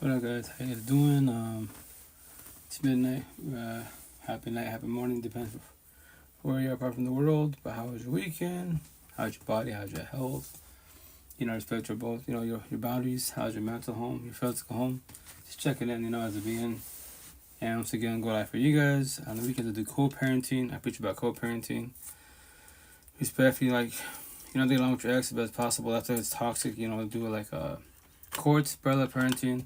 What up, guys? How you guys doing? It's midnight. Happy night, happy morning. Depends where you are apart from the world. But how was your weekend? How's your body? How's your health? Respect your both. Your boundaries. How's your mental home? Your physical home? Just checking in. As a being. And once again, go live for you guys. On the weekends, I do co-parenting. I preach about co-parenting. Respectfully, get along with your ex as best as possible. After it's toxic, do it like courts, parallel parenting.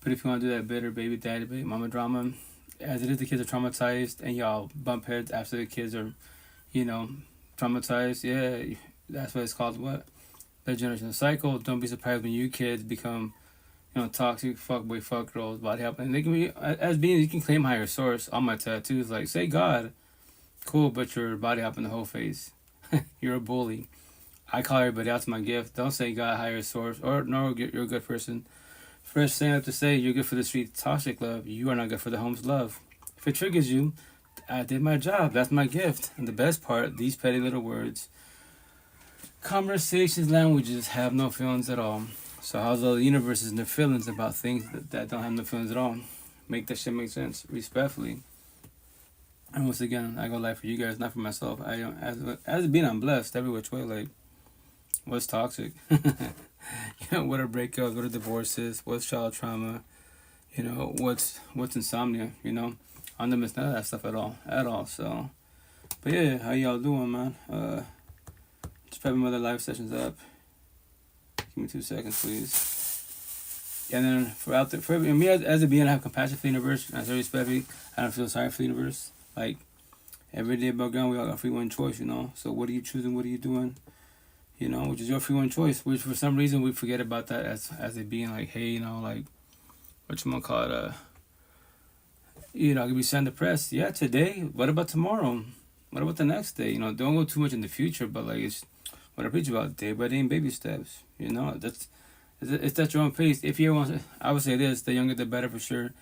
But if you want to do that bitter baby daddy, baby mama drama, as it is, the kids are traumatized, and y'all bump heads after the kids are, traumatized. Yeah, that's what it's called. What? The generational cycle. Don't be surprised when you kids become, toxic fuckboy, fuck girls, body help, and they can be as being you can claim higher source. All my tattoos, like say God, cool, but you're body hopping the whole face. You're a bully. I call everybody out to my gift. Don't say God higher source or no, you're a good person. First thing I have to say, you're good for the street toxic love. You are not good for the home's love. If it triggers you, I did my job. That's my gift. And the best part, these petty little words. Conversations, languages have no feelings at all. So how's all the universes and their feelings about things that don't have no feelings at all? Make that shit make sense, respectfully. And once again, I go live for you guys, not for myself. I don't, as being, I'm blessed every which way. Like, what's toxic? What are breakups? What are divorces? What's child trauma? What's insomnia? I'm not missing none of that stuff at all. So, but yeah, how y'all doing, man? Just prepping my other live sessions up. Give me 2 seconds, please. And then for me as a being, I have compassion for the universe. And I say respectfully, I don't feel sorry for the universe. Like every day above ground, we all got free one choice. So what are you choosing? What are you doing? Which is your free one choice, which for some reason we forget about that as it being like, hey, what you gonna call it, I could be sad depressed. Yeah, today. What about tomorrow? What about the next day? Don't go too much in the future, but it's what I preach about, day by day and baby steps. It's at your own pace. If you want, I would say this: the younger the better for sure.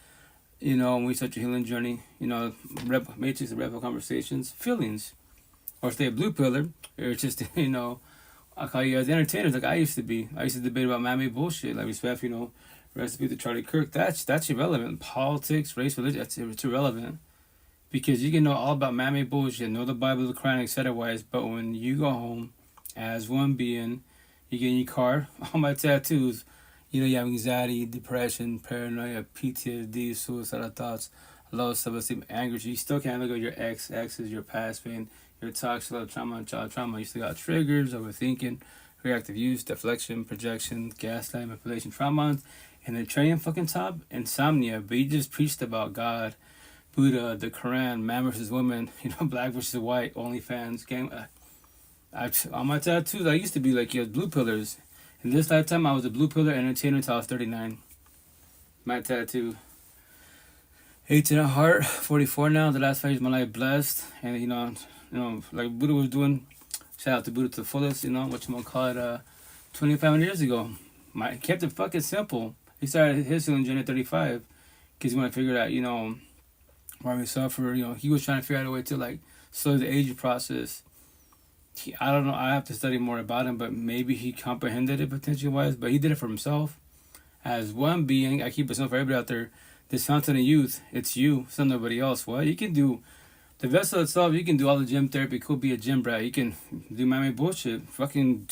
When we start your healing journey, matrix of rebel conversations, feelings, or stay a blue pillar, or just I call you guys entertainers like I used to be. I used to debate about man-made bullshit. Like respect, recipe to Charlie Kirk. That's irrelevant. Politics, race, religion, it's irrelevant. Because you can know all about man-made bullshit, know the Bible, the Quran, etc. But when you go home as one being, you get in your car, all my tattoos, you have anxiety, depression, paranoia, PTSD, suicidal thoughts, low self-esteem, anger. You still can't look at your exes, your past pain, your toxic love, trauma, and child trauma. You still got triggers, overthinking, reactive use, deflection, projection, gaslight, manipulation, trauma, and the cherry on fucking top, insomnia. But you just preached about God, Buddha, the Quran, man versus woman, black versus white, OnlyFans, game. On my tattoos, I used to be like, blue pillars. In this lifetime, I was a blue pillar entertainer until I was 39. My tattoo. 18 at heart, 44 now. The last 5 years of my life blessed, and like Buddha was doing. Shout out to Buddha to the fullest. What you gonna call it? 2,500 years ago. Kept it fucking simple. He started his healing journey at 35, because he wanted to figure out, why we suffer. He was trying to figure out a way to slow the aging process. I don't know. I have to study more about him, but maybe he comprehended it potential wise. But he did it for himself, as one being. I keep it simple for everybody out there. This fountain of youth, it's you, it's not nobody else. What you can do, the vessel itself, you can do all the gym therapy. Could be a gym brat. You can do man-made bullshit. Fucking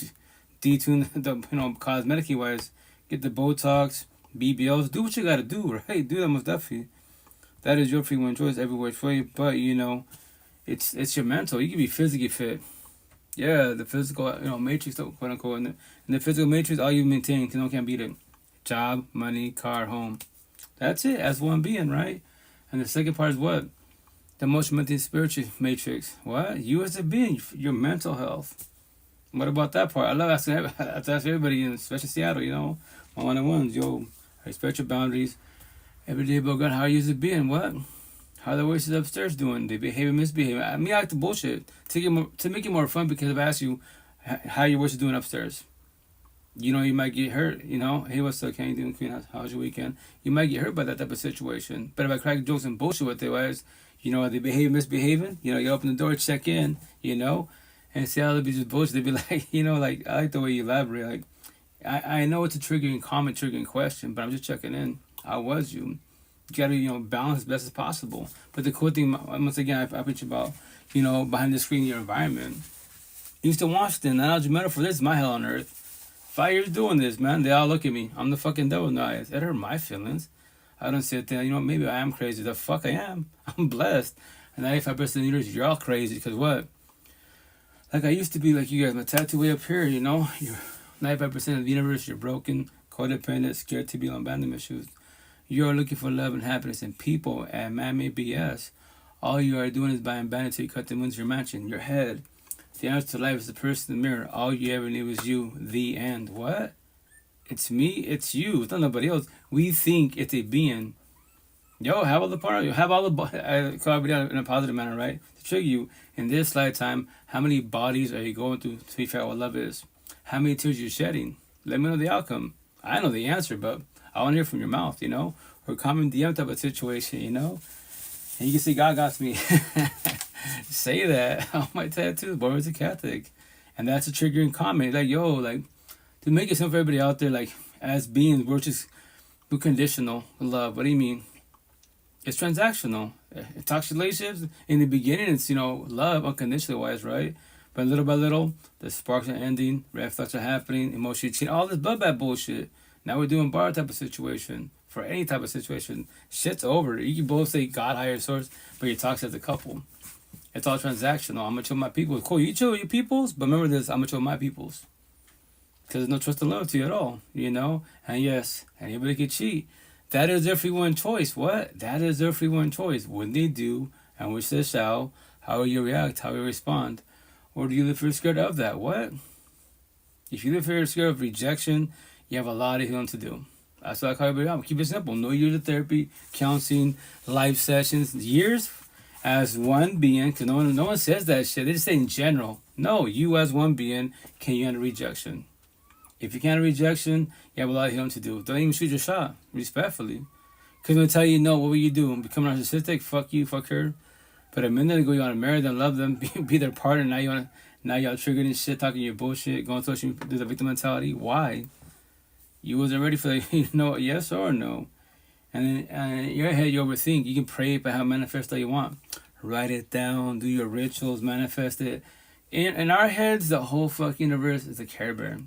detune the cosmetic wise. Get the Botox, BBLs. Do what you gotta do, right? Do that most definitely. That is your free one choice everywhere for you. But it's your mental. You can be physically fit. Yeah, the physical, matrix, quote unquote. In the physical matrix, all you maintain can't beat it. Job, money, car, home. That's it, as one being, right? And the second part is what? The emotional, mental, spiritual matrix. What? You as a being, your mental health. What about that part? I love asking everybody, especially Seattle, my one-on-ones. I respect your boundaries. Every day about God, how are you as a being? What? How are the voices upstairs doing? They behaving, misbehaving. I like the bullshit. To make it more fun, because I've asked you how your voice is doing upstairs. You might get hurt, Hey, what's up, King? Doing Queen? How's your weekend? You might get hurt by that type of situation. But if I crack jokes and bullshit with their wives, are they behaving, misbehaving? You open the door, check in, and see how they be just bullshit. They be like, I like the way you elaborate. I know it's a triggering comment, triggering question, but I'm just checking in. How was you? You gotta, balance as best as possible. But the cool thing, once again, I preach about, behind the screen, your environment. Houston, Washington, now judgmental for this is my hell on earth. 5 years doing this, man. They all look at me. I'm the fucking devil now. It hurt my feelings. I don't sit there, maybe I am crazy. The fuck I am. I'm blessed. And 95% of the universe, you're all crazy. Because what? Like I used to be like you guys, my tattoo way up here, You're 95% of the universe, you're broken, codependent, scared to be on abandonment issues. You are looking for love and happiness in people and man-made BS. All you are doing is buying vanity to cut the winds you're matching. Your head. The answer to life is the person in the mirror. All you ever need was you. The end. What? It's me. It's you. It's not nobody else. We think it's a being. Yo, have all the part. Have all the. I call everybody in a positive manner, right? To trigger you in this lifetime. How many bodies are you going through to figure out what love is? How many tears you're shedding? Let me know the outcome. I know the answer, but I want to hear from your mouth, or comment DM type of situation, And you can see God got me. Say that on my tattoo. Boy, was a Catholic, and that's a triggering comment. Like, yo, like to make it simple for everybody out there, like as beings, we're conditional love. What do you mean? It's transactional. Toxic relationships in the beginning, it's love unconditionally wise, right? But little by little, the sparks are ending, red flags are happening, emotional cheating, all this bloodbath bullshit. Now we're doing bar type of situation. For any type of situation, shit's over. You can both say God, higher source, but you're toxic as a couple. It's all transactional. I'm gonna chill with my people. Cool, you chill with your peoples, but remember this, I'm gonna chill with my peoples. Because there's no trust and loyalty at all, And yes, anybody can cheat. That is their free will choice. What? That is their free will choice. When they do, and which they shall, how will you react? How will you respond? Or do you live fear scared of that? What? If you live fear scared of rejection, you have a lot of healing to do. That's what I call everybody out. Keep it simple. No years of therapy, counseling, live sessions, years as one being, because no one says that shit. They just say in general. No, you as one being, can you handle rejection? If you can't handle rejection, you have a lot of healing to do. Don't even shoot your shot, respectfully. Because when they tell you no, what will you do? Become narcissistic? Fuck you, fuck her. But a minute ago, you want to marry them, love them, be their partner. Now y'all triggered and shit, talking your bullshit, going to do the victim mentality. Why? You wasn't ready for the, yes or no. And then in your head, you overthink. You can pray but how manifest that you want. Write it down, do your rituals, manifest it. In our heads, the whole fucking universe is a Care Bear.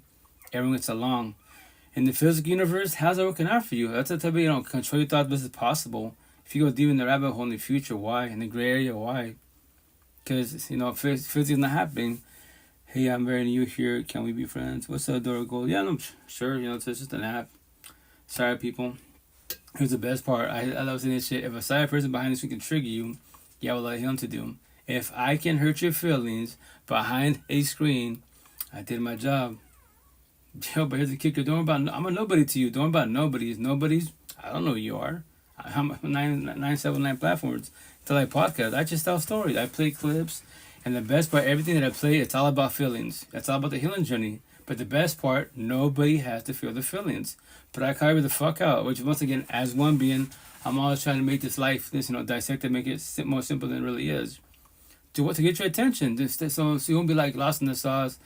Everyone gets along. In the physical universe, how's that working out for you? That's the type of, control your thoughts as possible. If you go deep in the rabbit hole in the future, why? In the gray area, why? Because, physically not happening. Hey, I'm very new here. Can we be friends? What's the door goal? Yeah, I'm sure. It's just an app. Sorry, people. Here's the best part. I love saying this shit. If a side person behind the screen can trigger you, you have a lot of healing to do. If I can hurt your feelings behind a screen, I did my job. Yo, but here's the kicker. I'm a nobody to you. Don't worry about nobodies. I don't know who you are. I'm 979 platforms. It's like podcast. I just tell stories. I play clips. And the best part, everything that I play, it's all about feelings. It's all about the healing journey. But the best part, nobody has to feel the feelings. But I carry the fuck out, which once again, as one being, I'm always trying to make this life, dissect it, make it more simple than it really is. To get your attention. So you won't be like lost in the sauce,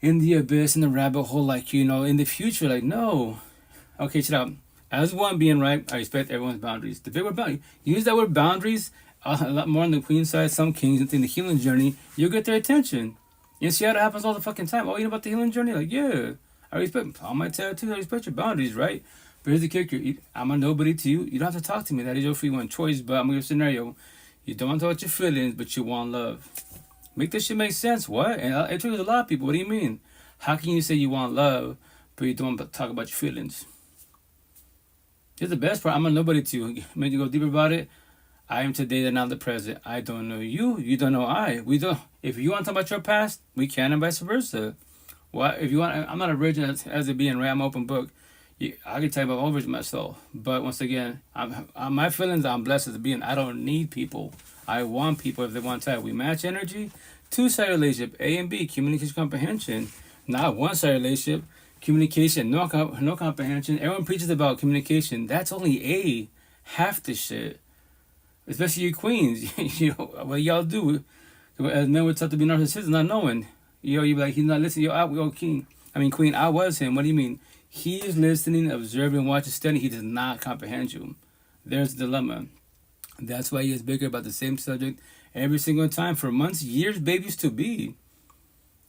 in the abyss, in the rabbit hole, in the future. Like, no. Okay, check it out. As one being, right, I respect everyone's boundaries. The big word boundary. You use that word boundaries a lot more on the queen side. Some kings in the healing journey, you'll get their attention. You see how that happens all the fucking time. Oh, you know about the healing journey? Like, yeah, I respect all my tattoos. I respect your boundaries, right? But here's the kicker. I'm a nobody to you. You don't have to talk to me. That is your free one choice. But I'm going to give a scenario. You don't want to talk about your feelings, but you want love. Make this shit make sense. What? And it triggers a lot of people. What do you mean? How can you say you want love, but you don't want to talk about your feelings? Here's the best part. I'm a nobody to you. Make you go deeper about it. I am today and not the present. I don't know you. You don't know I. We don't. If you want to talk about your past, we can, and vice versa. What if you want? I'm not a virgin as a being, right? I'm an open book. I can tell you about over myself. But once again, I'm my feelings. I'm blessed as a being. I don't need people. I want people if they want to. We match energy. Two-sided relationship. A and B. Communication, comprehension. Not one-sided relationship. Communication. No comprehension. Everyone preaches about communication. That's only A. Half the shit. Especially you queens, what y'all do. As men, we're taught to be narcissists, not knowing. You be like, he's not listening. Queen, I was him. What do you mean? He's listening, observing, watching, studying. He does not comprehend you. There's the dilemma. That's why he is bigger about the same subject every single time for months, years, babies to be.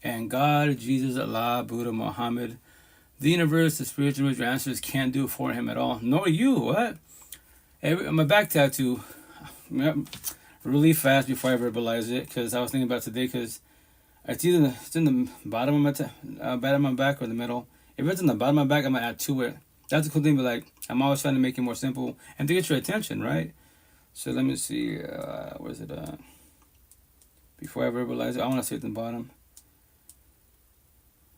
And God, Jesus, Allah, Buddha, Muhammad, the universe, the spiritual answers can't do it for him at all. Nor you. What? My back tattoo. Really fast before I verbalize it, because I was thinking about it today, because it's in the bottom of my back or the middle. If it's in the bottom of my back, I'm gonna add to it. That's the cool thing. But like, I'm always trying to make it more simple and to get your attention, right? So let me see. Where's it? Before I verbalize it, I want to say it in the bottom.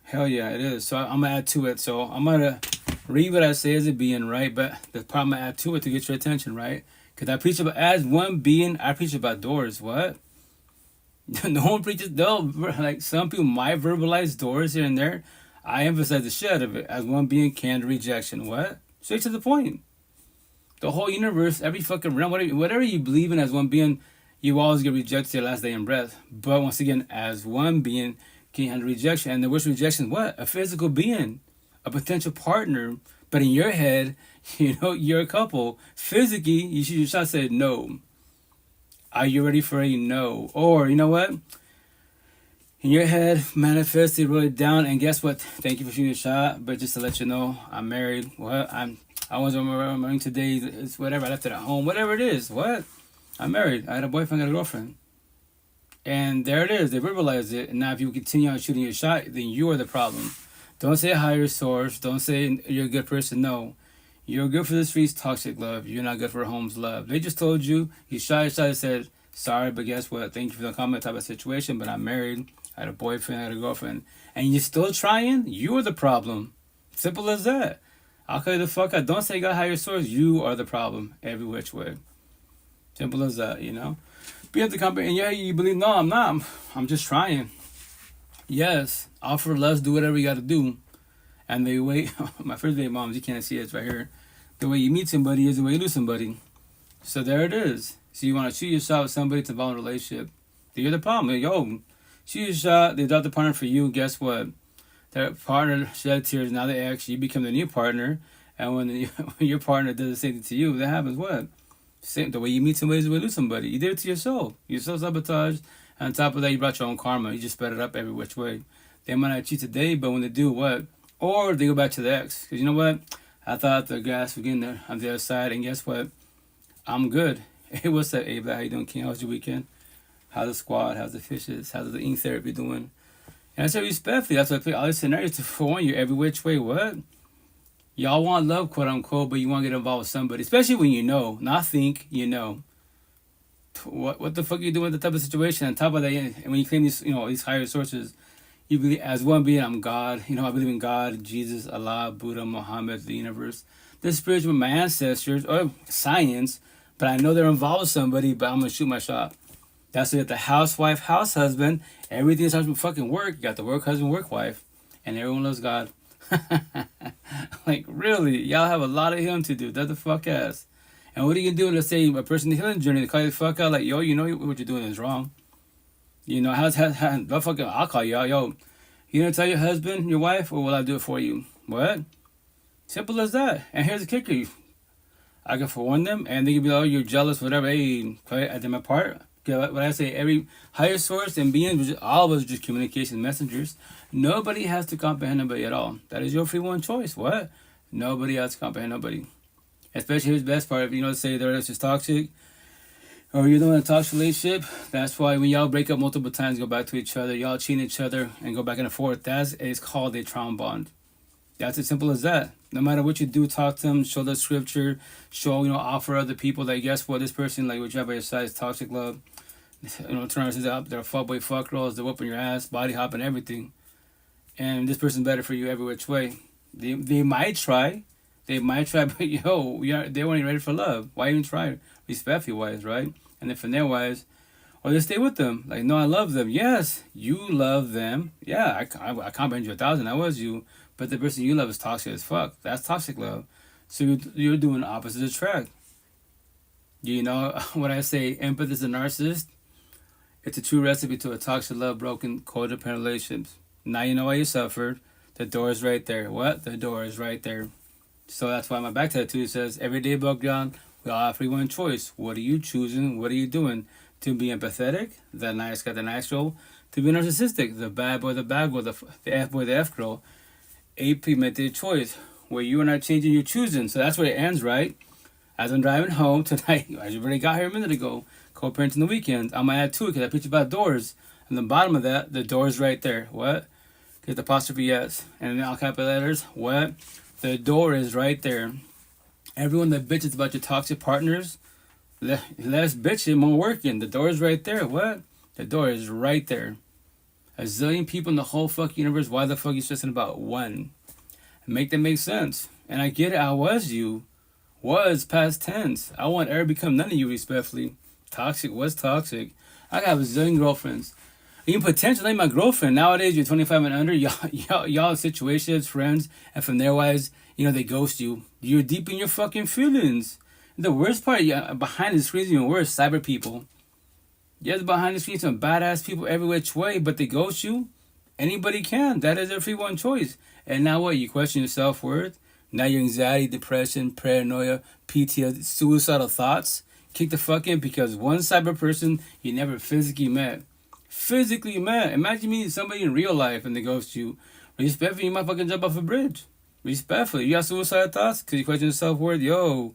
Hell yeah, it is. So I'm gonna add to it. So I'm gonna read what I say as a being, right? But the problem I add to it to get your attention, right? Because I preach about as one being. I preach about doors. What? No one preaches. Like some people might verbalize doors here and there. I emphasize the shit out of it. As one being, canned rejection. What? Straight to the point. The whole universe, every fucking realm, whatever you believe in as one being, you always get rejected your last day in breath. But once again, as one being, can handle rejection. And the worst rejection, what? A physical being, a potential partner. But in your head, you're a couple. Physically, you should say no. Are you ready for a no? Or, you know what? In your head, manifest it, wrote it down, and guess what? Thank you for shooting a shot, but just to let you know, I'm married. What? I wasn't married today. It's whatever. I left it at home. Whatever it is. What? I'm married. I had a boyfriend, I got a girlfriend. And there it is. They verbalized it. And now if you continue on shooting your shot, then you are the problem. Don't say higher source. Don't say you're a good person. No. You're good for the streets, toxic love. You're not good for home's love. They just told you. You shot your shot and said, sorry, but guess what? Thank you for the comment type of situation, but I'm married. I had a boyfriend, I had a girlfriend. And you're still trying? You're the problem. Simple as that. I'll call you the fuck out. Don't say you got higher source. You are the problem every which way. Simple as that, Be at the company, and yeah, you believe, no, I'm not. I'm just trying. Yes, offer less, do whatever you got to do. And the way, my first day moms, you can't see it, it's right here. The way you meet somebody is the way you lose somebody. So there it is. So you want to shoot your shot with somebody to involve a relationship. You're the problem. Yo, shoot your shot, they adopt a partner for you, guess what? Their partner shed tears, now they ex, you become the new partner. And when your partner does the same thing to you, that happens what? The way you meet somebody is the way you lose somebody. You did it to yourself. You self-sabotage. And on top of that, you brought your own karma. You just spread it up every which way. They might not cheat today, but when they do, what? Or they go back to the ex. Because you know what? I thought the grass was getting there on the other side. And guess what? I'm good. Hey, what's up, Abe? How you doing, King? How's your weekend? How's the squad? How's the fishes? How's the ink therapy doing? And I said respectfully. That's why I play all these scenarios to warn you every which way. What? Y'all want love, quote unquote, but you want to get involved with somebody. Especially when you know. Not think, you know. What the fuck are you doing with the type of situation? On top of that, and when you claim these, these higher sources, you believe as one being, I'm God. I believe in God, Jesus, Allah, Buddha, Muhammad, the universe. The spiritual, my ancestors, or science, but I know they're involved with somebody, but I'm going to shoot my shot. That's it. The housewife, house husband, everything starts with fucking work. You got the work husband, work wife, and everyone loves God. Like, really? Y'all have a lot of healing to do. That the fuck ass. And what are you gonna do? Let's say a person in the healing journey, they call you the fuck out, like, yo, you know what you're doing is wrong. I'll call you out, yo. You gonna tell your husband, your wife, or will I do it for you? What? Simple as that. And here's the kicker. I can forewarn them, and they can be like, oh, you're jealous, whatever. Hey, I did my part. What I say, every higher source and being, all of us are just communication messengers. Nobody has to comprehend nobody at all. That is your free one choice. What? Nobody has to comprehend nobody. Especially here's the best part. If say they're just toxic, or you're doing a toxic relationship, that's why when y'all break up multiple times, go back to each other, y'all cheat each other, and go back and forth, that is called a trauma bond. That's as simple as that. No matter what you do, talk to them, show the scripture, offer other people that, guess what, this person, like what you have by your side is toxic love. Turn around and say they're a fuckboy, fuck girls, they're whooping your ass, body hopping, everything. And this person's better for you every which way. They might try, but they weren't even ready for love. Why even try? Respectfully wise, right? And then from there wise, or they stay with them. Like, no, I love them. Yes, you love them. Yeah, I comprehend you 1,000. That was you. But the person you love is toxic as fuck. That's toxic love. So you're doing opposite attract. You know what I say? Empathy is a narcissist. It's a true recipe to a toxic love, broken, codependent relationships. Now you know why you suffered. The door is right there. What? The door is right there. So that's why my back tattoo says, every day above ground, we all have free one choice. What are you choosing? What are you doing? To be empathetic, the nice guy, the nice girl. To be narcissistic, the bad boy, the bad girl, the F boy, the F girl. A premeditated choice where you are not changing, you're choosing. So that's where it ends, right? As I'm driving home tonight, as you already got here a minute ago, co-parenting the weekend, I'm going to add to it because I preach about doors. On the bottom of that, the door is right there. What? Get the apostrophe yes. And in all capital letters, what? The door is right there. Everyone that bitches about your toxic partners, less bitching, more working. The door is right there. What? The door is right there. A zillion people in the whole fucking universe. Why the fuck are you stressing about one? Make that make sense. And I get it. I was you. Was past tense. I want ever to become none of you, respectfully. Toxic was toxic. I got a zillion girlfriends. Even potentially my girlfriend. Nowadays, you're 25 and under. Y'all situations, friends, and from there wise, they ghost you. You're deep in your fucking feelings. The worst part, behind the screens, even worse, cyber people. Yes, behind the screens, some badass people every which way, but they ghost you. Anybody can. That is their free one choice. And now what? You question your self-worth? Now your anxiety, depression, paranoia, PTSD, suicidal thoughts kick the fuck in because one cyber person you never physically met. Imagine meeting somebody in real life and they ghost you. Respectfully, you might fucking jump off a bridge. Respectfully, you got suicidal thoughts because you question your self-worth. Yo,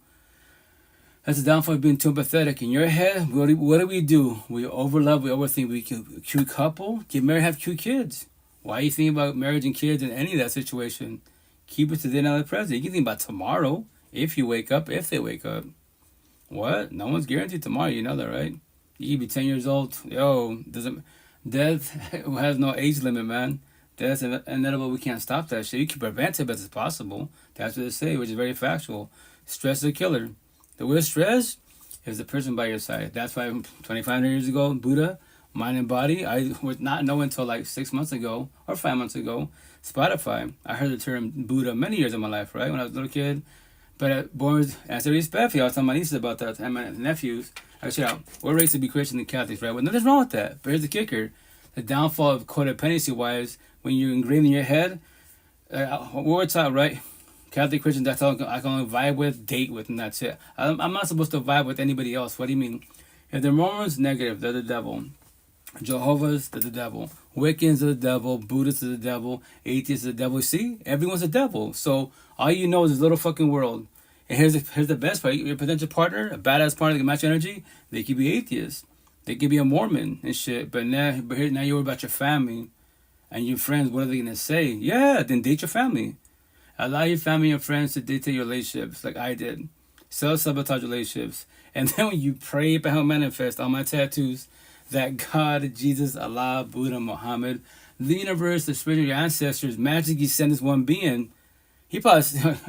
that's the downfall of being too empathetic. In your head, what do? We overlove, we overthink. We a cute couple, get married, have cute kids. Why are you thinking about marriage and kids in any of that situation? Keep it to the now the present. You can think about tomorrow if they wake up. What? No one's guaranteed tomorrow. You know that, right? You can be 10 years old. Yo, death has no age limit, man. Death's inevitable. We can't stop that shit. You can prevent it best as possible. That's what they say, which is very factual. Stress is a killer. The worst stress is the person by your side. That's why 2,500 years ago, Buddha, mind and body, I would not know until like 6 months ago or 5 months ago. Spotify, I heard the term Buddha many years of my life, right? When I was a little kid. But born as a respectfully, I was telling my nieces about that and my nephews. I said, we're raised to be Christian and Catholics, right? Well, nothing's wrong with that. But here's the kicker. The downfall of codependency-wise, when you're ingrained in your head, what we're taught, right? Catholic Christians, that's all I can only vibe with, date with, and that's it. I'm not supposed to vibe with anybody else. What do you mean? If the Mormons, negative, they're the devil. Jehovah's, they're the devil. Wiccans are the devil. Buddhists are the devil. Atheists are the devil. See? Everyone's a devil. So all you know is this little fucking world. And here's the best part. Your potential partner, a badass partner that can match your energy, they could be atheists. They could be a Mormon and shit. But now you worry about your family and your friends. What are they going to say? Yeah, then date your family. Allow your family and friends to dictate your relationships like I did. Self-sabotage relationships. And then when you pray, but manifest on my tattoos, that God, Jesus, Allah, Buddha, Muhammad, the universe, the spirit of your ancestors magically sent this one being. He probably,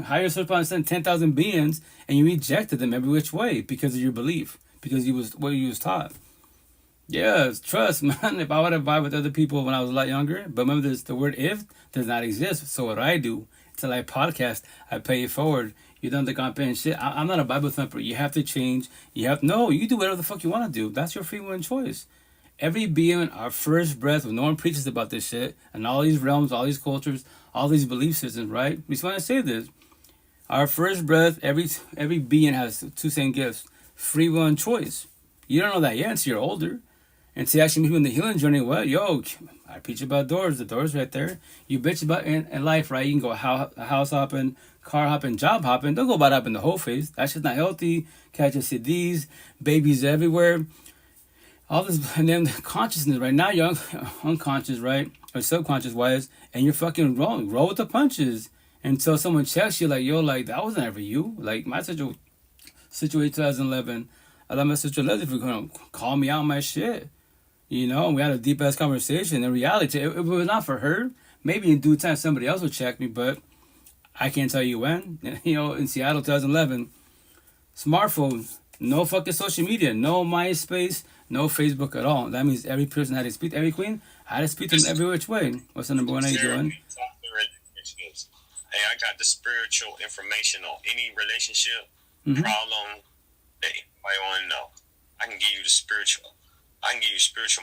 higher source probably sent 10,000 beings and you rejected them every which way because of your belief, because you was what you was taught. Yeah, trust, man. If I would have vibed with other people when I was a lot younger, but remember the word if does not exist. So what I do, until I podcast, I pay it forward. You don't think I'm paying shit. I'm not a Bible thumper. You have to change. You do whatever the fuck you want to do. That's your free will choice. Every being, our first breath, when no one preaches about this shit, and all these realms, all these cultures, all these belief systems, right? We just want to say this. Our first breath, every being has two same gifts. Free will and choice. You don't know that yet until you're older. And to actually meet you in the healing journey, well, I preach about doors. The door's right there. You bitch about in life, right? You can go house hopping, car hopping, job hopping. Don't go about up in the whole face. That's just not healthy. Catching CDs, babies everywhere. All this, and then consciousness, right? Now you're unconscious, right? Or subconscious wise, and you're fucking wrong. Roll with the punches until someone checks you like, that wasn't ever you. Like my situation 2011, I let my sister Leslie for going to call me out on my shit. We had a deep ass conversation. In reality, it was not for her. Maybe in due time somebody else would check me, but I can't tell you when. In Seattle 2011, smartphones, no fucking social media, no MySpace, no Facebook at all. That means every person had to speak, every queen had to speak to them every which way. What's the number one? How you doing? Hey, I got the spiritual information on any relationship problem that anybody want to know. I can give you spiritual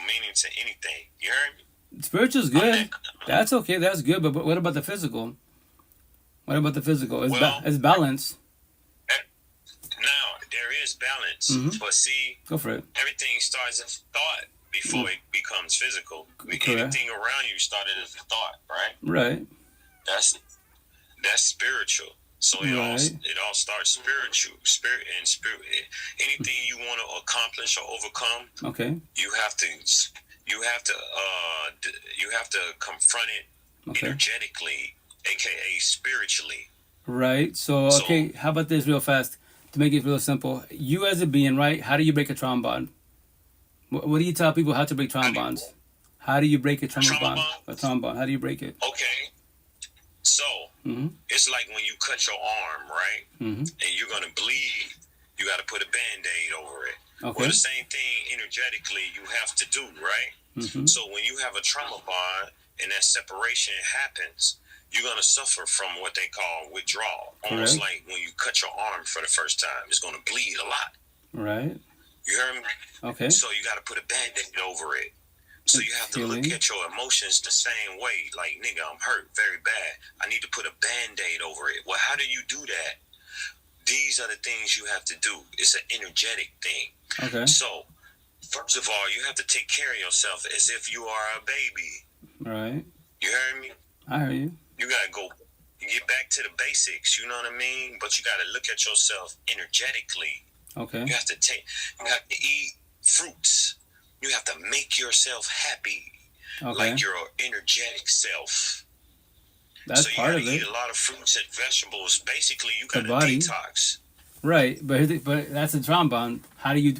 meaning to anything. You heard me? Spiritual's good. That's okay. That's good. But what about the physical? What about the physical? It's balance. Now there is balance, but see, go for it. Everything starts as thought before it becomes physical. Correct. Anything around you started as a thought, right? Right. That's spiritual. So it all starts spiritual. Spirit. Anything you want to accomplish or overcome, okay, you have to confront it energetically, aka spiritually. Right. So okay, how about this real fast to make it real simple? You as a being, right? How do you break a trauma bond? What do you tell people how to break trauma bonds? How do you break a trauma bond? A trauma bond. How do you break it? Okay. So it's like when you cut your arm, right? And you're gonna bleed. You got to put a Band-Aid over it. Okay. Well, the same thing energetically you have to do, right? So when you have a trauma bond and that separation happens, you're going to suffer from what they call withdrawal. Almost like when you cut your arm for the first time. It's going to bleed a lot. Right. You heard me? Okay. So you got to put a Band-Aid over it. So you have to look at your emotions the same way. Like, nigga, I'm hurt very bad. I need to put a Band-Aid over it. Well, how do you do that? These are the things you have to do. It's an energetic thing. Okay. So, first of all, you have to take care of yourself as if you are a baby. Right. You heard me? I heard you. You got to go get back to the basics, you know what I mean? But you got to look at yourself energetically. Okay. You have to eat fruits. You have to make yourself happy. Like your energetic self. That's so part of it. You got to eat a lot of fruits and vegetables. Basically, you got to detox. Right, but that's a trauma bond. How do you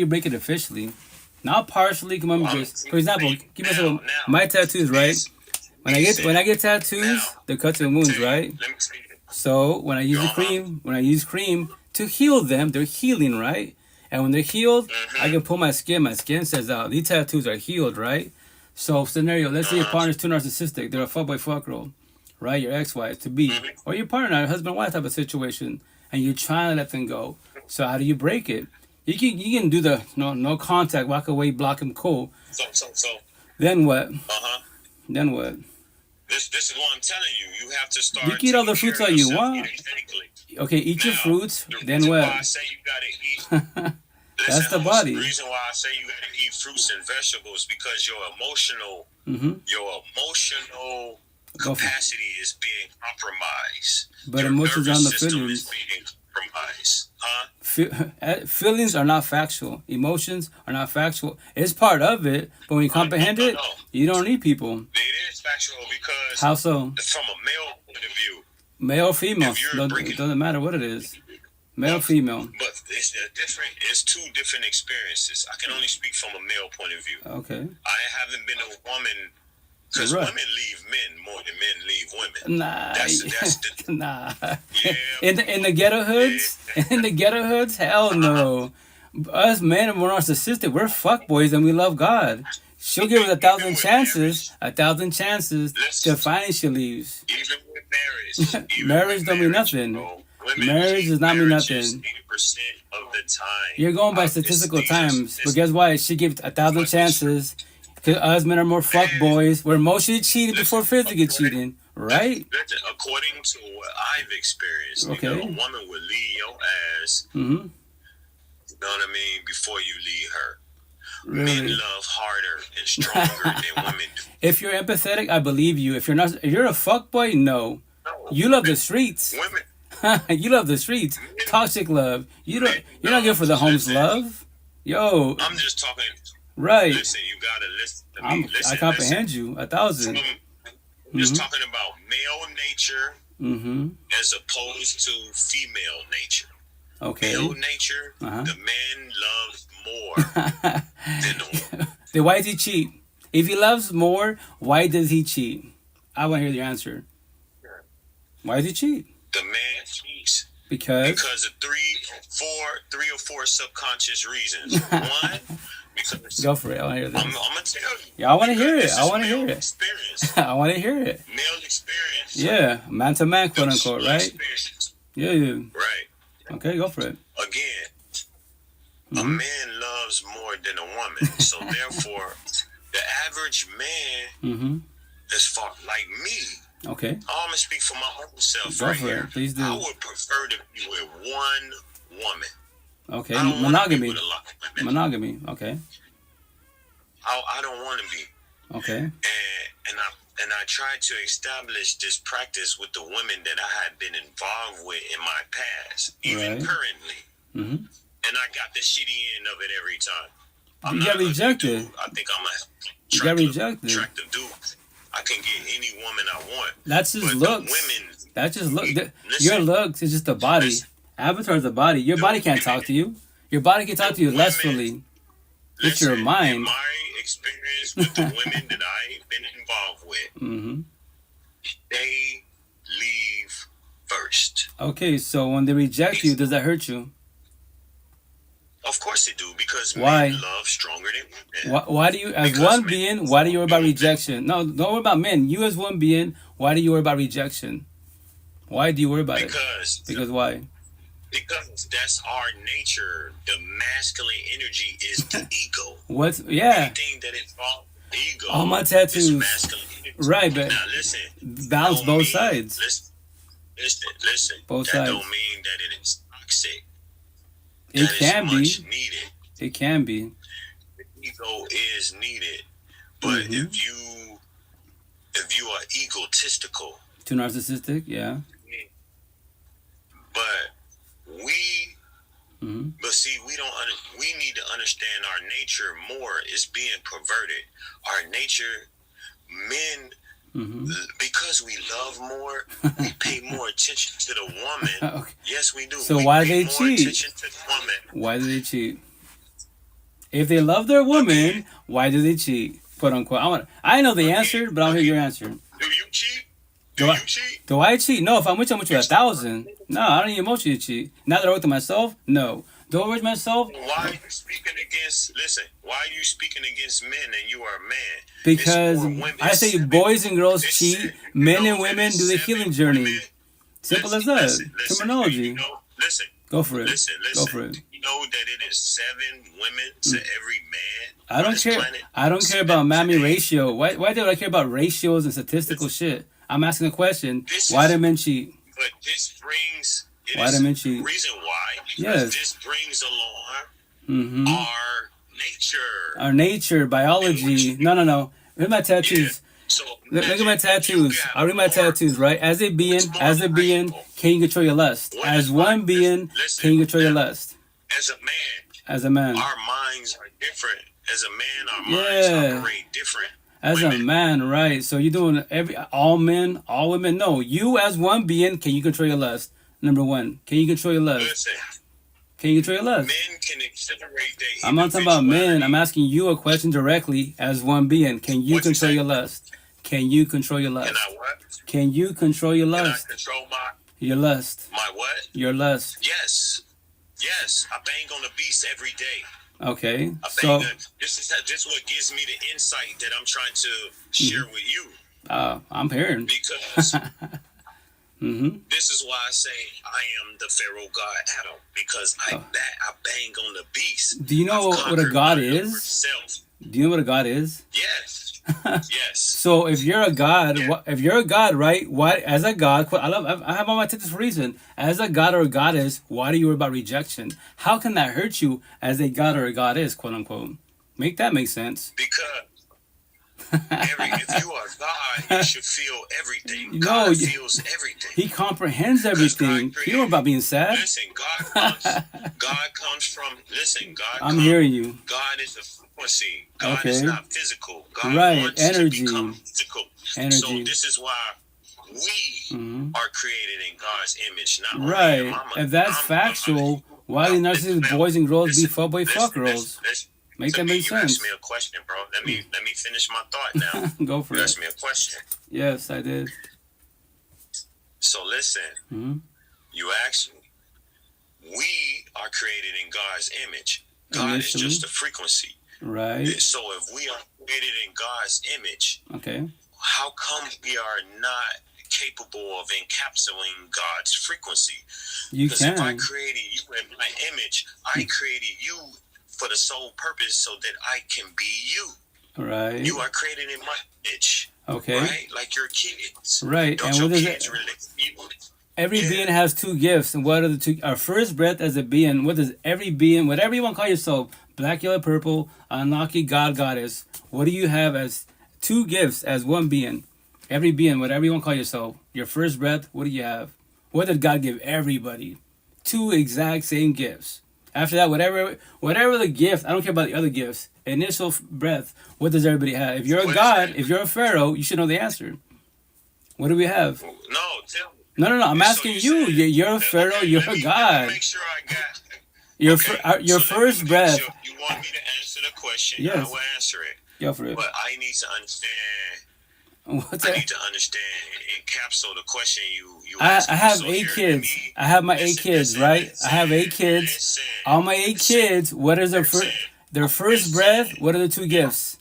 break it officially? Not partially. Come on, for example, give me my tattoos, right? When I get tattoos, they're cuts and wounds, right? So when I use cream to heal them, they're healing, right? And when they're healed, I can pull my skin. My skin says, these tattoos are healed, right? So scenario, let's say your partner's too narcissistic. They're a fuckboy, fuckgirl, right? Your ex-wife to be, or your partner, husband-wife type of situation, and you're trying to let them go. So how do you break it? You can do the no contact, walk away, block him, cool. So. Then what? Then what? This is what I'm telling you. You have to start. You can eat all the fruits that you want. Okay, eat your fruits. Then what? Why I say you gotta eat. That's the body. The reason why I say you gotta eat fruits and vegetables because your emotional capacity is being compromised. But your emotions on the feelings. Is being compromised. Feelings are not factual. Emotions are not factual. It's part of it, but when you comprehend it, you don't need people. It is factual because how so? From a male point of view. Male or female, it doesn't matter what it is. Male or female. But it's different. It's two different experiences. I can only speak from a male point of view. Okay. I haven't been a woman because women leave men more than men leave women. Nah. Nah. Yeah. In the ghetto hoods, hell no. Us men, we're narcissistic. We're fuckboys and we love God. She'll give us 1,000 chances, to finally she leaves. Even with marriage. Marriage don't mean nothing. Marriage does not mean nothing. 80% of the time. You're going by statistical times, but guess what? She gives 1,000 chances. Because us men are more fuck boys. We're emotionally cheated before physically cheating, right? According to what I've experienced, a woman would leave your ass. You know what I mean? Before you leave her. Really? Men love harder and stronger than women do. If you're empathetic, I believe you. If you're a fuck boy, no. You love the streets. Women. You love the streets. Toxic love. You're not good for the home's love. Yo. I'm just talking. Right. Listen, you gotta listen to me. I comprehend you 1,000. Just talking about male nature as opposed to female nature. Okay. Male nature, the man loves more than the woman. Then why does he cheat? If he loves more, why does he cheat? I want to hear the answer. Why does he cheat? The man cheats because of three or four subconscious reasons. One. Go for it. I want to hear this. I'm gonna tell you. Yeah, I want to hear it. I want to hear it. I want to hear it. Male experience. Yeah, man to man, quote unquote, right? Experience. Yeah. Right. Okay, go for it. Again, a man loves more than a woman, so therefore, The average man Mm-hmm. is far like me. Okay. I'm gonna speak for my own self Go right for here. it. Please do. I would prefer to be with one woman. Okay. I don't want to be with a lot of women. Monogamy. Okay. I don't want to be. Okay. And I tried to establish this practice with the women that I had been involved with in my past, even currently. Mm-hmm. And I got the shitty end of it every time. You got rejected. I think I'm You got rejected. attractive dude. I can get any woman I want. That's just looks. That's just look. Listen, Your looks is just the body. Listen. Avatar is the body. Your body can't talk to you. Your body can talk to you lustfully. It's your mind. In my experience with the women that I've been involved with, Mm-hmm. they leave first. Okay, so when they reject you, does that hurt you? Of course they do, because Why? men love stronger than women. Why do you, as Because one men- being, why do you worry about rejection? No, don't worry about men. You as one being, why do you worry about rejection? Why do you worry about it? Because why? Because that's our nature. The masculine energy is the ego. What's yeah? Anything that involves ego. All my tattoos. Is masculine energy. Right, but Now listen. balance don't both mean- sides. Listen. Both that sides. don't mean that it is toxic. It That can is be. much needed. It can be. The ego is needed, but Mhm. if you are egotistical, Too narcissistic. Yeah. but we. Mm-hmm. But see, we need to understand our nature more is being perverted. Our nature, men, Mm-hmm. because we love more, we pay more attention to the woman. Okay. Yes, we do. So we why pay they more cheat? attention to the woman. Why do they cheat? If they love their woman, why do they cheat? "Quote unquote." I know the answer, but I'll hear your answer. Do you cheat? Do Do I- you cheat? Do I cheat? No. If I'm with you 1,000. No, I don't need emotionally cheat. Now that I work with myself, no. Do I work with myself? Why are you speaking against? Listen, why are you speaking against men and you are a man? Because It's more women. I say It's boys and girls it's cheat, seven. men You and know that women it's do the 7 healing journey. women. Simple as Listen, that. Terminology. Listen. Go for it. Listen. Go for it. You know that it is 7 women to every man. I on don't this care. planet? I don't care about 7 mammy today. ratio. Why do I care about ratios and statistical shit? I'm asking a question. This Why is- do men cheat? But this brings. It Why is do men cheat? reason why. Because Yes. this brings along Mm-hmm. our nature. Our nature, biology. No. Look at my tattoos. So Look at my imagine tattoos. you got I'll read my more- tattoos, right? As a being, can you control your lust? What As is one my- being, listen, can you control your lust? As a man, As a man. our minds are different. As a man, our Yeah. minds operate different. As a women. man, right? So you're doing all men, all women. No, you as one being, can you control your lust? Number one, can you control your lust? Listen, Can you control your lust? men can accelerate their I'm not talking about men. individuality. I'm asking you a question directly as one being. Can you What you control say? your lust? Can you control your lust? Can I what? Can you control your Can I lust? control Your lust. my what? Your lust. Yes. Yes. I bang on the beast every day. Okay. I So, bang this is what gives me the insight that I'm trying to share with you. I'm hearing. Because Mm-hmm. this is why I say I am the Pharaoh God Adam. Because I bang on the beast. Do you know I've what a conquered god my upper is? self. Do you know what a god is? Yes. Yes. So if you're a god, Yeah. if you're a god, right? Why, as a god, I have on my tattoos for a reason. As a god or a goddess, why do you worry about rejection? How can that hurt you as a god or a goddess, quote unquote? Make that make sense. Because if you are God, you should feel everything. No, God you- feels everything. He comprehends everything. You don't worry about being sad. Listen, God comes from. Listen, God. I'm hearing you. God is a frequency. God is Okay. not physical. God Right, wants energy. to become physical. Energy. So this is why we Mhm. are created in God's image, not Right. only mama. If that's factual, why do narcissistic boys and girls be fuckboy fuck girls? Make that make You sense. asked me a question, bro. Let me finish my thought now. Go for You it. asked me a question. Yes, I did. So listen, hmm you asked me. We are created in God's image. God Initially. is just a frequency. Right. So if we are created in God's image, Okay. how come we are not capable of encapsulating God's frequency? You Because if I can. created you in my image, I created you for the sole purpose so that I can be you. Right. You are created in my image. Okay. Right? Like your kids. Right. Don't And your what is kids it? relate? Every being has two gifts, and what are the two? Our first breath as a being. What does every being, whatever you want to call yourself, black, yellow, purple, Anunnaki, God, Goddess, what do you have as two gifts as one being? Every being, whatever you want to call yourself, your first breath, what do you have? What did God give everybody? Two exact same gifts. After that, whatever the gift, I don't care about the other gifts. Initial breath, what does everybody have? If you're a God, if you're a pharaoh, you should know the answer. What do we have? No, tell me. No. I'm asking you. You're a pharaoh. Okay, you're a God. Let me make sure I got. Your first breath. Sure you want me to answer the question? Yes. I will answer it. Go for it. But I need to understand. What's I that? need to understand and encapsulate the question you I asked me. have So 8 here, kids. let me- I have my 8 listen, kids, listen, right? listen, I have 8 kids. listen, All my 8 listen, kids. What is their first breath? What are the two gifts?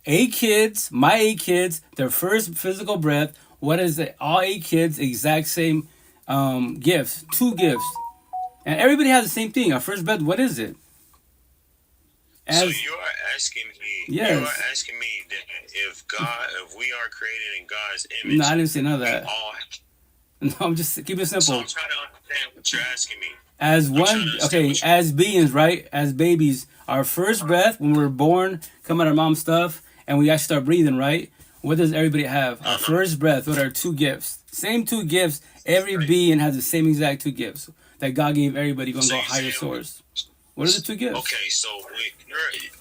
8 kids. My 8 kids. Their first physical breath. What is it? All 8 kids exact same gifts. 2 gifts. And everybody has the same thing. Our first breath. What is it? So you are asking me. Yes. You are asking me that if we are created in God's image. No, I didn't say none of that. we all- No, I'm just keep it simple. So I'm trying to understand what you're asking me. As I'm trying to one, understand okay, what you- as beings, right? As babies, our first breath when we're born, come out of our mom's stuff, and we actually start breathing, right? What does everybody have? Our first breath. What are 2 gifts? Same 2 gifts. Every being has the same exact 2 gifts that God gave everybody. Gonna So go you higher saying- source. What are the 2 gifts? Okay, so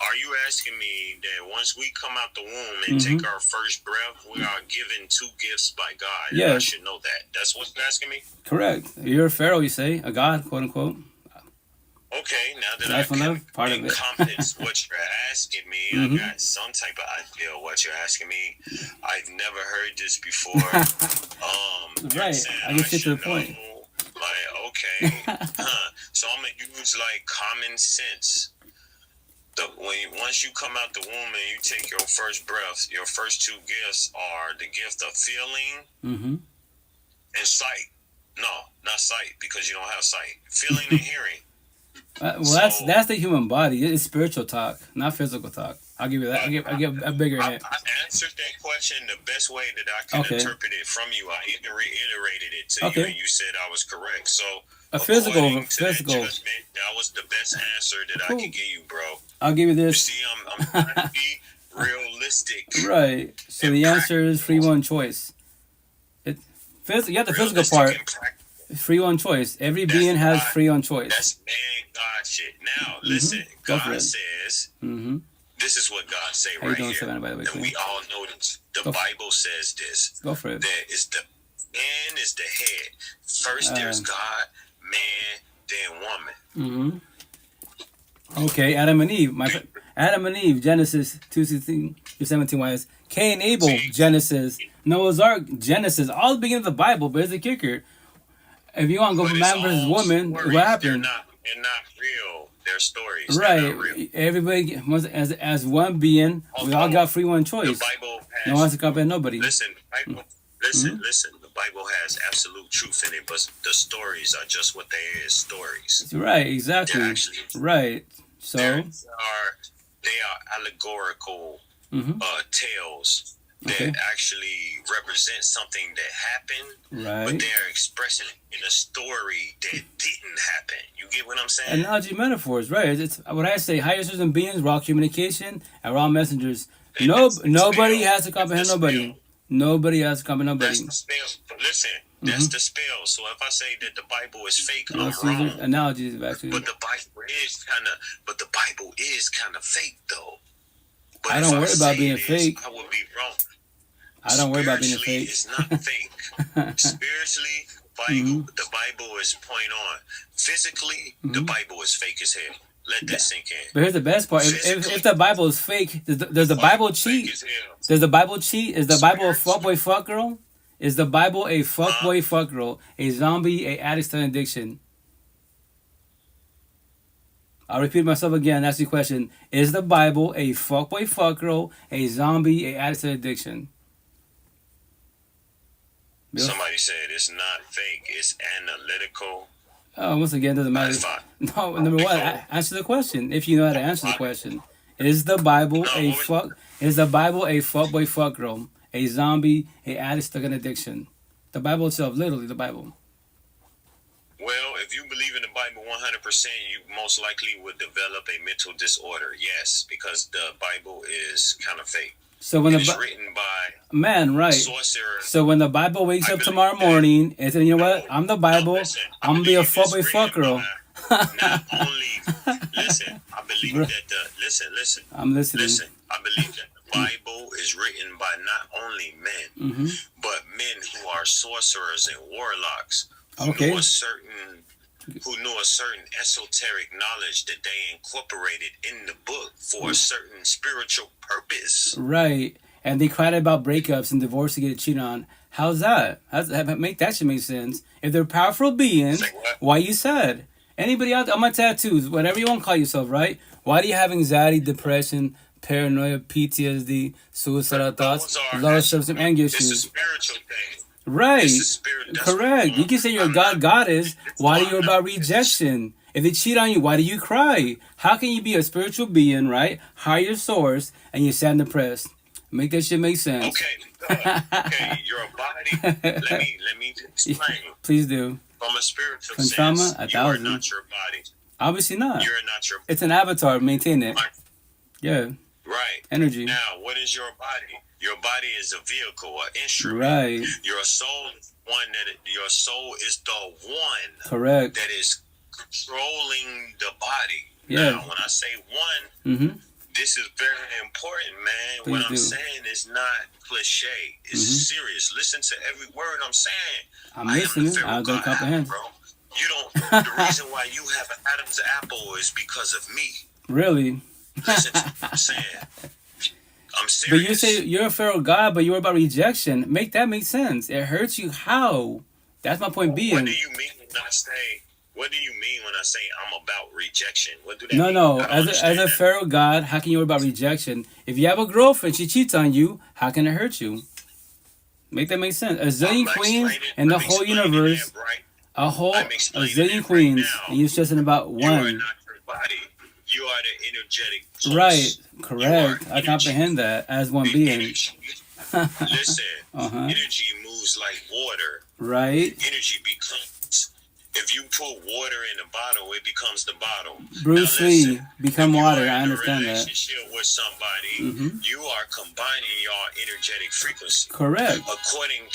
are you asking me that once we come out the womb and take our first breath, we are given 2 gifts by God? And I Yes. should know that. That's what you're asking me? Correct. You're a pharaoh, you say, a god, quote unquote. Okay, now that Life I on can earth, part of it. encompass what you're asking me, Mhm. I got some type of idea of what you're asking me. I've never heard this before. Right, I get straight to the should point. know. Like, okay, so I'm gonna use like common sense. Once you come out the womb and you take your first breath, your first 2 gifts are the gift of feeling Mm-hmm. and sight. No, not sight because you don't have sight. Feeling and hearing. Well, So- that's the human body. It's spiritual talk, not physical talk. I'll give you that. I'll give a bigger I hint. answered that question the best way that I can Okay. interpret it from you. I even reiterated it to you, Okay. and you said I was correct. So, A physical, according to that physical. judgment, that was the best answer that I Cool. could give you, bro. I'll give you You this. see, I'm trying to be realistic. Right. So And the answer is free will and choice. You have the physical Realistic part. and practical. Free will and choice. Every That's being has God. free will and choice. That's man God shit. Now, listen, Go for God it. says, Mm-hmm. this is what God say How you right doing, here. Savannah, by the way, And Queen? we all know this. The Go for- Bible says this. Go for it. That is the man is the head. First there's God, man, then woman. Mm-hmm. Okay, Adam and Eve. Adam and Eve, Genesis 2:16 through 17 was Cain, Abel, See? Genesis, Noah's Ark, Genesis, all the beginning of the Bible, but it's a kicker. If you want to go But from it's man versus all woman, stories. what happened? They're not real. They're stories. They're not real. Right. Everybody was as one being, we all got free will and The choice. Bible No one has has to comprehend nobody. listen, Bible, listen. The Bible has absolute truth in it, but the stories are just what they is, stories. Right, exactly. They're actually Right. So they are allegorical Mhm. tales that Okay. actually represent something that happened, but right. they're expressing it in a story that didn't happen. You get what I'm saying? Analogy metaphors, right. It's what I say, higher system beings, we're all communication, and we're all messengers. Nobody has to comprehend nobody. Nobody has to comprehend That's nobody. the spell. Listen, that's the spell. So if I say that the Bible is fake, I'm These are wrong. analogies, actually. But the Bible is kind of fake, though. But I if don't worry about say being it is, fake. I would be wrong. I don't worry about being Spiritually, fake. it's not fake. Spiritually, the Bible is point on. Physically, the Bible is fake as hell. Let that sink in. But here's the best part. If the Bible is fake, does the Bible cheat? Fake as hell. Does the Bible cheat? Is the Bible a fuckboy fuck girl? Is the Bible a fuckboy fuck girl? A zombie, a addict to an addiction? I'll repeat myself again. That's the question. Is the Bible a fuckboy fuck girl, a zombie, a addict to an addiction? Bill? Somebody said it's not fake. It's analytical. Once again, doesn't matter. That's fine. No, number one, answer the question. If you know how to answer the question, is the Bible No, a what- fuck? Is the Bible a fuckboy fuck girl, a zombie, a addict stuck in addiction? The Bible itself, literally the Bible. Well, if you believe in the Bible 100%, you most likely would develop a mental disorder. Yes, because the Bible is kind of fake. So when it's written by right. sorcerers. So when the Bible wakes up tomorrow morning and says, you know what, I'm the Bible, I'm gonna be a fuckboy fuck girl. Not only, listen, I believe that listen. I'm listening. Listen, I believe that the Bible is written by not only men, but men who are sorcerers and warlocks. Who knew a certain esoteric knowledge that they incorporated in the book for a certain spiritual purpose. Right. And they cried about breakups and divorce to get cheated on. How's that? That should make sense. If they're powerful beings, why you sad? Anybody out there, on my tattoos, whatever you want to call yourself, right? Why do you have anxiety, depression, paranoia, PTSD, suicidal thoughts, low self-esteem, anger issues? It's a spiritual thing. Right. Correct. You can say you're a goddess. Why do you about rejection? If they cheat on you, why do you cry? How can you be a spiritual being, right? Higher source, and you're sad and depressed? Make that shit make sense. Okay, you're a body. Let me explain. Please do. From a spiritual sense, you are not your body. Obviously not. You're not your body. It's an avatar. Maintain it. Yeah. Right. Energy. Now, what is your body? Your body is a vehicle, an instrument. Right. Your soul is your soul is the one. Correct. That is controlling the body. Yeah. Now, when I say one, this is very important, man. Please what I'm saying is not cliche. It's serious. Listen to every word I'm saying. I'm listening. I don't comprehend. Bro. You don't. The reason why you have an Adam's apple is because of me. Really? Listen to what I'm saying. I'm serious. But you say you're a pharaoh god, but you're about rejection. Make that make sense. It hurts you. How? That's my point being. What do you mean when I say? What do you mean when I say I'm about rejection? What do that mean? No. As a pharaoh god, how can you worry about rejection? If you have a girlfriend, she cheats on you. How can it hurt you? Make that make sense. A zillion queens in the whole universe. A zillion queens, and you're stressing about one. You are not your body. You are the energetic source. Right. Correct. I comprehend that as one being. Listen. Energy moves like water. Right. Energy becomes. If you put water in a bottle, it becomes the bottle. Bruce Lee, become water. I understand that. Relationship with somebody, you are combining your energetic frequency. Correct. According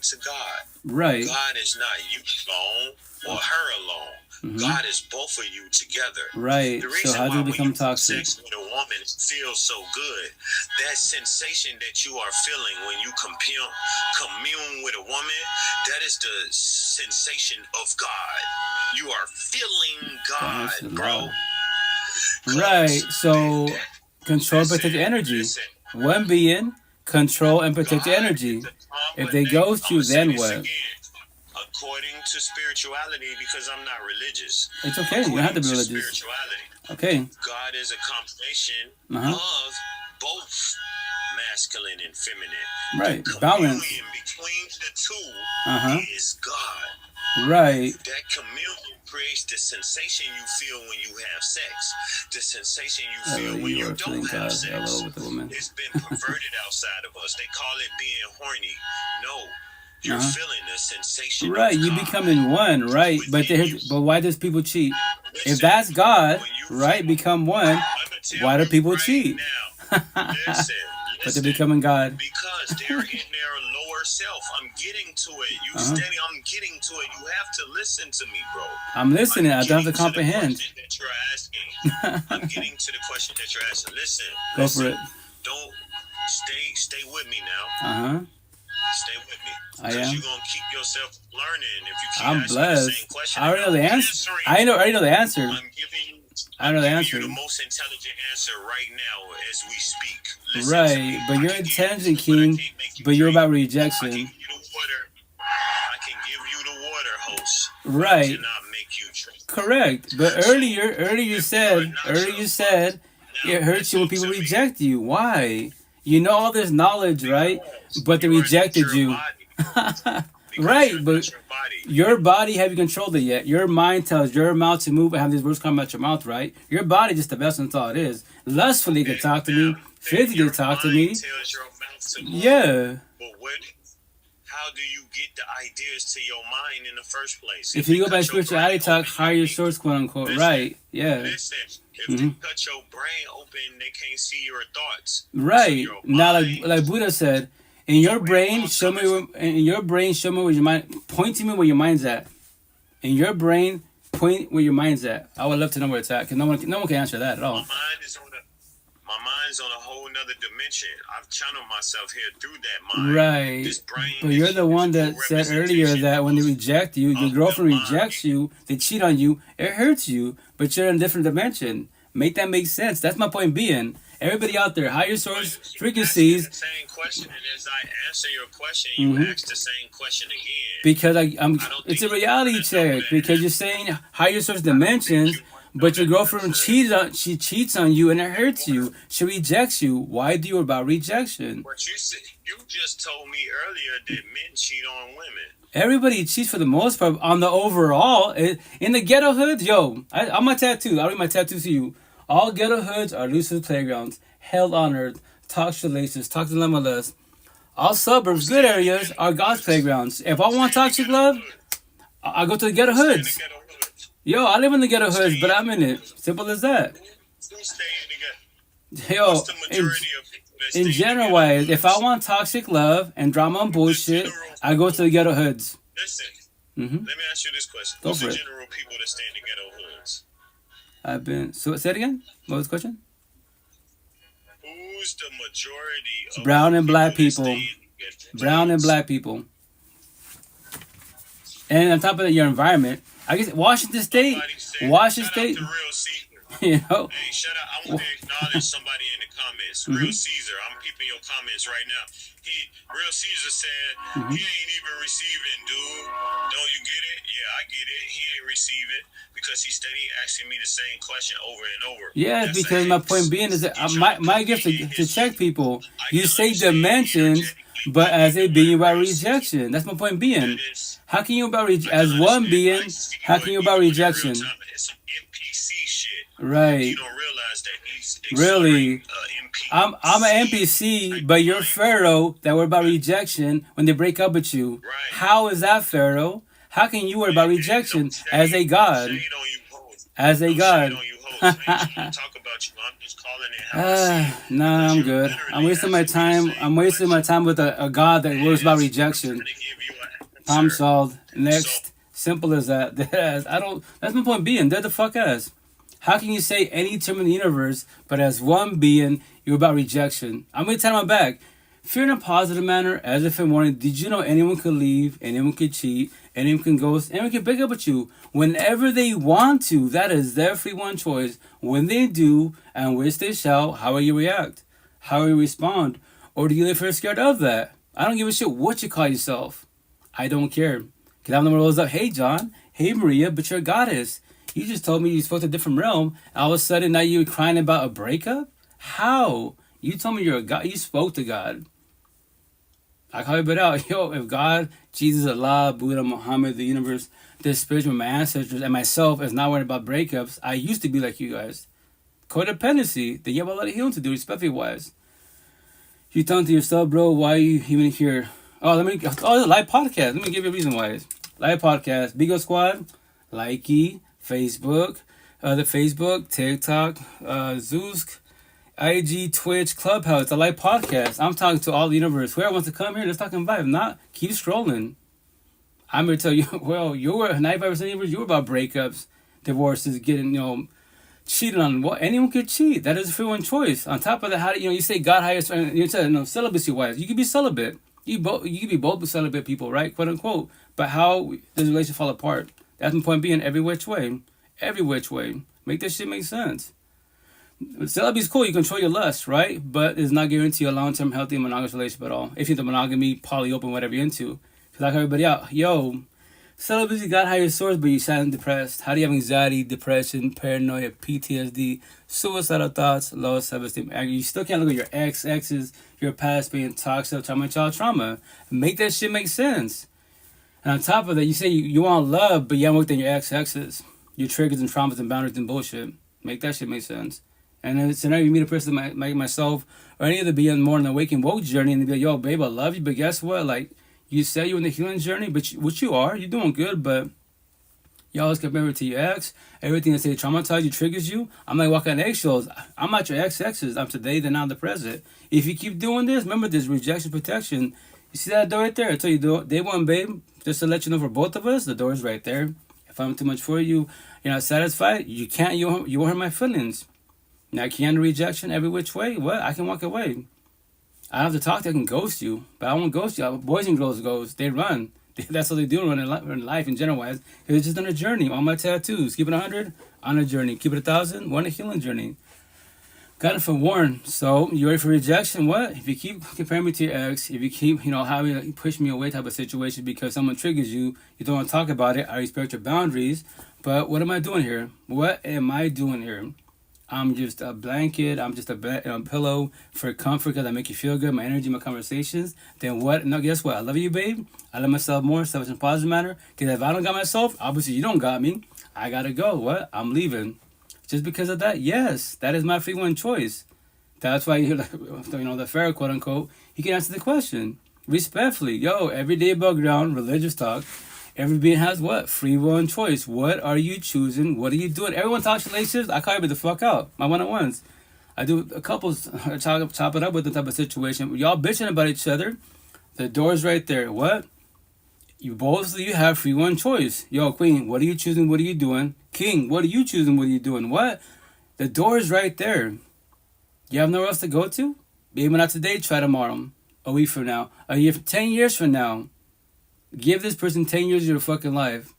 to God. Right. God is not you alone or her alone. God is both of you together. Right. The reason so how do you become toxic? Sex with a woman feels so good. That sensation that you are feeling when you commune with a woman, that is the sensation of God. You are feeling God, bro. Right. So control and protect your energy. One being, control and protect your energy. If they ghost you, then what? According to spirituality, because I'm not religious. It's okay. You don't have to be religious. Okay. God is a combination of both masculine and feminine. Right. The balance between the two is God. Right. That communion creates the sensation you feel when you have sex. The sensation you feel when you don't have sex. It's been perverted outside of us. They call it being horny. No. You're feeling the sensation. Right, you becoming one, right? But why does people cheat? If that's God, right, become one, why do people cheat? Listen, but they're becoming God. Because they're in their lower self. I'm getting to it. I'm getting to it. You have to listen to me, bro. I'm listening. I don't have to comprehend. That you're asking. I'm getting to the question that you're asking. Listen. Go for it. Don't stay with me now. Stay with me. Because you're going to keep yourself learning if you keep asking the same question. I already know the answer. I already know the answer. I'm giving you the most intelligent answer right now as we speak. Listen right, but you're intelligent, King, but you're about rejection. I can give you the water, host. Right. I cannot make you drink. Correct. But earlier you said it hurts you when people reject you. Why? You know all this knowledge, right? But they rejected you. Right, but your body haven't controlled it yet. Your mind tells your mouth to move and have these words come out your mouth, right? Your body just the vessel, and that's all it is. Lustfully, you can talk to me. Physically, you can talk to me. Yeah. But how do you get the ideas to your mind in the first place? If you go by spirituality talk, higher source, quote unquote, right? Yeah. Listen, if they cut your brain open, they can't see your thoughts. Right. Now, like Buddha said, in your brain, show me where your mind. Point to me where your mind's at. In your brain, point where your mind's at. I would love to know where it's at, because no one can answer that at all. My mind's on a whole nother dimension. I've channeled myself here through that mind. Right. This brain, but you're the one that said earlier that when they reject you, your girlfriend rejects you, they cheat on you, it hurts you, but you're in a different dimension. Make that make sense. That's my point being. Everybody out there, higher source frequencies. The same question, and as I answer your question, you ask the same question again. Because it's a reality check. Because you're saying higher source dimensions, but your girlfriend cheats on you and it hurts you. She rejects you. Why do you about rejection? But you just told me earlier that men cheat on women. Everybody cheats for the most part on the overall. In the ghetto hoods, I'm a tattoo. I'll read my tattoo to you. All ghetto hoods are Lucifer's playgrounds. Hell on earth. Toxic relations. Toxic dilemmas. All suburbs, good areas, are God's playgrounds. If I want toxic love, I go to the ghetto hoods. I live in the ghetto hoods, but I'm in it. Simple as that. In general wise, if I want toxic love and drama and bullshit, I go to the ghetto hoods. Listen, let me ask you this question. Who's the general people that stay in the ghetto hoods? So say it again? What was the question? Who's the majority of brown and black people? Brown and black people. And on top of that, your environment. I guess Washington State. You know. Hey, shout out! I want to acknowledge somebody in the comments. Real Caesar, I'm peeping your comments right now. Real Caesar said he ain't even receiving, dude. Don't you get it? Yeah, I get it. He ain't receiving because he's steady asking me the same question over and over. Yeah, that's because my point being is that my gift to check people. You say dimensions, but as a being about rejection. That's my point being. How can you about as one being? How can you about rejection? Right. You don't realize that he's really. I'm an NPC, but you're Pharaoh that worry about rejection when they break up with you. Right. How is that, Pharaoh? How can you worry about rejection as a god? As a god. Nah, I'm good. I'm wasting my time. I'm wasting my time with a god that worries about rejection. Problem solved. Next. Simple as that. That's my point being. Dead the fuck ass. How can you say any term in the universe, but as one being, you're about rejection? I'm going to tell my back. Fear in a positive manner, as if in warning. Did you know anyone could leave, anyone could cheat, anyone can ghost, anyone can break up with you whenever they want to? That is their free one choice. When they do, and which they shall, how will you react? How will you respond? Or do you live fear scared of that? I don't give a shit what you call yourself. I don't care. Because I'm the one who goes up, hey John, hey Maria, but you're a goddess. You just told me you spoke to a different realm. All of a sudden, now you're crying about a breakup? How? You told me you're a God. You spoke to God. I call it out. If God, Jesus, Allah, Buddha, Muhammad, the universe, the spiritual, my ancestors, and myself is not worried about breakups, I used to be like you guys. Codependency. Then you have a lot of healing to do, respectfully wise. You telling to yourself, bro, why are you even here? It's a live podcast. Let me give you a reason why. Live podcast. Bigo Squad. Likey. Facebook, TikTok, Zoosk, IG, Twitch, Clubhouse, a live podcast. I'm talking to all the universe. Whoever wants to come here, let's talk and vibe. Not keep scrolling. I'm going to tell you, well, you're 95% of the universe, you're about breakups, divorces, getting, cheating on what? Anyone could cheat. That is a free one choice. On top of that, how do you say God hires, you said, celibacy wise, you could be celibate. You could be both celibate people, right? Quote unquote. But how does the relationship fall apart? That's my point being every which way. Every which way. Make that shit make sense. Celibacy is cool. You control your lust, right? But it's not guarantee a long-term healthy monogamous relationship at all. If you're into monogamy, poly, open, whatever you're into. Because like everybody out, celibacy got higher source, but you sound depressed. How do you have anxiety, depression, paranoia, PTSD, suicidal thoughts, low self-esteem? You still can't look at your exes, your past being toxic, trauma. Make that shit make sense. And on top of that, you say you want love, but you haven't worked on your exes, your triggers and traumas and boundaries and bullshit. Make that shit make sense. And then it's you meet a person like myself or any of the Beyond More than Awakened Woke journey, and they be like, yo, babe, I love you, but guess what? Like, you say you're in the healing journey, but which you are, you're doing good, but you always compare it to your ex. Everything that say traumatizes you, triggers you. I'm like walking on eggshells. I'm not your ex-exes. I'm today, then now the present. If you keep doing this, remember this rejection protection. You see that door right there? I tell you, day one, babe, just to let you know for both of us, the door is right there. If I'm too much for you, you're not satisfied, you can't, you won't hurt my feelings. Now, can rejection every which way? What? I can walk away. I don't have to talk to you, I can ghost you. But I won't ghost you. Boys and girls ghost. They run. That's what they do in life in general wise. It's just on a journey. All my tattoos. Keep it 100, on a journey. Keep it 1,000, we're on a healing journey. Got it from Warren. So, you ready for rejection? What? If you keep comparing me to your ex, if you keep, having push me away type of situation because someone triggers you, you don't want to talk about it, I respect your boundaries. But what am I doing here? What am I doing here? I'm just a blanket. I'm just a pillow for comfort because I make you feel good. My energy, my conversations. Then what? No, guess what? I love you, babe. I love myself more. Selfish and positive matter. Because if I don't got myself, obviously you don't got me. I gotta go. What? I'm leaving. Just because of that? Yes. That is my free one choice. That's why you're the Pharaoh, quote unquote. He can answer the question respectfully. Yo, everyday above ground, religious talk. Every being has what? Free will and choice. What are you choosing? What are you doing? Everyone talks relationships. I call you the fuck out. My one-on-ones. I do a couples chop it up with the type of situation. Y'all bitching about each other. The door's right there. What? You have free will and choice. Yo, queen, what are you choosing? What are you doing? King, what are you choosing? What are you doing? What? The door is right there. You have nowhere else to go to? Maybe not today, try tomorrow. A week from now. A year, 10 years from now. Give this person 10 years of your fucking life.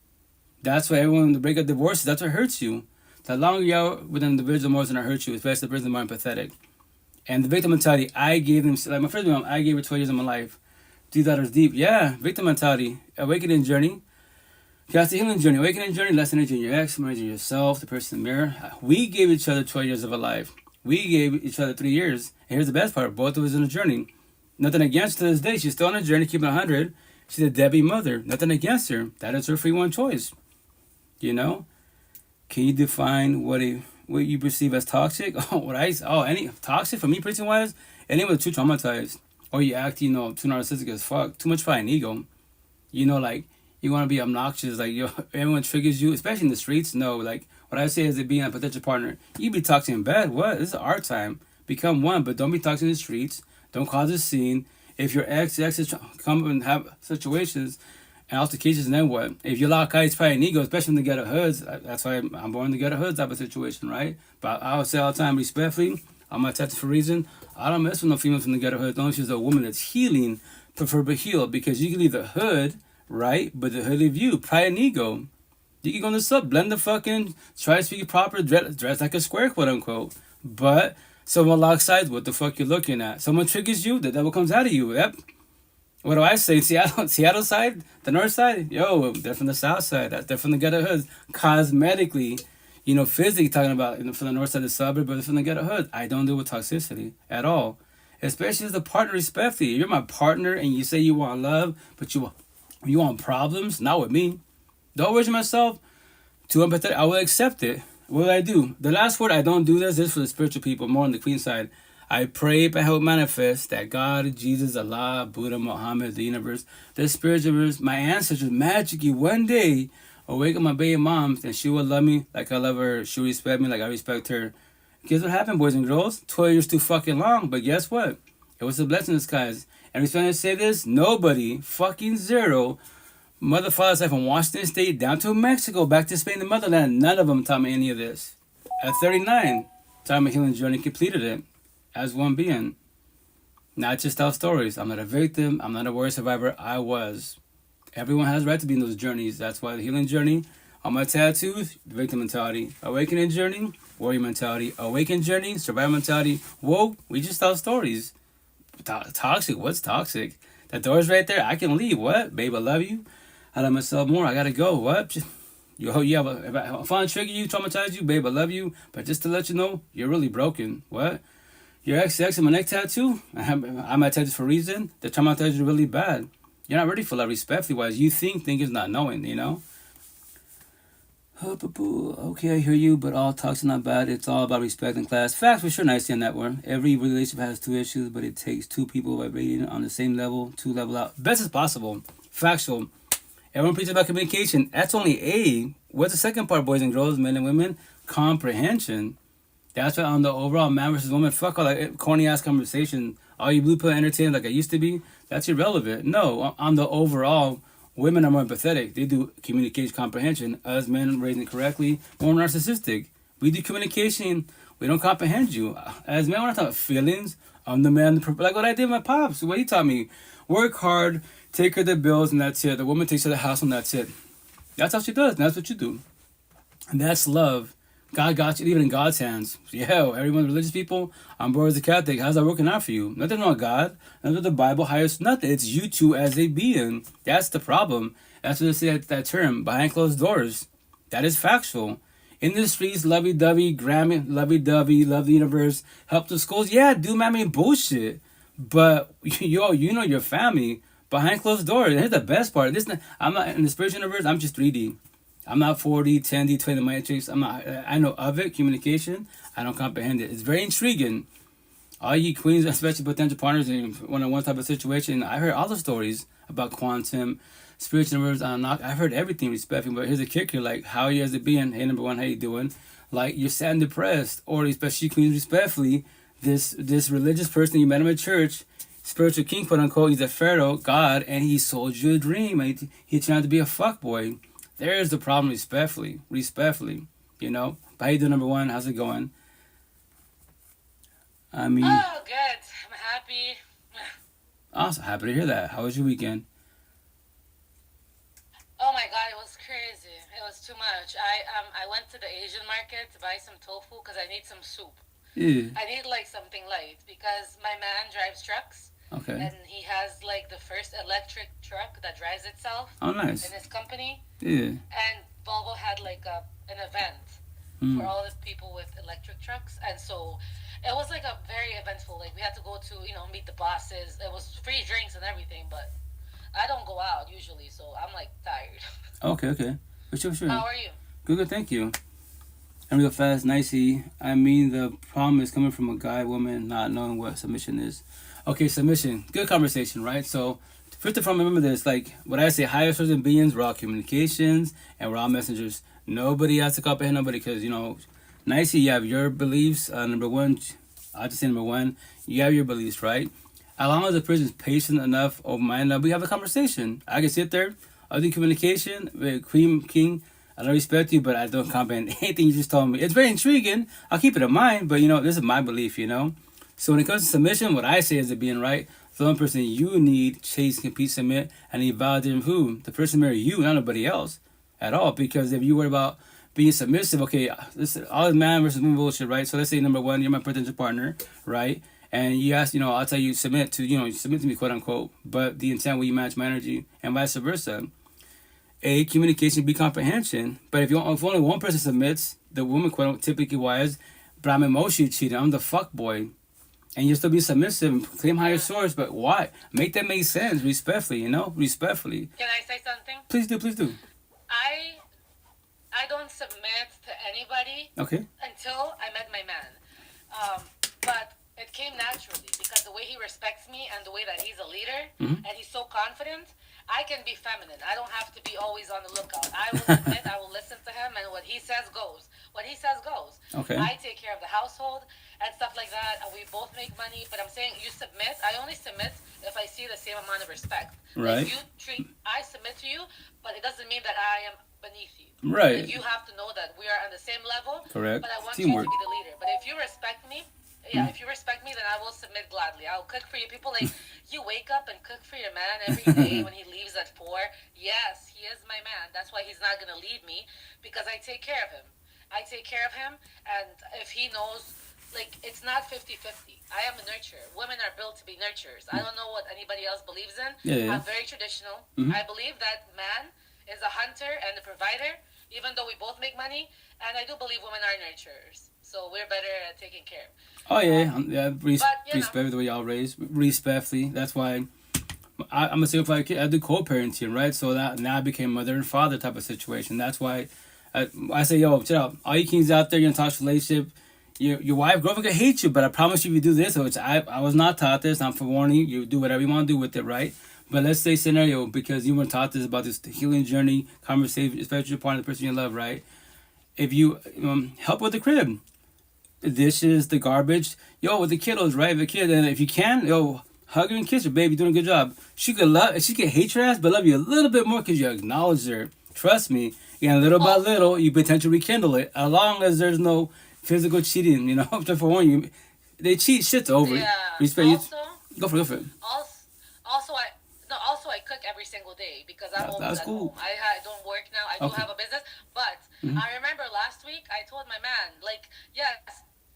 That's why everyone, to break up divorces, that's what hurts you. The longer you're with an individual, more than it hurts you, especially the person more empathetic. And the victim mentality, I gave them, like my first mom, I gave her 12 years of my life. Dude, that was deep. Yeah, victim mentality. Awakening journey. That's the healing journey. Awakening journey, less energy in your ex, more energy in yourself, the person in the mirror. We gave each other 12 years of our life. We gave each other 3 years. And here's the best part, both of us in a journey. Nothing against her to this day. She's still on a journey, keeping 100. She's a Debbie mother. Nothing against her. That is her free one choice. Can you define what you perceive as toxic? Any toxic for me, person wise, anyone with too traumatized, or you act, too narcissistic as fuck, too much pride and ego. Like you want to be obnoxious, like everyone triggers you, especially in the streets. No, like what I say is it being a potential partner. You be toxic in bed. What? This is our time. Become one, but don't be toxic in the streets. Don't cause a scene. If your exes come and have situations and altercations, then what? If you allow guys pride and ego, especially in the ghetto hoods, that's why I'm born in the ghetto hoods type of situation, right? But I would say all the time, respectfully, I'm a tattoo for a reason. I don't mess with no females from the ghetto hoods. Only she's a woman that's healing, prefer but heal, because you can leave the hood, right? But the hood leave you, pride and ego. You can go in the sub, blend the fucking, try to speak proper, dress like a square, quote unquote. But someone locks sides, what the fuck you're looking at? Someone triggers you, the devil comes out of you. Yep. What do I say? Seattle side? The north side? Yo, they're from the south side. They're from the ghetto hoods. Cosmetically, physically talking about from the north side of the suburb, but they're from the ghetto hoods. I don't deal with toxicity at all. Especially as a partner, respectfully. If you're my partner and you say you want love, but you want problems, not with me. Don't worry myself. Too empathetic, I will accept it. What do I do? The last word, I don't do this. This is for the spiritual people, more on the queen side. I pray and help manifest that God, Jesus, Allah, Buddha, Muhammad, the universe, the spiritual, my ancestors, magically one day awaken my baby mom and she will love me like I love her. She'll respect me like I respect her. Guess what happened, boys and girls? 12 years too fucking long, but guess what? It was a blessing in disguise. And I'm trying to say this, nobody, fucking zero, mother, father side from Washington State down to Mexico, back to Spain, the motherland, none of them taught me any of this. At 39, taught my healing journey, completed it. As one being. Not just tell stories. I'm not a victim. I'm not a warrior survivor. I was. Everyone has a right to be in those journeys. That's why the healing journey, on my tattoos, victim mentality. Awakening journey, warrior mentality. Awakened journey, survivor mentality. Whoa, we just tell stories. Toxic? What's toxic? That door's right there. I can leave. What? Babe, I love you. I love myself more. I gotta go. What? If I trigger you, traumatize you, babe, I love you. But just to let you know, you're really broken. What? Your ex and my neck tattoo, I have my tattoos for a reason. The traumatized you really bad. You're not ready for love, respectfully wise. You think is not knowing, you know? Okay, I hear you, but all talks are not bad. It's all about respect and class. Facts for sure, nice on that one. Every relationship has two issues, but it takes two people vibrating on the same level to level out. Best as possible. Factual. Everyone preaches about communication. That's only A. What's the second part, boys and girls, men and women? Comprehension. That's why on the overall man versus woman, fuck all that corny ass conversation. Are you blue pill entertained like I used to be? That's irrelevant. No, on the overall, women are more empathetic. They do communication comprehension. Us men raising correctly, more narcissistic. We do communication. We don't comprehend you. As men, we're not talking about feelings. I'm the man, like what I did with my pops. What he taught me. Work hard, take care of the bills, and that's it. The woman takes care of the house, and that's it. That's how she does, and that's what you do. And that's love. God got you, leave it in God's hands. Yeah, everyone, religious people, I'm bored as a Catholic. How's that working out for you? Nothing on God, nothing the Bible hires, nothing. It's you two as a being. That's the problem. That's what they say that term, behind closed doors. That is factual. Industries, lovey-dovey, Grammy, lovey-dovey, love the universe, help the schools. Yeah, do mammy bullshit. But you know your family behind closed doors. And here's the best part. I'm not in the spiritual universe. I'm just 3D. I'm not 4D, 10D, 20 matrix. I know of it, communication. I don't comprehend it. It's very intriguing. All you queens, especially potential partners in one-on-one type of situation, I heard all the stories about quantum, spiritual universe. I've heard everything respectfully, but here's a kicker. Like, how are you as a being? Hey, number one, how you doing? Like, you're sad and depressed. Or especially queens, respectfully, this religious person you met him at church, spiritual king, quote unquote, he's a pharaoh, God, and he sold you a dream. And he turned out to be a fuckboy. There's the problem, respectfully, you know. But how you doing, number one? How's it going? I mean... Oh, good. I'm happy. Awesome. Happy to hear that. How was your weekend? Oh my God, it was crazy. It was too much. I went to the Asian market to buy some tofu because I need some soup. Yeah. I need like something light because my man drives trucks. Okay. And he has like the first electric truck that drives itself. Oh, nice. In his company. Yeah. And Volvo had like an event for all the people with electric trucks, and so it was like a very eventful. Like we had to go to meet the bosses. It was free drinks and everything, but I don't go out usually, so I'm like tired. Okay. For sure. How are you? Good. Thank you. And real fast, nicey. I mean, the problem is coming from a guy, woman, not knowing what submission is. Okay, submission. Good conversation, right? So, first of all, remember this. Like, what I say, higher souls and beings, we're all communications, and we're all messengers. Nobody has to comprehend nobody because, nicey, you have your beliefs. Number one, I'll just say number one, you have your beliefs, right? As long as the person's patient enough, open-minded enough, we have a conversation. I can sit there, I'll do communication, Queen, King, I don't respect you, but I don't comprehend anything you just told me. It's very intriguing. I'll keep it in mind, but, this is my belief, So when it comes to submission, what I say is it being right, the one person you need, chase, compete, submit, and you validate who? The person marry you, not nobody else at all. Because if you worry about being submissive, okay, this all this man versus woman bullshit, right? So let's say number one, you're my potential partner, right? And you ask, I'll tell you submit to me, quote unquote, but the intent will you match my energy and vice versa. A, communication, B, comprehension. But if only one person submits, the woman, quote unquote, typically wise, but I'm emotionally cheated, I'm the fuck boy. And you still be submissive and claim higher source, but why? Make that make sense, respectfully, respectfully. Can I say something? Please do. I don't submit to anybody until I met my man. But it came naturally because the way he respects me and the way that he's a leader and he's so confident, I can be feminine. I don't have to be always on the lookout. I will submit, I will listen to him, and what he says goes. Okay. I take care of the household and stuff like that, and we both make money, but I'm saying you submit. I only submit if I see the same amount of respect. Right. Like I submit to you, but it doesn't mean that I am beneath you. Right. Like you have to know that we are on the same level. Correct. But I want Teamwork. you to be the leader. But if you respect me, if you respect me, then I will submit gladly. I'll cook for you. People like, you wake up and cook for your man every day when he leaves at 4. Yes, he is my man. That's why he's not going to leave me, because I take care of him. And if he knows, like, it's not 50-50. I am a nurturer. Women are built to be nurturers. I don't know what anybody else believes in. Yeah. I'm very traditional. I believe that man is a hunter and a provider, even though we both make money. And I do believe women are nurturers. So we're better at taking care. Oh, yeah. Respect the way y'all raised. Respectfully. That's why I'm a single father kid. I do co-parenting, right? So that now I became mother and father type of situation. That's why I say, yo, chill out. All you kings out there, you're in a toxic relationship. Your wife, girlfriend could hate you, but I promise you, if you do this, which I was not taught this. I'm forewarning you. You do whatever you want to do with it, right? But let's say scenario, because you weren't taught this about this healing journey, conversation, especially your partner, the person you love, right? If you help with the crib, the dishes, the garbage, yo, with the kiddos, right? The kid, and if you can, yo, hug her and kiss her, baby, you're doing a good job. She could hate your ass, but love you a little bit more because you acknowledge her. Trust me. And little by little, you potentially rekindle it, as long as there's no physical cheating. You know, just for one, you, they cheat, shit's over. Yeah. Respect. Also, go for it. Also, I cook every single day because I'm always at home. I don't work now. I do have a business, but I remember last week I told my man, like, yes,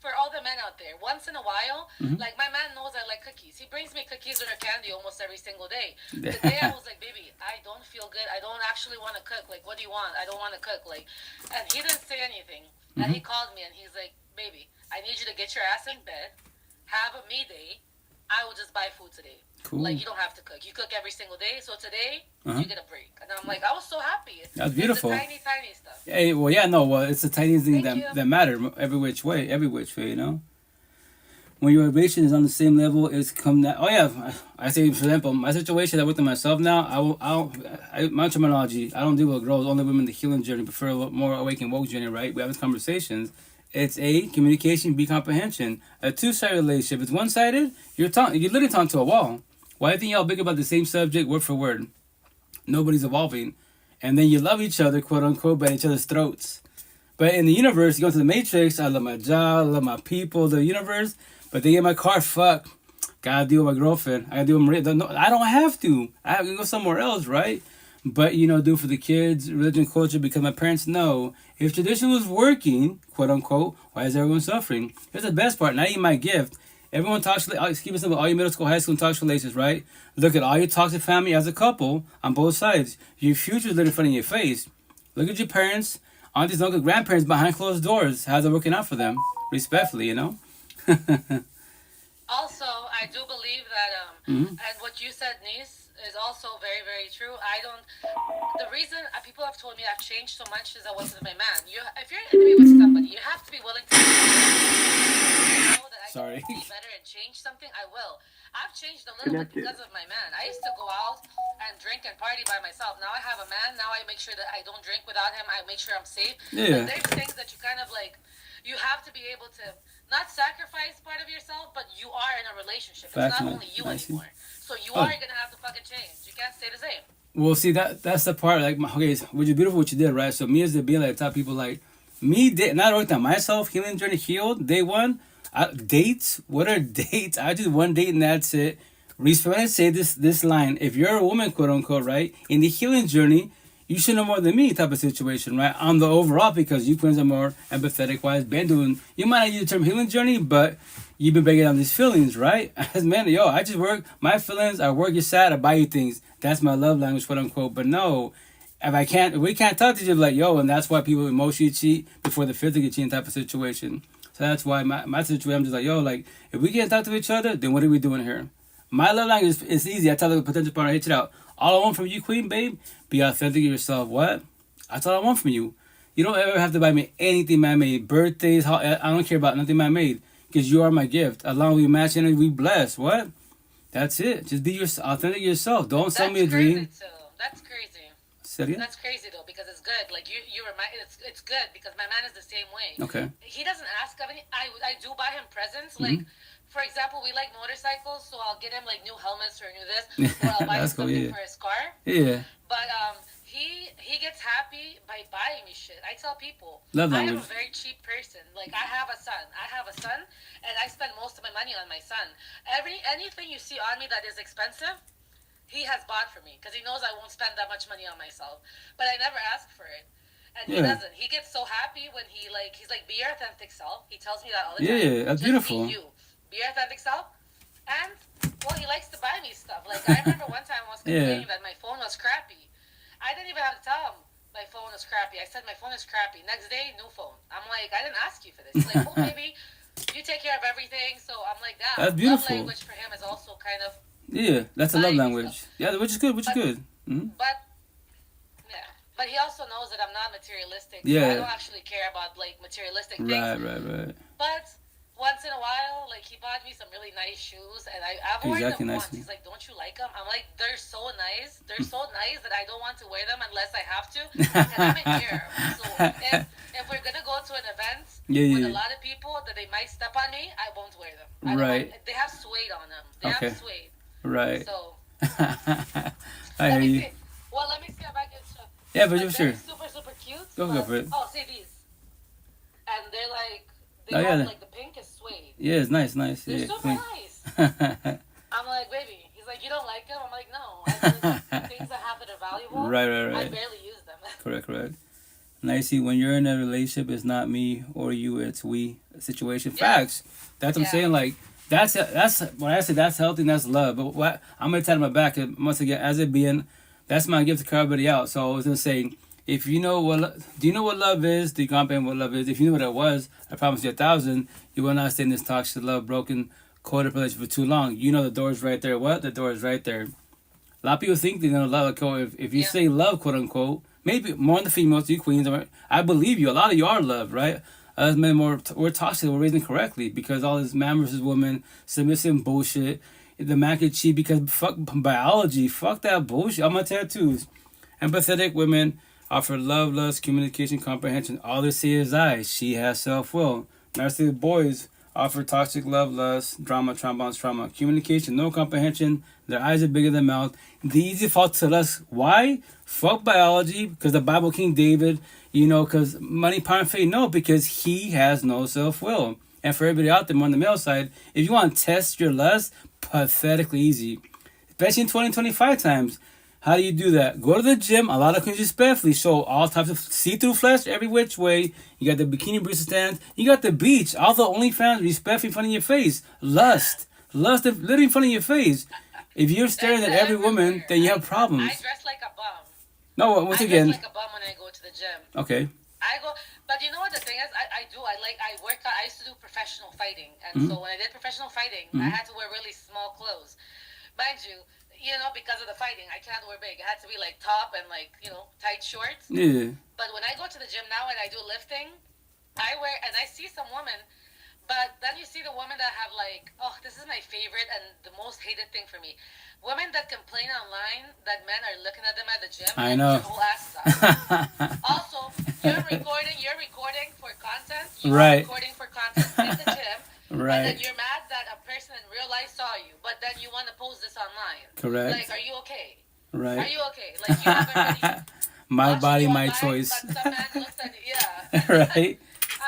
for all the men out there, once in a while, like my man knows I like cookies. He brings me cookies or candy almost every single day. The day I was like, baby, I don't feel good. I don't actually want to cook. Like, what do you want? I don't want to cook. Like, and he didn't say anything. And he called me and he's like, baby, I need you to get your ass in bed, have a me day. I will just buy food today. Cool. Like, you don't have to cook. You cook every single day. So today, you get a break. And I'm like, I was so happy. That's beautiful. It's the tiny stuff. Hey, well, yeah, no, well, it's the tiny things that matter every which way, you know? When your relation is on the same level, it's come that. Oh, yeah, I say, for example, my situation that I work with myself now, my terminology, I don't deal with girls, only women, the healing journey, prefer a little more awakened woke journey, right? We have these conversations. It's A, communication, B, comprehension. A two-sided relationship. It's one-sided, you're literally talking to a wall. Why do you think y'all big about the same subject, word for word? Nobody's evolving. And then you love each other, quote unquote, by each other's throats. But in the universe, you go to the matrix, I love my job, I love my people, the universe. But they get my car, fuck. Gotta deal with my girlfriend. I gotta deal with Maria. No, I don't have to. I have to go somewhere else, right? But, you know, do for the kids, religion, culture, because my parents know if tradition was working, quote unquote, why is everyone suffering? Here's the best part, not even my gift. Everyone talks, keep it simple, all your middle school, high school, and toxic relations, right? Look at all your toxic family as a couple on both sides. Your future is literally in front of your face. Look at your parents, aunties, uncles, grandparents behind closed doors. How's it working out for them? Respectfully, you know? Also, I do believe that, and what you said, niece, is also very, very true. The reason people have told me I've changed so much is I was with my man. If you're going to be with somebody, you have to be willing to know that I can be better and change something. I will. I've changed a little bit because of my man. I used to go out and drink and party by myself. Now I have a man. Now I make sure that I don't drink without him. I make sure I'm safe. Yeah. But there's things that you kind of like, you have to be able to not sacrifice part of yourself, but you are in a relationship. It's not only you anymore. So you are going to have to fucking change. You can't stay the same. Well, see, that's the part, like, okay, which is beautiful what you did, right? So me as the being, like, top people, like, not working on myself, healing journey, healed, day one, dates, what are dates? I do one date and that's it. Respect, when I say this line, if you're a woman, quote unquote, right, in the healing journey, you should know more than me type of situation, right? On the overall, because you queens are more empathetic wise, been doing, you might not use the term healing journey, but you've been breaking down these feelings, right? As man, yo, I just work, my feelings, I work, you're sad, I buy you things. That's my love language, quote unquote. But no, if we can't talk to each other, like, yo, and that's why people emotionally cheat before the physically cheating type of situation. So that's why my situation, I'm just like, yo, like, if we can't talk to each other, then what are we doing here? My love language is easy. I tell the potential partner, hey, chill out. All I want from you, queen, babe, be authentic to yourself. What? That's all I want from you. You don't ever have to buy me anything man-made. Birthdays, I don't care about nothing man-made. Because you are my gift. As long as we match energy, we bless. What? That's it. Just be authentic yourself. Don't sell me a dream. That's crazy. Say it? That's crazy though, because it's good. Like you remind, it's good because my man is the same way. Okay. He doesn't ask of any. I do buy him presents. Like, for example, we like motorcycles, so I'll get him like new helmets or new this, or I'll buy him something for his car. Yeah. But he gets happy by buying me shit. I tell people, I am a very cheap person. Like, I have a son, and I spend most of my money on my son. Anything you see on me that is expensive, he has bought for me because he knows I won't spend that much money on myself. But I never ask for it. And he doesn't. He gets so happy when he's like, be your authentic self. He tells me that all the time. Yeah, that's beautiful. Be you. Be your authentic self. And, well, he likes to buy me stuff. Like, I remember one time I was complaining that my phone was crappy. I didn't even have to tell him my phone was crappy. I said my phone is crappy. Next day, new phone. I'm like, I didn't ask you for this. He's like, oh, baby, you take care of everything. So I'm like, that. That's beautiful. Love language for him is also kind of Yeah, that's a love language. Yeah, which is good. Which is good. Mm-hmm. But he also knows that I'm not materialistic. Yeah. So I don't actually care about like materialistic things. Right. But once in a while, like he bought me some really nice shoes, and I've worn them once. He's like, "Don't you like them?" I'm like, "They're so nice. They're so nice that I don't want to wear them unless I have to." And I'm in Europe, so if we're gonna go to an event with a lot of people that they might step on me, I won't wear them. They have suede on them. They have suede. Right. So. I hear you. Well, let me see if I can show. Yeah, but you're sure. Super cute. Go for it. Oh, see these. And they're like, like the pink is suede. Yeah, it's nice. They're super nice. I'm like, baby. He's like, you don't like them? I'm like, no. I things I have that are valuable. Right. I barely use them. Correct. Now you see, when you're in a relationship, it's not me or you, it's we situation. Yeah. Facts. That's what I'm saying. Like, that's when I say that's healthy and that's love. But what I'm gonna tell my back once again, as it being, that's my gift to everybody out. So I was gonna say, if you know do you know what love is? Do you comprehend what love is? If you knew what it was, I promise you 1,000, you will not stay in this toxic love, broken, coded relationship for too long. You know the door is right there. What? The door is right there. A lot of people think they're gonna love, quote. If you say love, quote unquote, maybe more than the females, you queens. I believe you. A lot of you are loved, right? Us men we're toxic. We're raised incorrectly because all this man versus woman submissive bullshit. The man can cheat because fuck biology. Fuck that bullshit. I'm on tattoos. Empathetic women offer love, lust, communication, comprehension. All they say is I. She has self-will. Narcissistic boys offer toxic love, lust, drama, trauma. Communication, no comprehension. Their eyes are bigger than mouth. The easy fault to us. Why? Fuck biology. Because the Bible, King David. Because money, power, and fame. No, because he has no self-will. And for everybody out there on the male side, if you want to test your lust, pathetically easy. Especially in 2025 times. How do you do that? Go to the gym. A lot of queens respectfully show all types of see-through flesh every which way. You got the bikini barista stands. You got the beach. All the OnlyFans respectfully in front of your face. Lust literally in front of your face. If you're staring at every woman, then you have problems. I dress like a bum. No, once again. I dress like a bum when I go to the gym. Okay. But you know what the thing is? I work out. I used to do professional fighting. And so when I did professional fighting, I had to wear really small clothes. Mind you, because of the fighting, I cannot wear big. It had to be like top and tight shorts. Yeah. But when I go to the gym now and I do lifting, I wear, and I see some women, but then you see the women that have this is my favorite and the most hated thing for me. Women that complain online that men are looking at them at the gym. I know. Your whole ass is out. Also, you're recording for content. Right. Recording for content in the gym. Right. And then you're mad that a person in real life saw you, but then you want to post this online. Correct. Like, are you okay? Right. Are you okay? Like, you haven't really my body, my choice. But some man looks at it, Right.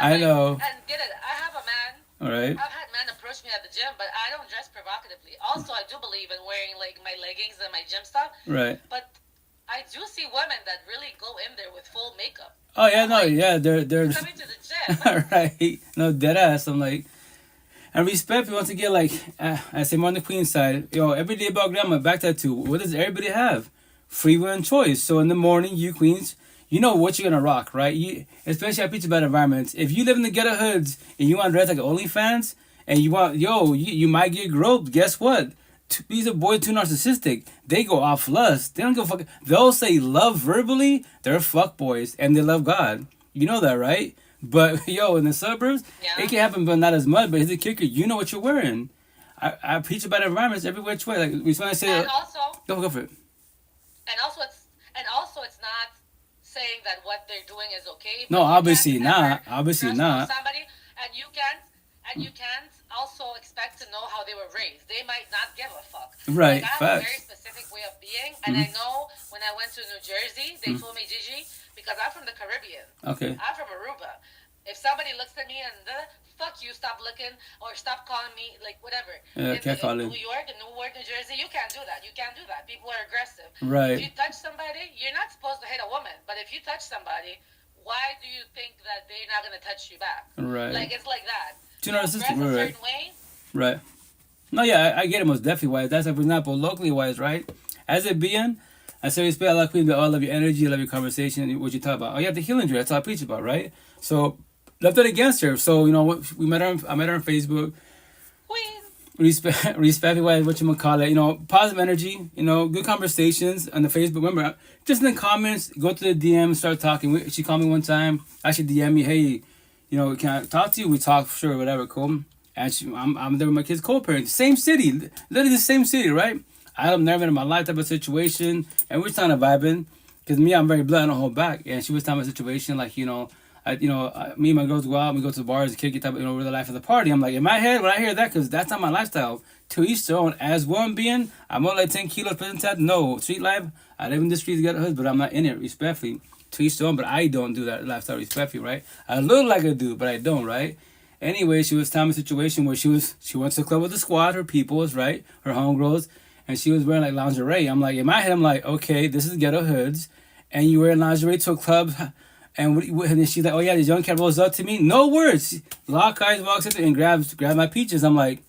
I know. And get it. I have a man. All right. I've had men approach me at the gym, but I don't dress provocatively. Also, I do believe in wearing my leggings and my gym stuff. Right. But I do see women that really go in there with full makeup. Oh yeah, they're coming to the gym. Right. No, dead ass. I'm like, and respect. Once again, I say more on the queen side. Everyday about grandma back tattoo. What does everybody have? Free will and choice. So in the morning, you queens, you know what you're gonna rock, right? Especially I preach about environments. If you live in the ghetto hoods and you want to dress like OnlyFans and you want, you might get groped. Guess what? These are boys too narcissistic. They go off lust. They don't give a fuck. They'll say love verbally. They're fuck boys and they love God. You know that, right? But in the suburbs, it can happen, but not as much. But here's the kicker: you know what you're wearing. I preach about environments every which way. Like we want to say, and also go for it. And also, it's not saying that what they're doing is okay. No, obviously not. Obviously not. Somebody, and you can't also expect to know how they were raised. They might not give a fuck. Right. I have a very specific way of being, and I know when I went to New Jersey, they told me, Gigi, because I'm from the Caribbean. Okay. I'm from Aruba. If somebody looks at me and fuck you, stop looking, or stop calling me, whatever. Yeah, can't call it. In Newark, New Jersey, you can't do that. You can't do that. People are aggressive. Right. If you touch somebody, you're not supposed to hit a woman. But if you touch somebody, why do you think that they're not going to touch you back? Right. It's like that. Too narcissistic, right. Way. Right. No, yeah, I get it most definitely wise. That's, for example, locally wise, right? As it being, I say respect, I love queen, but I love your energy, I love your conversation, what you talk about. Oh, you have the healing journey. That's all I preach about, right? So, left it against her. So, I met her on Facebook. Queen. respect what you call it, positive energy, good conversations on the Facebook. Remember, just in the comments, go to the DM, start talking. She called me one time, actually DM me, hey, can I talk to you? We talk, sure, whatever, cool. And I'm there with my kids' co-parents, same city, literally the same city, right? I've never in my life type of situation, and we're kind of vibing, because me, I'm very blunt, I don't hold back, and she was telling me a situation, like, me and my girls go out, we go to the bars, the kid get type, we're the life of the party. I'm like, in my head, when I hear that, because that's not my lifestyle. To each their own. As one being, I'm only like 10 kilos percent. No, street life, I live in the streets, got a hood, but I'm not in it, respectfully. To each their own, but I don't do that lifestyle, respectfully, right? I look like I do, but I don't, right? Anyway, she was telling me a situation where she went to the club with the squad, her peoples, right? Her homegirls, and she was wearing like lingerie. I'm like, in my head, I'm like, okay, this is ghetto hoods, and you wear lingerie to a club. And she's like, oh yeah, this young cat rolls up to me. No words. Lock eyes, walks up and grabs my peaches. I'm like,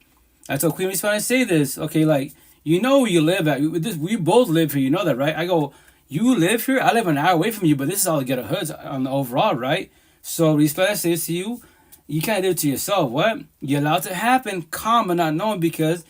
I told Queen, respond to say this. Okay, like, where you live at. We both live here. You know that, right? I go, you live here? I live an hour away from you, but this is all the ghetto hoods on the overall, right? So respect says to you, you can't do it to yourself. What? You're allowed to happen, calm but not knowing, because,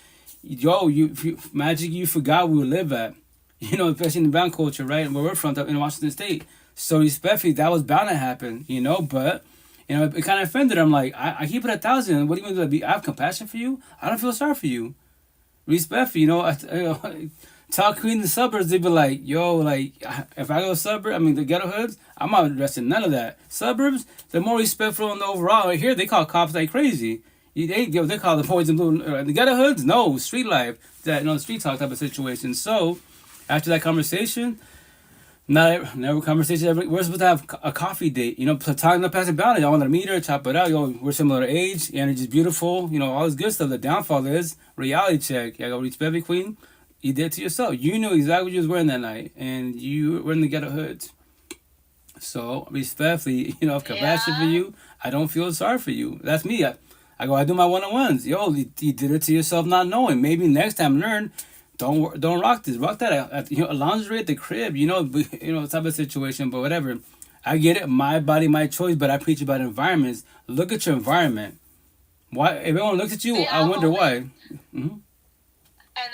magic, you forgot where we live at. Especially in the brown culture, right? Where we're from, in Washington State. So respectfully, that was bound to happen, but, it kind of offended her. I'm like, I keep it 1,000. What do you want to do? I have compassion for you? I don't feel sorry for you. Respectfully, tell Queen in the suburbs, they'd be like, yo, like, if I go suburb, the ghetto hoods, I'm not addressing none of that. Suburbs, they're more respectful in the overall. Right here, they call cops like crazy. They call the boys in blue. The ghetto hoods, no, street life, street talk type of situation. So, after that conversation, never conversation. We're supposed to have a coffee date, time to pass it boundary. I want to meet her, chop it out. We're similar age, energy's beautiful, all this good stuff. The downfall is reality check. I go, respect me, Queen. You did it to yourself. You knew exactly what you was wearing that night, and you were in the ghetto hoods. So respectfully, compassion for you. I don't feel sorry for you. That's me. I go, I do my one-on-ones. You did it to yourself, not knowing. Maybe next time, learn. Don't rock this. Rock that at lingerie at the crib. Type of situation. But whatever. I get it. My body, my choice. But I preach about environments. Look at your environment. Why? If everyone looks at you, I wonder why. Mm-hmm. And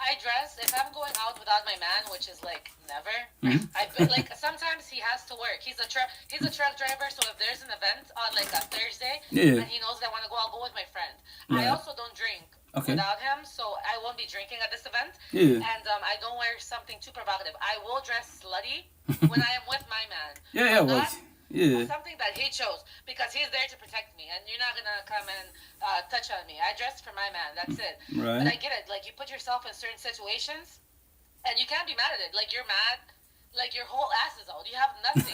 I dress if I'm going out without my man, which is like never. Mm-hmm. Sometimes he has to work. He's a truck driver. So if there's an event on like a Thursday, yeah, and he knows that I want to go, I'll go with my friend. Right. I also don't drink. Okay. Without him, so I won't be drinking at this event. Yeah. And I don't wear something too provocative. I will dress slutty when I am with my man. Yeah. Something that he chose, because he's there to protect me, and you're not gonna come and touch on me. I dress for my man. That's it. Right. But I get it. Like, you put yourself in certain situations, and you can't be mad at it. Like, you're mad. Like, your whole ass is out. You have nothing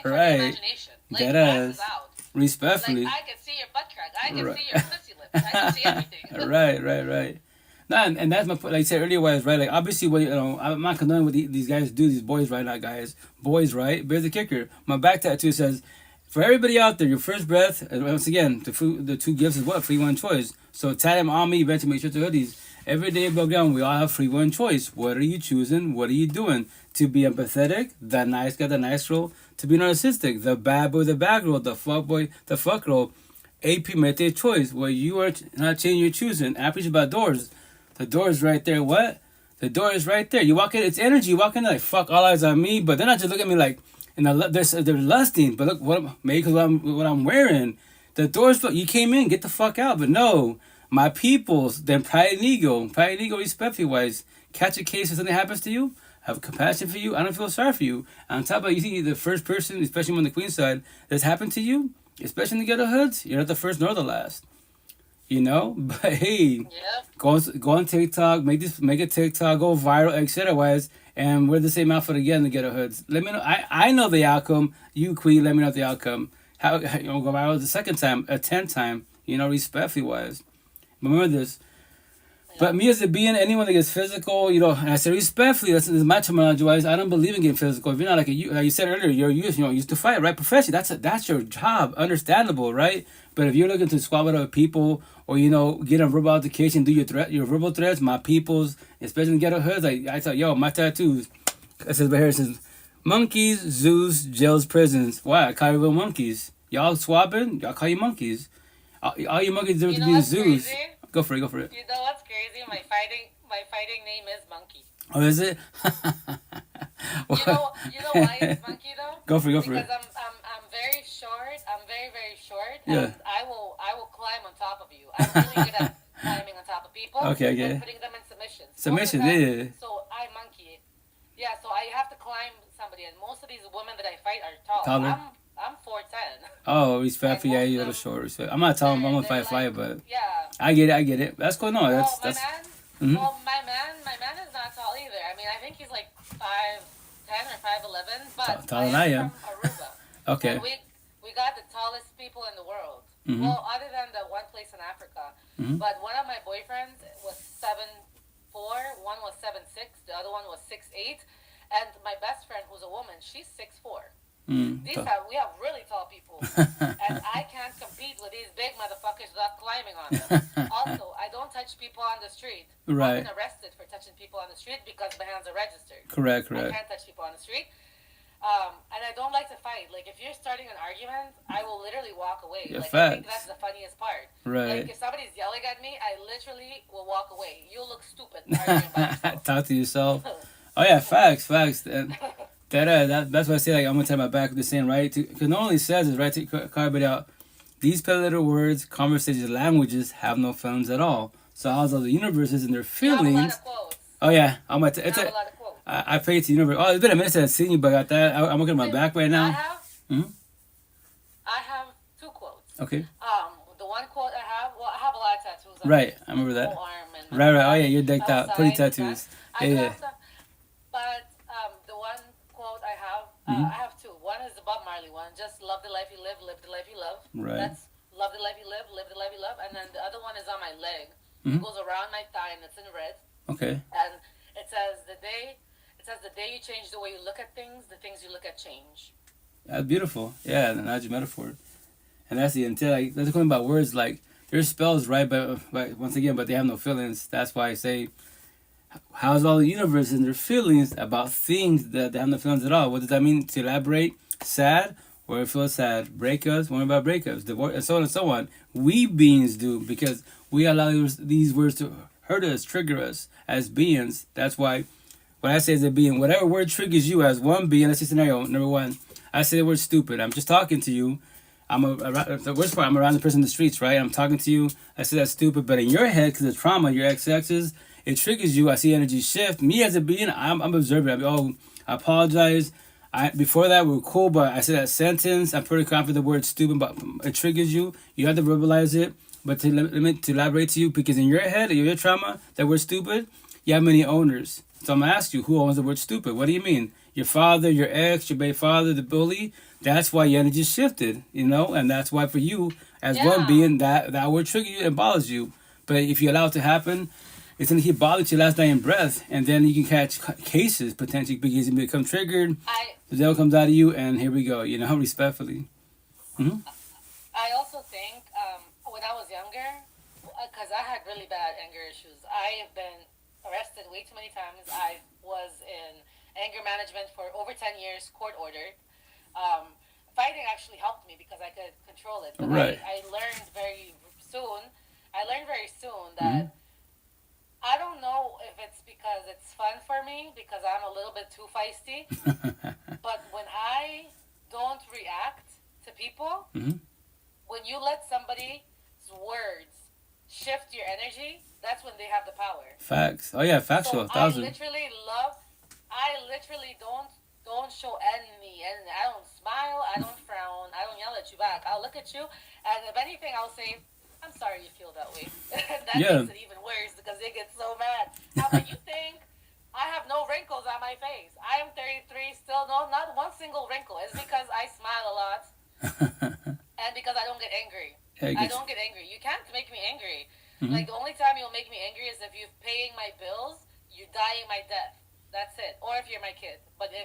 for your imagination. Like, your ass is out. Respectfully. Like, I can see your butt crack. I can see your pussy lips. I can see everything. Right. No, and that's my point. Like I said earlier, was right. Like, obviously, I'm not condoning what these guys do. These boys, right? Not guys, boys, right? But here's the kicker. My back tattoo says, for everybody out there, your first breath. Once again, the two gifts is what? Free one choice. So tell them on me. Eventually, make sure to hoodies. Every day above ground, we all have free one choice. What are you choosing? What are you doing? To be empathetic, the nice guy, the nice girl. To be narcissistic, the bad boy, the bad girl, the fuck boy, the fuck girl. AP made their choice. Where you are not changing, you're choosing. I preach about doors. The door is right there. What? The door is right there. You walk in, it's energy. You walk in like, fuck, all eyes on me. But they're not just looking at me like, they're lusting. But look, maybe because what I'm wearing. The door's, you came in, get the fuck out. But no. My peoples, then pride and ego, respectfully wise, catch a case if something happens to you, have compassion for you, I don't feel sorry for you. On top of that, you think you're the first person, especially on the Queen side, that's happened to you, especially in the ghetto hoods, you're not the first nor the last. But hey, go on TikTok, make a TikTok, go viral, etc. wise, and wear the same outfit again in the ghetto hoods. Let me know. I know the outcome. You, Queen, let me know the outcome. How go viral the second time, a 10th time, respectfully wise. Remember this. But me as a being, anyone that gets physical, and I say respectfully, that's my terminology wise, I don't believe in getting physical. If you're not like you said earlier, you're used to fight, right? Professionally, that's your job. Understandable, right? But if you're looking to squab with other people or, get a verbal altercation, do your verbal threats, my peoples, especially in ghetto hoods, I thought, my tattoos, it says right here, it says, monkeys, zoos, jails, prisons. Why? I call you real monkeys. Y'all swapping, y'all call you monkeys. All you monkeys do to be in zoos. Crazy? Go for it. Go for it. You know what's crazy? My fighting name is Monkey. Oh, is it? You know why it's Monkey though? Go for it. Because I'm very short. I'm very very short. Yeah. And I will climb on top of you. I'm really good at climbing on top of people. Okay. And putting them in submission. Submission. Yeah. So I monkey. Yeah. So I have to climb somebody, and most of these women that I fight are tall. Taller. I'm 4'10". Oh, respect for yeah, you're a little short. Respect. I'm not telling I'm gonna fight, but yeah. I get it. That's cool. No, that's. Well, my man is not tall either. I mean, I think he's like 5'10" or 5'11", but taller than I am. From Aruba. Okay. And we got the tallest people in the world. Mm-hmm. Well, other than the one place in Africa. Mm-hmm. But one of my boyfriends was 7'4", one was 7'6", the other one was 6'8", and my best friend, who's a woman, she's 6'4". We have really tall people, and I can't compete with these big motherfuckers without climbing on them. Also, I don't touch people on the street. Right. I've been arrested for touching people on the street because my hands are registered. Correct. I can't touch people on the street. And I don't like to fight. Like, if you're starting an argument, I will literally walk away. Yeah, like, facts. I think that's the funniest part. Right. Like, if somebody's yelling at me, I literally will walk away. You look stupid arguing by yourself. Talk to yourself. Oh yeah, facts. And that's why I say, like, I'm gonna tell my back with the saying, right? Because no only says is right to carve it out. These little words, conversations, languages have no feelings at all. So how's all the universes and their feelings? You have a lot of quotes. Oh yeah, A lot of quotes. I pray to the universe. Oh, it's been a minute since I've seen you, but I got that. I'm looking at my back right now. I have 2 quotes. Okay. The one quote I have a lot of tattoos. Right, I remember that. Whole arm and Right. Oh yeah, you're decked out. Pretty tattoos. Yeah. But the one quote I have, I have 2. One is the Bob Marley one. Just love the life you live the life you love. Right. That's love the life you live the life you love. And then the other one is on my leg. It goes around my thigh and it's in red. Okay. And it says the day you change the way you look at things, the things you look at change. That's beautiful. Yeah, and that's your metaphor. And that's the intent. Like, that's the thing about words. Like, there's spells, right? But once again, but they have no feelings. That's why I say, how's all the universe and their feelings about things that have no feelings at all? What does that mean? To elaborate, sad, or it feels sad. Breakups, what about breakups, divorce, and so on and so on. We beings do, because we allow these words to hurt us, trigger us as beings. That's why when I say as a being, whatever word triggers you as one being, let's say scenario number 1. I say the word stupid. I'm just talking to you. The worst part, I'm around the person in the streets, right? I'm talking to you. I say that's stupid, but in your head, because of trauma, your XXs, it triggers you. I see energy shift. Me as a being, I'm observing. I apologize. Before that, we were cool, but I said that sentence. I'm pretty confident the word stupid, but it triggers you. You have to verbalize it. But to elaborate to you, because in your head, your trauma, that word stupid, you have many owners. So I'm going to ask you, who owns the word stupid? What do you mean? Your father, your ex, your baby father, the bully? That's why your energy shifted, and that's why for you, as one being, that word trigger you and bothers you. But if you allow it to happen, it's going to keep bothering you last dying breath, and then you can catch cases potentially because you become triggered. The devil comes out of you, and here we go, respectfully. Mm-hmm. I also think when I was younger, because I had really bad anger issues, I have been arrested way too many times. I was in anger management for over 10 years, court ordered. Fighting actually helped me because I could control it. But right. I learned very soon that I don't know if it's because it's fun for me, because I'm a little bit too feisty. But when I don't react to people, when you let somebody's words shift your energy, that's when they have the power. Facts. Oh yeah, factual. So I literally don't show any, and I don't smile, I don't frown, I don't yell at you back. I'll look at you, and if anything, I'll say, I'm sorry you feel that way. That makes it even worse because they get so mad. How about you think I have no wrinkles on my face? I am 33, still not one single wrinkle. It's because I smile a lot and because I don't get angry. I don't get angry. You can't make me angry. Like, the only time you'll make me angry is if you're paying my bills, you're dying my death. That's it. Or if you're my kid. But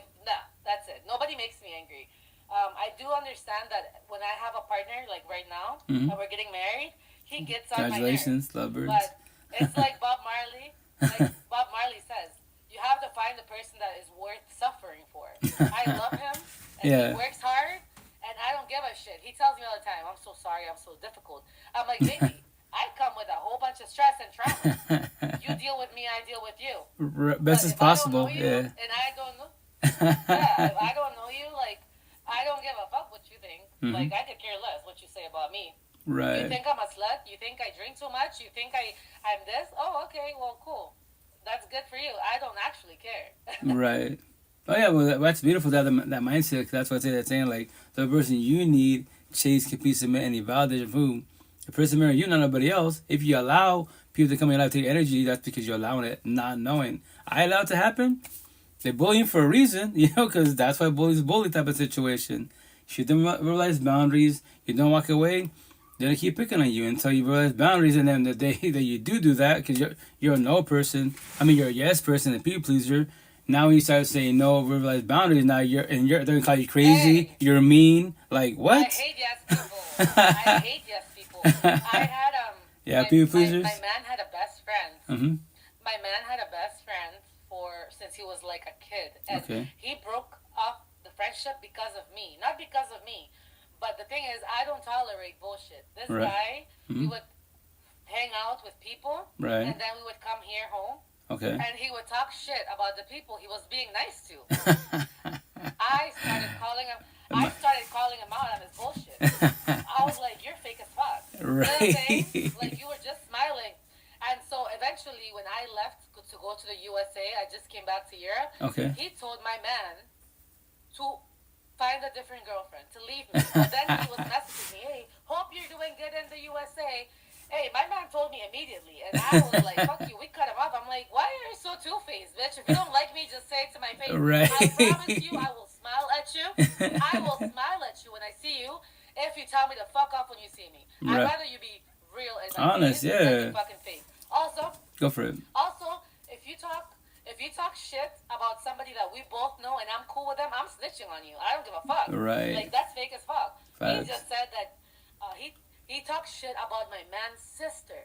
that's it. Nobody makes me angry. I do understand that when I have a partner, like right now, and we're getting married, he gets on my nerves. Congratulations, lovebirds. But it's like Bob Marley. Like Bob Marley says, you have to find the person that is worth suffering for. I love him, and he works hard, and I don't give a shit. He tells me all the time, I'm so sorry, I'm so difficult. I'm like, baby, I come with a whole bunch of stress. stress and trauma. You deal with me, I deal with you. Best as possible. Yeah. And I don't know. Yeah, if I don't know you, like, I don't give a fuck what you think. Like, I could care less what you say about me. Right. You think I'm a slut? You think I drink too much? You think I'm this? Oh, okay, well, cool. That's good for you. I don't actually care. Right. Oh yeah, well that's beautiful. That mindset. 'Cause that's what I saying. Like the person you need, chase, compete, submit, and validation who the person marrying you, not nobody else. If you allow people to come in your life, take energy, that's because you're allowing it, not knowing. I allow it to happen. They're bullying for a reason, because that's why bullies bully type of situation. If you don't realize boundaries, you don't walk away. They're gonna keep picking on you until you realize boundaries, and then the day that you do that, because you're a no person. I mean, you're a yes person, a people pleaser. Now when you start saying no, realize boundaries. Now they're gonna call you crazy. Hey, you're mean. Like what? I hate yes people. I hate yes people. I had people pleasers. My man had a best friend. Mm-hmm. My man had a best friend since he was like a kid, and he broke off the friendship because of me, not because of me. But the thing is, I don't tolerate bullshit. This guy, he would hang out with people, and then we would come here home, and he would talk shit about the people he was being nice to. I started calling him out on his bullshit. I was like, you're fake as fuck. Right. You know what I'm saying? Like, you were just smiling. And so eventually, when I left to go to the USA, I just came back to Europe. He told my man to find a different girlfriend, to leave me. But then he was messaging me, hey, hope you're doing good in the USA. Hey, my man told me immediately, and I was like, fuck you, we cut him off. I'm like, why are you so two-faced, bitch? If you don't like me, just say it to my face. Right. I promise you, I will smile at you. I will smile at you when I see you if you tell me to fuck off when you see me. I'd rather you be real and honest, than fucking fake. Also, go for it. Also, if you talk shit about somebody that we both know and I'm cool with them, I'm snitching on you. I don't give a fuck. Right. Like, that's fake as fuck. Facts. He just said that he talked shit about my man's sister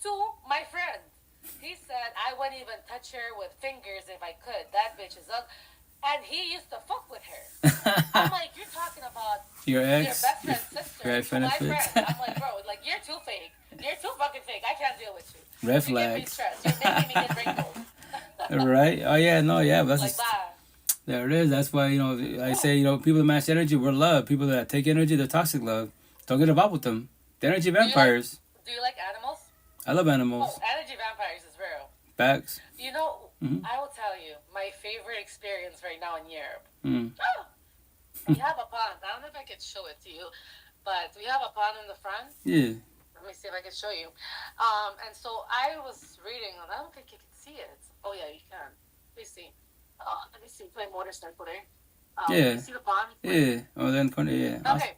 to my friend. He said I wouldn't even touch her with fingers if I could. That bitch is ugly. And he used to fuck with her. I'm like, you're talking about your ex, your best friend's sister to my friend. I'm like, bro, like, you're too fake. You're too fucking fake. I can't deal with you. Red flags. You're making me get wrinkles. Right? Oh yeah, no, yeah, but that's like, there it is. That's why I say people that match energy, we're love. People that take energy, they're toxic love. Don't get involved with them. They're energy vampires. Do you like animals? I love animals. Oh, energy vampires is real. Facts. I will tell you my favorite experience right now in Europe. Oh, we have a pond. I don't know if I could show it to you, but we have a pond in the front. Yeah. Let me see if I can show you. And so I was reading, and I don't think you can see it. Oh yeah, you can. Let me see. Let me see. My motor start putting. Yeah. You see the pond? Yeah. Oh, then yeah. Okay.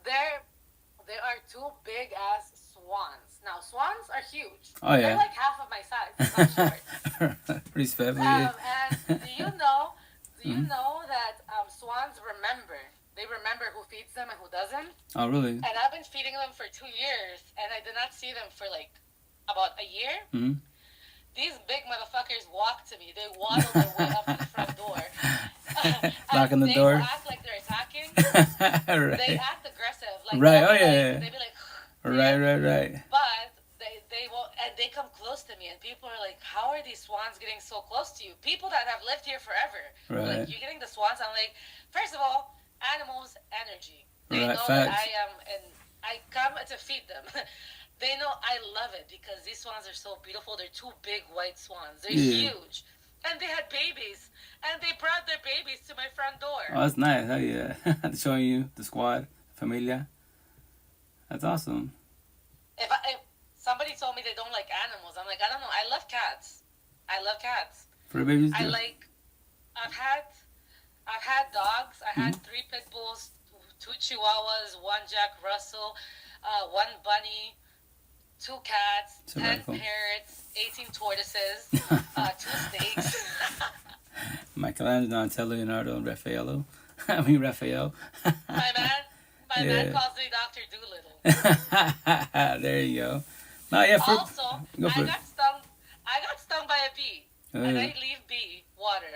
There are two big ass swans. Now swans are huge. Oh yeah. They're like half of my size. I'm short. Pretty speffy. Yeah. And do you know that swans remember? They remember who feeds them and who doesn't. Oh really? And I've been feeding them for 2 years, and I did not see them for like about a year. Mm-hmm. These big motherfuckers walk to me. They waddle their way up to the front door. Locking the door. They act like they're attacking. Right. They act aggressive. Like, right. Oh yeah. They be like. Right. But they won't, and they come close to me, and people are like, "How are these swans getting so close to you?" People that have lived here forever. Right. Like, you're getting the swans. I'm like, first of all, animals energy. They know facts. that I am, and I come to feed them. They know I love it because these swans are so beautiful. They're two big white swans. They're huge. And they had babies. And they brought their babies to my front door. Oh, that's nice. Oh, yeah. Showing you the squad, familia. That's awesome. If somebody told me they don't like animals, I'm like, I don't know. I love cats. For the babies, I've had dogs. I had 3 pit bulls, 2 chihuahuas, 1 Jack Russell, 1 bunny, 2 cats, 10 parrots, 18 tortoises, 2 snakes. Michelangelo, Donatello, Leonardo, and Raphael. Raphael. My man calls me Dr. Doolittle. There you go. No, yeah, also, I got stung by a bee. And I leave bee water.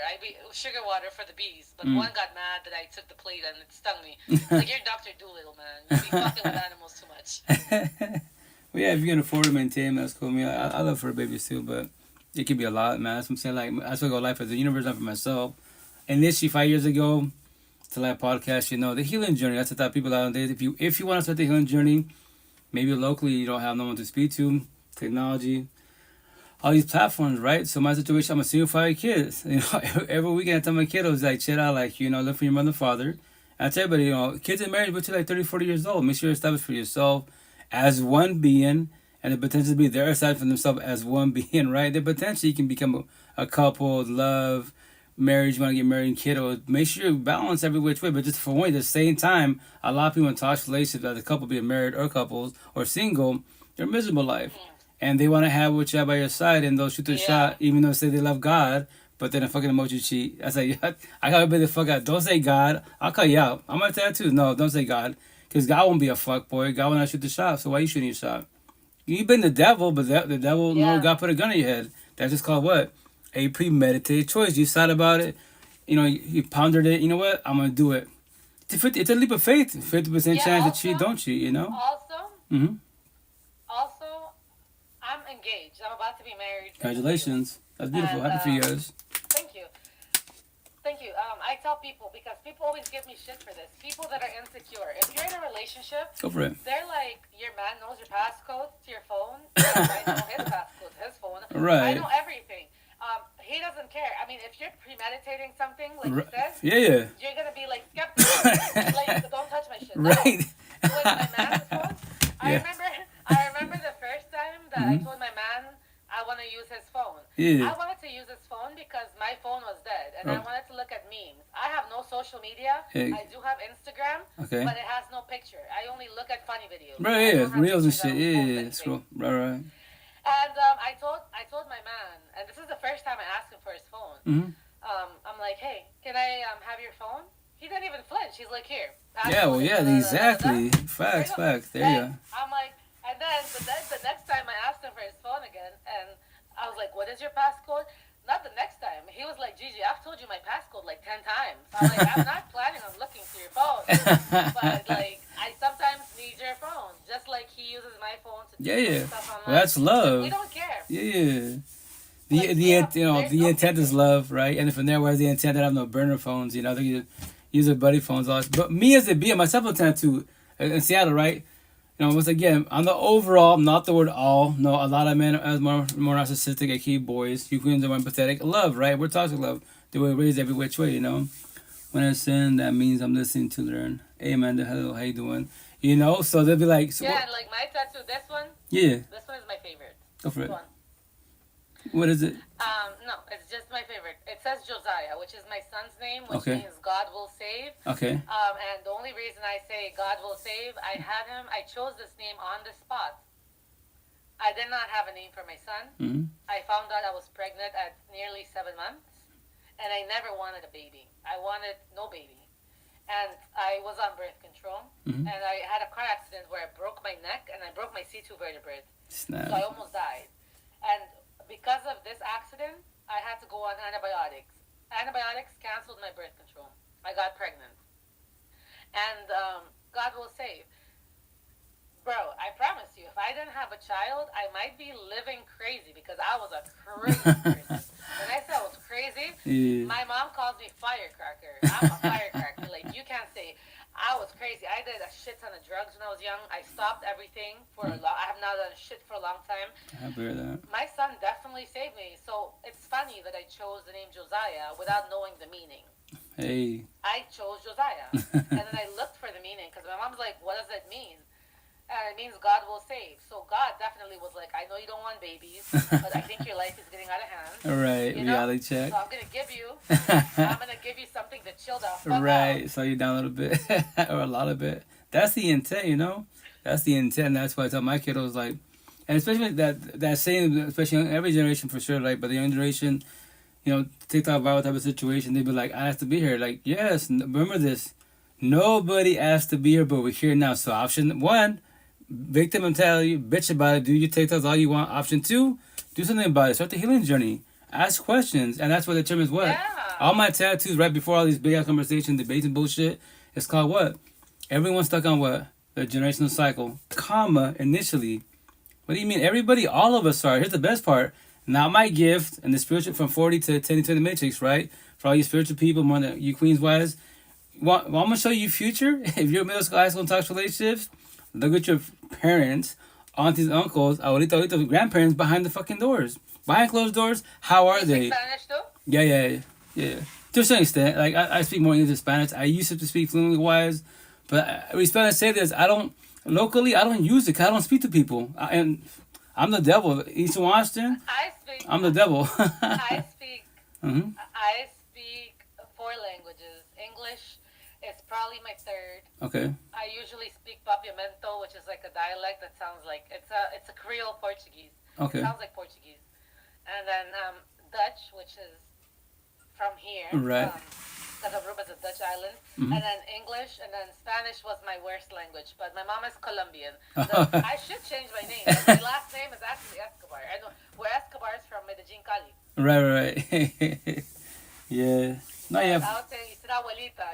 Sugar water for the bees. But one got mad that I took the plate and it stung me. Like, you're Dr. Doolittle, man. You be fucking with animals too much. Well, yeah, if you can afford to maintain, that's cool. I mean, I love fur babies too, but it could be a lot, man. That's what I'm saying. Like, that's what I go life as a universe, not for myself. Initially, 5 years ago, to that podcast, the healing journey. That's what I thought people out there. If you want to start the healing journey, maybe locally you don't have no one to speak to, technology, all these platforms, right? So my situation, I'm a single father of kids. Every weekend I tell my kiddos, like, chill out, like, look for your mother and father. And I tell everybody, kids in marriage, but you're like 30, 40 years old. Make sure you're established for yourself as one being, and the potential to be there aside from themselves as one being, right? The potential you can become a couple, love, marriage, you want to get married, and kiddos. Make sure you balance every which way, but just for one, at the same time, a lot of people in toxic relationships, as a couple being married or couples or single, they're miserable life. And they want to have what you have by your side, and they'll shoot the shot, even though they say they love God, but then a fucking emoji cheat. I say, I gotta be the fuck out. Don't say God. I'll cut you out. I'm gonna tell you too. No, don't say God. Because God won't be a fuck boy. God will not shoot the shot. So why you shooting your shot? You've been the devil, but the devil, God put a gun in your head. That's just called what? A premeditated choice. You thought about it. You pondered it. You know what? I'm going to do it. It's a leap of faith. 50% chance to cheat, don't cheat, Also, I'm engaged. I'm about to be married. Congratulations. That's beautiful. Happy for you guys. Thank you. I tell people, because people always give me shit for this. People that are insecure. If you're in a relationship, go for it. They're like, your man knows your passcode to your phone. I know his passcode to his phone. Right. I know everything. He doesn't care. I mean, if you're premeditating something, like you said, you're going to be like skeptical. Like, don't touch my shit. Right. No. With my man's phone, I remember the first time that I told my man I want to use his phone. Yeah. I wanted to use his phone because my phone was dead, and I wanted to look at memes. I have no social media. I do have Instagram, but it has no picture. I only look at funny videos. Right, reels and shit. Yeah, scroll. Right. And I told my man, and this is the first time I asked him for his phone. I'm like, hey, can I have your phone? He didn't even flinch. He's like, here. Exactly. Facts. There you go. I'm like, and then the next time I asked him for his phone again, and I was like, what is your passcode? Not the next time. He was like, Gigi, I've told you my passcode like 10 times. I'm like, I'm not planning on looking through your phone. But, like, I sometimes need your phone. Just like he uses my phone to do stuff online. Well, that's love. We don't care. Yeah. The intent is love, right? And from there, where's the intent that I have no burner phones, they use their buddy phones. But me as a BM, myself intent to in Seattle, right? Once again, on the overall, not the word all. No, a lot of men are more narcissistic, aka boys. Ukrainians are more empathetic. Love, right? We're toxic love. They were raised every which way, When I sin, that means I'm listening to learn. Hey, Amanda, hello, how you doing? So they'll be like... So and like my tattoo, this one? Yeah. This one is my favorite. Go for it. What is it? No, it's just my favorite. It says Josiah, which is my son's name, which means God will save. Okay. And the only reason I say God will save, I chose this name on the spot. I did not have a name for my son. Mm-hmm. I found out I was pregnant at nearly 7 months, and I never wanted a baby. I wanted no baby. And I was on birth control, and I had a car accident where I broke my neck, and I broke my C2 vertebrae. Snap. So I almost died. And because of this accident, I had to go on antibiotics. Antibiotics canceled my birth control. I got pregnant. And God will save. Bro, I promise you, if I didn't have a child, I might be living crazy because I was a crazy person. When I say I was crazy, my mom calls me firecracker. I'm a firecracker. Like, you can't say... I was crazy. I did a shit ton of drugs when I was young. I stopped everything for a long... I have not done shit for a long time. I hear that. My son definitely saved me. So it's funny that I chose the name Josiah without knowing the meaning. Hey. I chose Josiah. And then I looked for the meaning because my mom's like, what does it mean? And it means God will save. So God definitely was like, I know you don't want babies, but I think your life is getting out of hand. All right, reality check. So I'm going to give you something to chill the fuck right, out. slow you down a little bit, or a lot of bit. That's the intent, That's the intent. That's why I tell my kiddos, like, and especially that saying, especially in every generation for sure, like, but the young generation, TikTok viral type of situation, they'd be like, I have to be here. Like, yes, remember this. Nobody asked to be here, but we're here now. So option 1, victim mentality, bitch about it, do your TikToks all you want. Option 2, do something about it. Start the healing journey. Ask questions, and that's what determines what. Yeah. All my tattoos right before all these big ass conversations, debates, and bullshit. It's called what? Everyone's stuck on what? The generational cycle, initially, What do you mean? Everybody, all of us are. Here's the best part. Now my gift and the spiritual from 40 to 10 to the matrix, right? For all you spiritual people, more than you queens wise. Well, I'm gonna show you future. If you're middle school, high school, and talks relationships, look at your parents, aunties, uncles, abuelita, grandparents behind the fucking doors, behind closed doors. How are they? You speak Spanish too? Yeah. To a certain extent, like I speak more English than Spanish. I used to speak fluently wise, but respect I say this. I don't use it 'cause I don't speak to people, and I'm the devil. Eastern Washington. I'm the devil. I speak. Mm-hmm. I speak 4 languages. English is probably my 3rd. Okay. I usually speak Papiamento, which is like a dialect that sounds like it's a Creole Portuguese. Okay. It sounds like Portuguese, and then Dutch, which is from here. Right. Because Aruba is a Dutch island, and then English, and then Spanish was my worst language. But my mom is Colombian. So I should change my name. My last name is actually Escobar. I know where Escobar is from, Medellin, Cali. Right. Yeah. No, yeah. I would say, you said abuelita.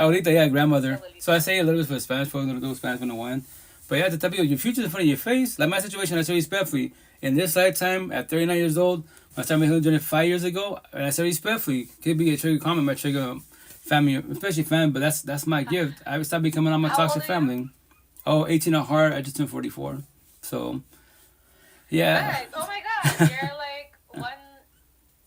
Abuelita, yeah, grandmother. So I say a little bit for Spanish, for a little bit of Spanish 101. But yeah, to tell people, your future's in front of your face. Like my situation, I say respectfully. In this lifetime, at 39 years old, I started my healing journey 5 years ago, and I say respectfully, could be a trigger comment, my trigger family, especially family, but that's my gift. I stopped becoming on my toxic family. Oh, 18 at heart, I just turned 44. So, yeah. Nice. Oh my God, you're like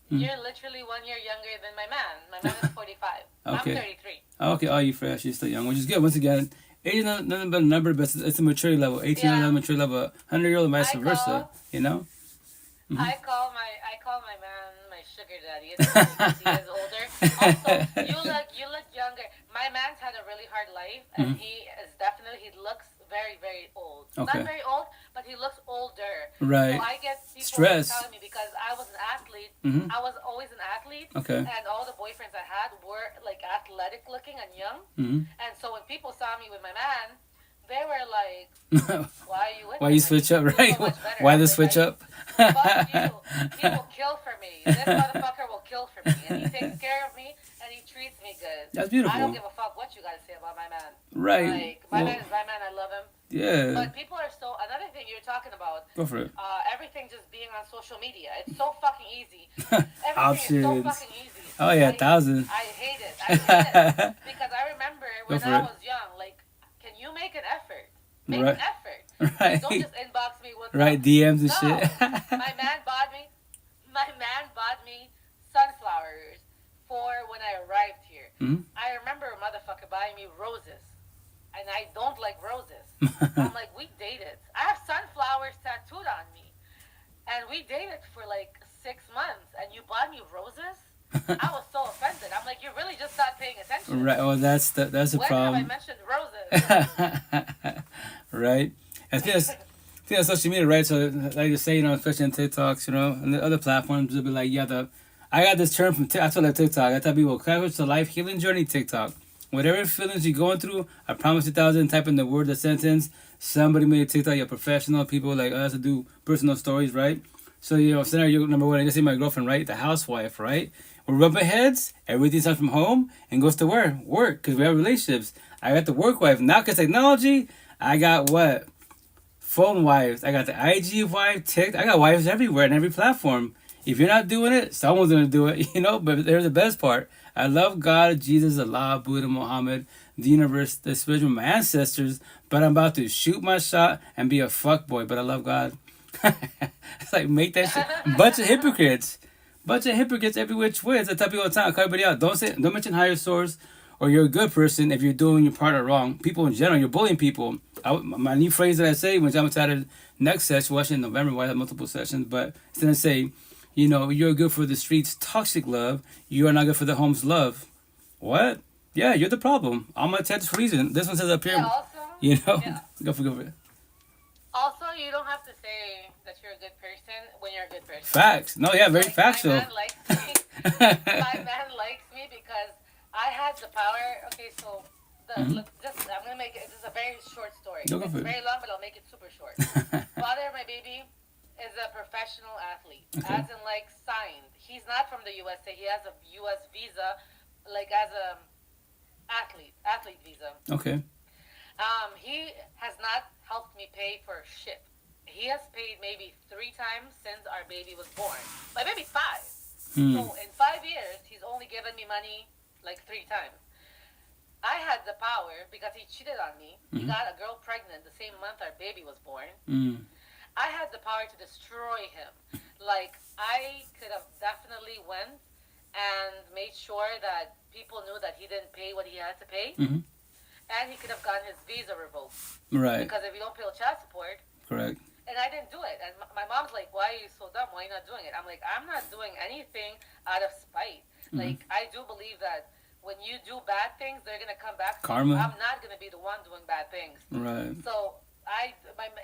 you're literally 1 year younger than my man. My man is 45. Okay. I'm 33. Okay, oh, you fresh, you're still young, which is good. Once again, age is nothing but a number, but it's a maturity level. 18 is another maturity level, 100-year-old and vice versa, you know? I call my man my sugar daddy. It's he is older. Also, you look younger. My man's had a really hard life, and he looks very, very old. Okay. Not very old, but he looks older. Right. So I get people Stress. telling me, because I was an athlete. I was always an athlete. Okay. And all the boyfriends I had were like athletic looking and young. And so when people saw me with my man, they were like, why are you with him? Why you switch up, right? Why the switch up? Fuck you. He will kill for me. This motherfucker will kill for me. And he takes care of me, and he treats me good. That's beautiful. I don't give a fuck what you got to say about my man. Right. Like, my man is my man. I love him. Yeah. But people are so... Another thing you're talking about... Go for it. Everything just being on social media. It's so fucking easy. Everything is so fucking easy. Oh, yeah, 1,000. I hate it. Because I remember when I was young, like, can you make an effort? Make an effort. Right. Don't just inbox me with DMs and shit. my man bought me sunflowers for when I arrived here. I remember a motherfucker buying me roses, and I don't like roses. I'm like, we dated. I have sunflowers tattooed on me, and we dated for like 6 months, and you bought me roses? I was so offended. I'm like, you really just not paying attention. Right. Oh, that's a problem. When have I mentioned roses? Right. I think on social media, right? So, like you say, especially on TikToks, and the other platforms, they'll be like, yeah, I got this term from I told that TikTok. I tell people, courage to life healing journey TikTok. Whatever feelings you're going through, I promise 1,000. Type in the word, the sentence. Somebody made a TikTok. You're professional. People like us to do personal stories, right? So scenario number 1. I just say my girlfriend, right? The housewife, right? We're rubbing heads. Everything's out from home and goes to work because we have relationships. I got the work wife now because technology. I got what? Phone wives. I got the IG wife. TikTok. I got wives everywhere in every platform. If you're not doing it, someone's gonna do it. But there's the best part. I love God, Jesus, Allah, Buddha, Muhammad, the universe, the spiritual, my ancestors. But I'm about to shoot my shot and be a fuckboy. But I love God. It's like, make that shit. Bunch of hypocrites every which way. I tell people all the time, I call everybody out. Don't mention higher source or you're a good person if you're doing your partner wrong. People in general, you're bullying people. My new phrase that I say when I'm started next session, well, actually in November, I have multiple sessions, but it's going to say, you're good for the streets, toxic love. You are not good for the home's love. What? Yeah, you're the problem. All my texts for a reason. This one says up here. Yeah, also, Go for it. Also, you don't have to say that you're a good person when you're a good person. Facts. No, yeah, very factual. My man likes me. My man likes me because I had the power. Okay, so I'm gonna make it. This is a very short story. It's very long, but I'll make it super short. Father of my baby is a professional athlete, as in like signed. He's not from the USA. He has a US visa, like as a athlete visa. Okay. He has not helped me pay for shit. he has paid maybe 3 times since our baby was born. My baby's 5. So in 5 years, he's only given me money like 3 times. I had the power because he cheated on me. He got a girl pregnant the same month our baby was born. I had the power to destroy him. Like, I could have definitely went and made sure that people knew that he didn't pay what he had to pay. And he could have gotten his visa revoked. Right. Because if you don't pay child support. Correct. And I didn't do it. And my mom's like, why are you so dumb? Why are you not doing it? I'm like, I'm not doing anything out of spite. Like, I do believe that when you do bad things, they're going to come back. Karma. I'm not going to be the one doing bad things. Right. So,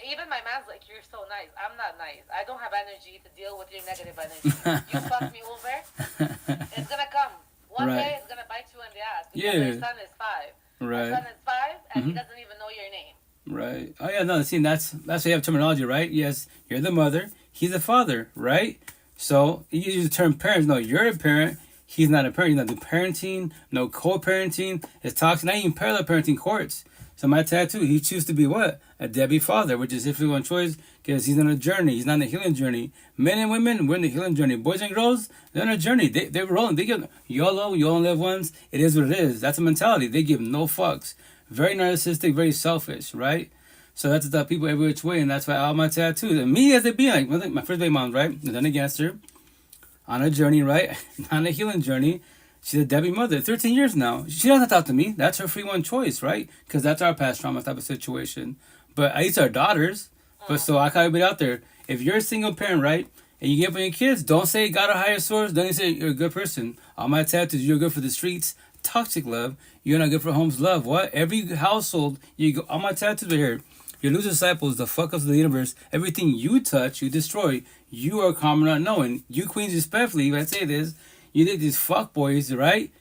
even my man's like, you're so nice. I'm not nice. I don't have energy to deal with your negative energy. You fuck me over, it's going to come. One day, it's going to bite you in the ass. Because your son is 5. Right. My son is 5, and he doesn't even know your name. Right. Oh yeah, no. See, that's why you have terminology, right? Yes, you're the mother. He's the father, right? So you use the term parents. No, you're a parent. He's not a parent. He's not doing parenting. No co-parenting. It's toxic. Not even parallel parenting courts. So my tattoo, he chooses to be what? A deadbeat father, which is his free one choice because he's on a journey. He's not on a healing journey. Men and women, we're in the healing journey. Boys and girls, they're on a journey. They're rolling. They give YOLO. You only live once. It is what it is. That's a mentality. They give no fucks. Very narcissistic, very selfish, right? So that's the people every which way, and that's why all my tattoos, and me as they be, like my first baby mom, right? And then against her, on a journey, right? On a healing journey. She's a Debbie mother, 13 years now. She doesn't talk to me. That's her free one choice, right? Because that's our past trauma type of situation. But at least our daughters. But so I call everybody out there, if you're a single parent, right? And you get up on your kids, don't say God a higher source. Don't say you're a good person. All my tattoos, you're good for the streets. Toxic love. You're not good for home's love. What? Every household, you go. All my tattoos are here. Your loose disciples, the fuck ups of the universe. Everything you touch, you destroy. You are karma not knowing. You queens respectfully, if I say this, you did these fuck boys, right?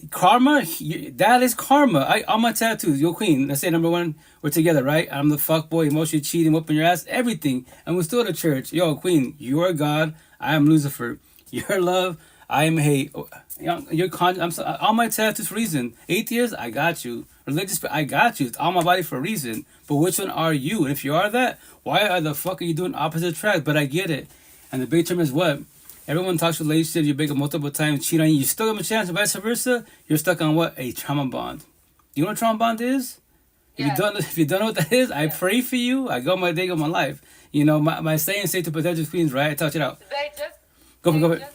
Karma, that is karma. All my tattoos, yo queen, let's say number 1, we're together, right? I'm the fuck boy, emotionally cheating, whooping your ass, everything. And we're still at church. Yo, queen, you are God. I am Lucifer. You're love. I am hate. All my tattoos for a reason. Atheist, I got you. Religious, I got you. It's on my body for a reason. But which one are you? And if you are that, why are the fuck are you doing opposite tracks? But I get it. And the big term is what? Everyone talks relationships. You break up multiple times, cheat on you. You still have a chance, and vice versa. You're stuck on what? A trauma bond. You know what trauma bond is? If you don't know what that is, I pray for you. I go my day, go my life. You know, my saying, say to potential queens, right? I touch it out. Go for it.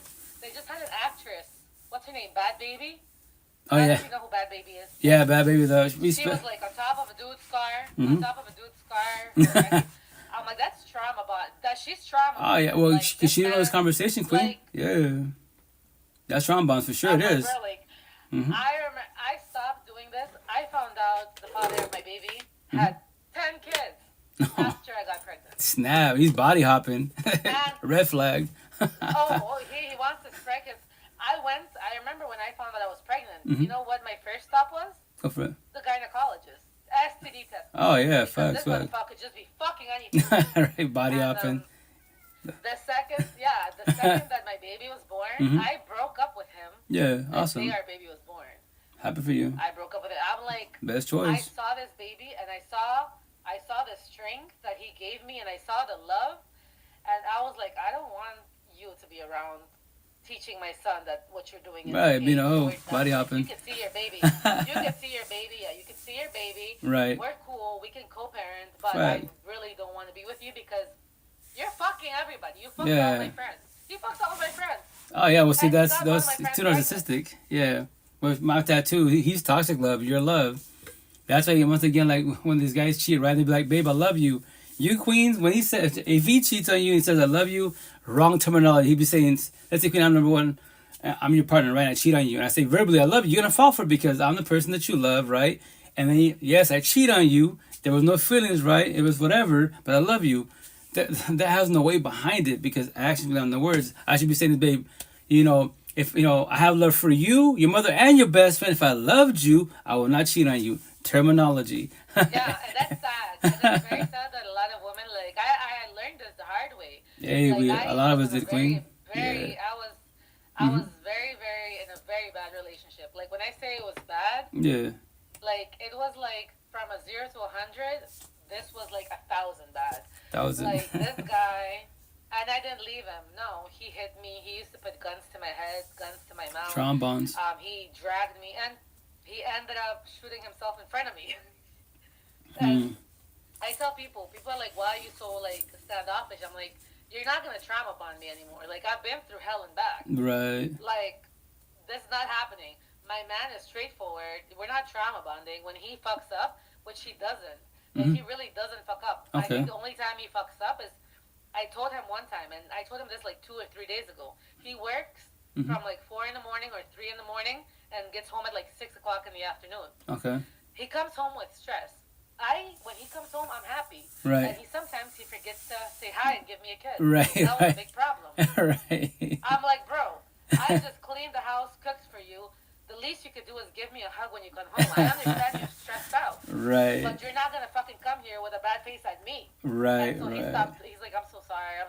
They just had an actress. What's her name? Bad Baby? Oh, yeah. I don't even know who Bad Baby is. Yeah, Bad Baby, though. She was like on top of a dude's car. On top of a dude's car. I'm like, that's trauma bond. She's trauma. Oh, yeah. Well, like, she knows this conversation, queen. Like, yeah. That's trauma bonds for sure. It is. I remember I stopped doing this. I found out the father of my baby had 10 kids after I got pregnant. Snap. He's body hopping. Red flag. He wants to strike his... I remember when I found out I was pregnant. You know what my first stop was? Go for it. The gynecologist. STD test. Oh, yeah. Facts. This motherfucker could just be fucking anything. Right. Body hopping. The second that my baby was born, I broke up with him. Yeah, awesome. The day our baby was born. Happy for you. I broke up with it. I'm like, best choice. I saw this baby and I saw the strength that he gave me and I saw the love, and I was like, I don't want you to be around teaching my son that what you're doing is right. Okay. You know, body hopping. You can see your baby. You can see your baby. Yeah, you can see your baby. Right. We're cool. We can co-parent, but right. I really don't want to be with you because you're fucking everybody. You fucked all my friends. You fucked all my friends. Oh yeah, well see that's too narcissistic. Yeah, with my tattoo, he's toxic love. You're love. That's why once again, like when these guys cheat, right? They be like, "Babe, I love you." You queens, when he says if he cheats on you and says I love you, wrong terminology. He'd be saying, let's say queen, I'm number 1. I'm your partner, right? I cheat on you, and I say verbally I love you. You're gonna fall for it because I'm the person that you love, right? And then yes, I cheat on you. There was no feelings, right? It was whatever, but I love you. That has no weight behind it because actually on the words I should be saying, babe, you know, if you know I have love for you, your mother, and your best friend. If I loved you, I will not cheat on you. Terminology. Yeah, and that's sad. And it's very sad that a lot of women like I learned this the hard way. Hey, like, a lot of us did, queen. I was very, very in a very bad relationship. Like when I say it was bad, like it was like from a 0 to 100. This was like 1,000 bad. That was like this guy. And I didn't leave him. No, he hit me. He used to put guns to my head, guns to my mouth. Trombones. He dragged me, and he ended up shooting himself in front of me. And I tell people are like, why are you so, like, standoffish? I'm like, you're not going to trauma bond me anymore. Like, I've been through hell and back. Right. Like, that's not happening. My man is straightforward. We're not trauma bonding. When he fucks up, which he doesn't, and he really doesn't fuck up. Okay. I think the only time he fucks up is, I told him one time, and I told him this like 2 or 3 days ago. He works from like 4 in the morning or 3 in the morning and gets home at like 6 o'clock in the afternoon. Okay. He comes home with stress. When he comes home, I'm happy. Right. And sometimes he forgets to say hi and give me a kiss. Right. That was a big problem. Right. I'm like, bro, I just cleaned the house, cooked for you. The least you could do is give me a hug when you come home. I understand you're stressed out. Right. But you're not going to fucking come here with a bad face at me. Right, and so right. he stopped. He's like, I'm so sorry.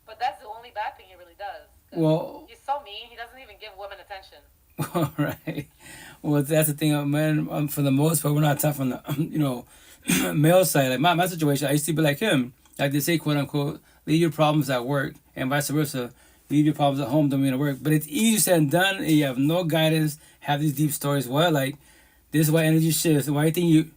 But that's the only bad thing he really does. Well, he's so mean. He doesn't even give women attention. Right. Well, that's the thing, man. For the most part, we're not tough on the, male side. Like my situation, I used to be like him. Like they say, quote unquote, leave your problems at work, and vice versa. Leave your problems at home, don't mean to work. But it's easy said and done. And you have no guidance. Have these deep stories. Well, like this is why energy shifts. Why you think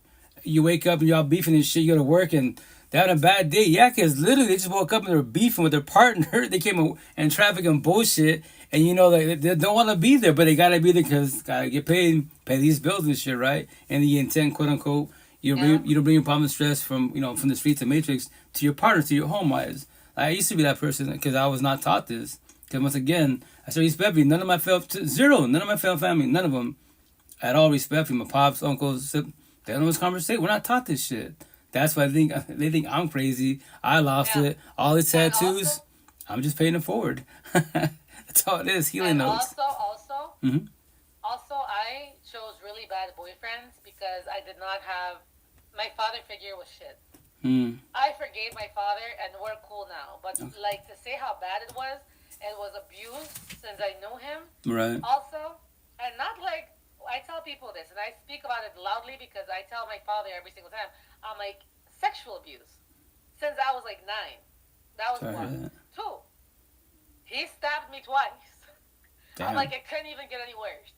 you wake up and y'all beefing and shit. You go to work and they're having a bad day. Yeah, because literally they just woke up and they were beefing with their partner. They came in traffic and bullshit. And like they don't want to be there, but they gotta be there because gotta get paid, pay these bills and shit, right? And the intent, quote unquote, you don't bring your problem and stress from from the streets of Matrix to your partner, to your home wives. I used to be that person because I was not taught this. Because once again, I started respect me. None of my zero. None of my family. None of them at all respect me. My pops, uncles, they don't know this conversation. We're not taught this shit. That's why they think I'm crazy. I lost it. All the tattoos. I'm just paying it forward. That's all it is. Healing notes. Also, I chose really bad boyfriends because I did not have my father figure was shit. I forgave my father and we're cool now. But like to say how bad it was abuse since I knew him. Right. Also, and not like I tell people this, and I speak about it loudly because I tell my father every single time. I'm like, sexual abuse since I was like 9. That was 1. 2. He stabbed me twice. Damn. I'm like, it couldn't even get any worse.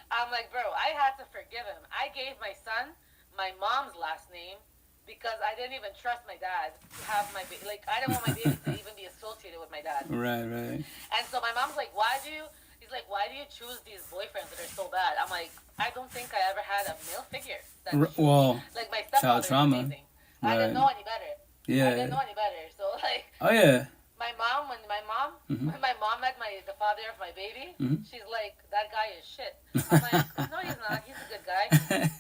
I'm like, bro, I had to forgive him. I gave my son my mom's last name because I didn't even trust my dad to have my baby. Like, I didn't want my baby to even be associated with my dad. Right. And so my mom's like, he's like, why do you choose these boyfriends that are so bad? I'm like, I don't think I ever had a male figure. Like, my stepfather was amazing. Right. I didn't know any better. Yeah. I didn't know any better. So, like... Oh, yeah. When my mom met the father of my baby, she's like, that guy is shit. I'm like, no, he's not. He's a good guy.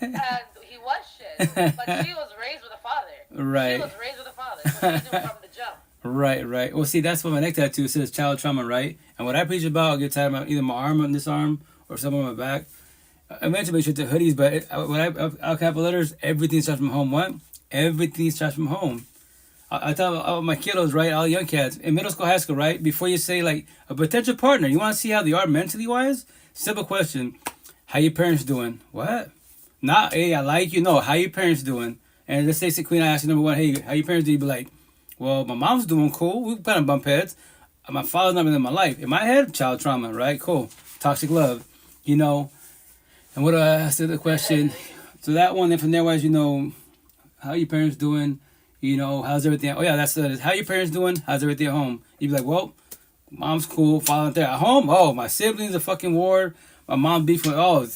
And he was shit. But she was raised with a father. Right. She was raised with a father. So she knew from the jump. Right. Well, see, that's what my neck tattoo says, child trauma, right? And what I preach about, I'll get tired of either my arm on this arm or some on my back. I mentioned make sure the hoodies, but I'll capital letters, everything starts from home. What? Everything starts from home. I tell all my kiddos, right, all young cats, in middle school, high school, right, before you say, like, a potential partner, you want to see how they are mentally-wise? Simple question. How your parents doing? What? Not, hey, I like you. No, how your parents doing? And let's say, Queen, I ask you, number 1, hey, how your parents doing? You be like, well, my mom's doing cool. We kind of bump heads. My father's not been in my life. In my head, child trauma, right? Cool. Toxic love, And what do I ask the question? So that one, then from there-wise, how your parents doing? How's everything? Oh, yeah, that's it. How your parents doing? How's everything at home? You'd be like, well, mom's cool. Father's there. At home? Oh, my siblings are fucking war. My mom beefing. Oh,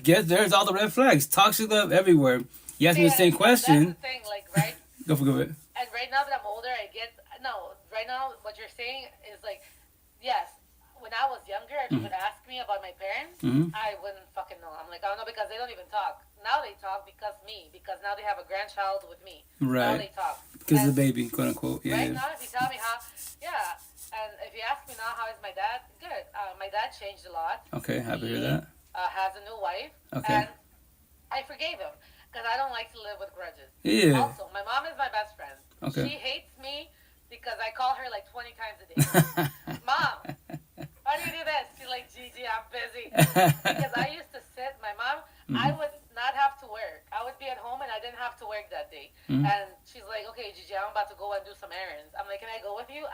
guess there's all the red flags. Toxic love everywhere. You ask me the same question. That's the thing, like, right? Go for it. And right now that I'm older, right now what you're saying is like, yes, when I was younger, if you would ask me about my parents, I wouldn't fucking know. I'm like, I don't know because they don't even talk. Now they talk because now they have a grandchild with me. Right. Now they talk. Because of the baby, quote unquote. Yeah. Right now, if you tell me how, and if you ask me now how is my dad, good. My dad changed a lot. Okay, happy to hear that. Has a new wife. Okay. And I forgave him because I don't like to live with grudges. Yeah. Also, my mom is my best friend. Okay. She hates me because I call her like 20 times a day. Mom, why do you do this? She's like, Gigi, I'm busy. Because I used to sit, my mom, I would not have to work. I would be at home and I didn't have to work that day. And she's like, okay, Gigi, I'm about to go and do some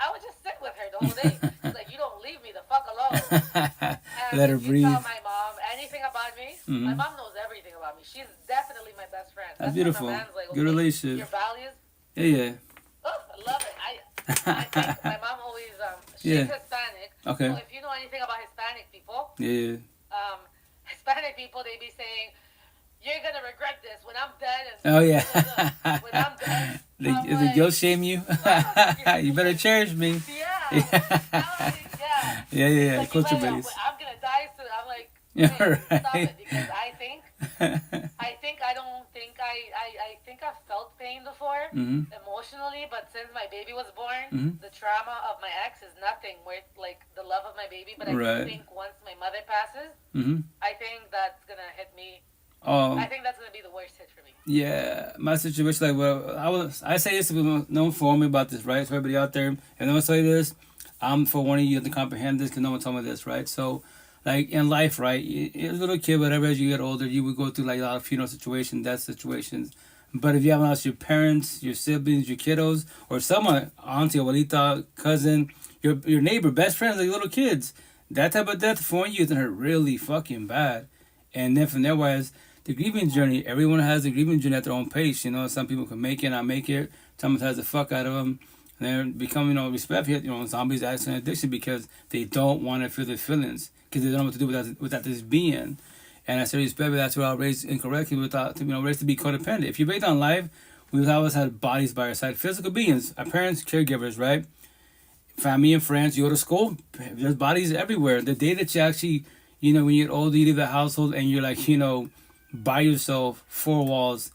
I would just sit with her the whole day. She's like, you don't leave me the fuck alone. And let her breathe. Tell my mom anything about me. My mom knows everything about me. She's definitely my best friend. That's beautiful. Like, okay, good relationship. Your values. Yeah. Oh, I love it. I think my mom always she's Hispanic. Okay. So if you know anything about Hispanic people, Hispanic people, they be saying, you're gonna regret this when I'm dead. And oh yeah. When I'm dead, they guilt shame you. You better cherish me. Yeah. Like, Culture base. I'm gonna die soon. I'm like, right. stop it, because I think I've felt pain before emotionally, but since my baby was born, the trauma of my ex is nothing with like the love of my baby. But I do think once my mother passes, I think that's gonna hit me. I think that's gonna be the worst hit for me. Yeah, my situation, like, well, I say this to no one for me about this, right? So everybody out there, if no one tell you this, I'm for warning you to comprehend this because no one told me this, right? So, like in life, right? You're a little kid, whatever. As you get older, you would go through like a lot of funeral situations, death situations. But if you haven't lost your parents, your siblings, your kiddos, or someone, auntie, abuelita, cousin, your neighbor, best friends, like little kids, that type of death for you is gonna hurt really fucking bad. And then from there, wise, the grieving journey, everyone has the grieving journey at their own pace. You know, some people can make it, not make it. Some has the fuck out of them. And they're becoming, respect, zombies, accident, addiction because they don't want to feel the feelings because they don't know what to do without this being. And I say respect, but that's where I was raised incorrectly without, raised to be codependent. If you're based on life, we've always had bodies by our side, physical beings, our parents, caregivers, right? Family and friends, you go to school, there's bodies everywhere. The day that you actually, when you get older, you leave the household and you're like, by yourself, four walls,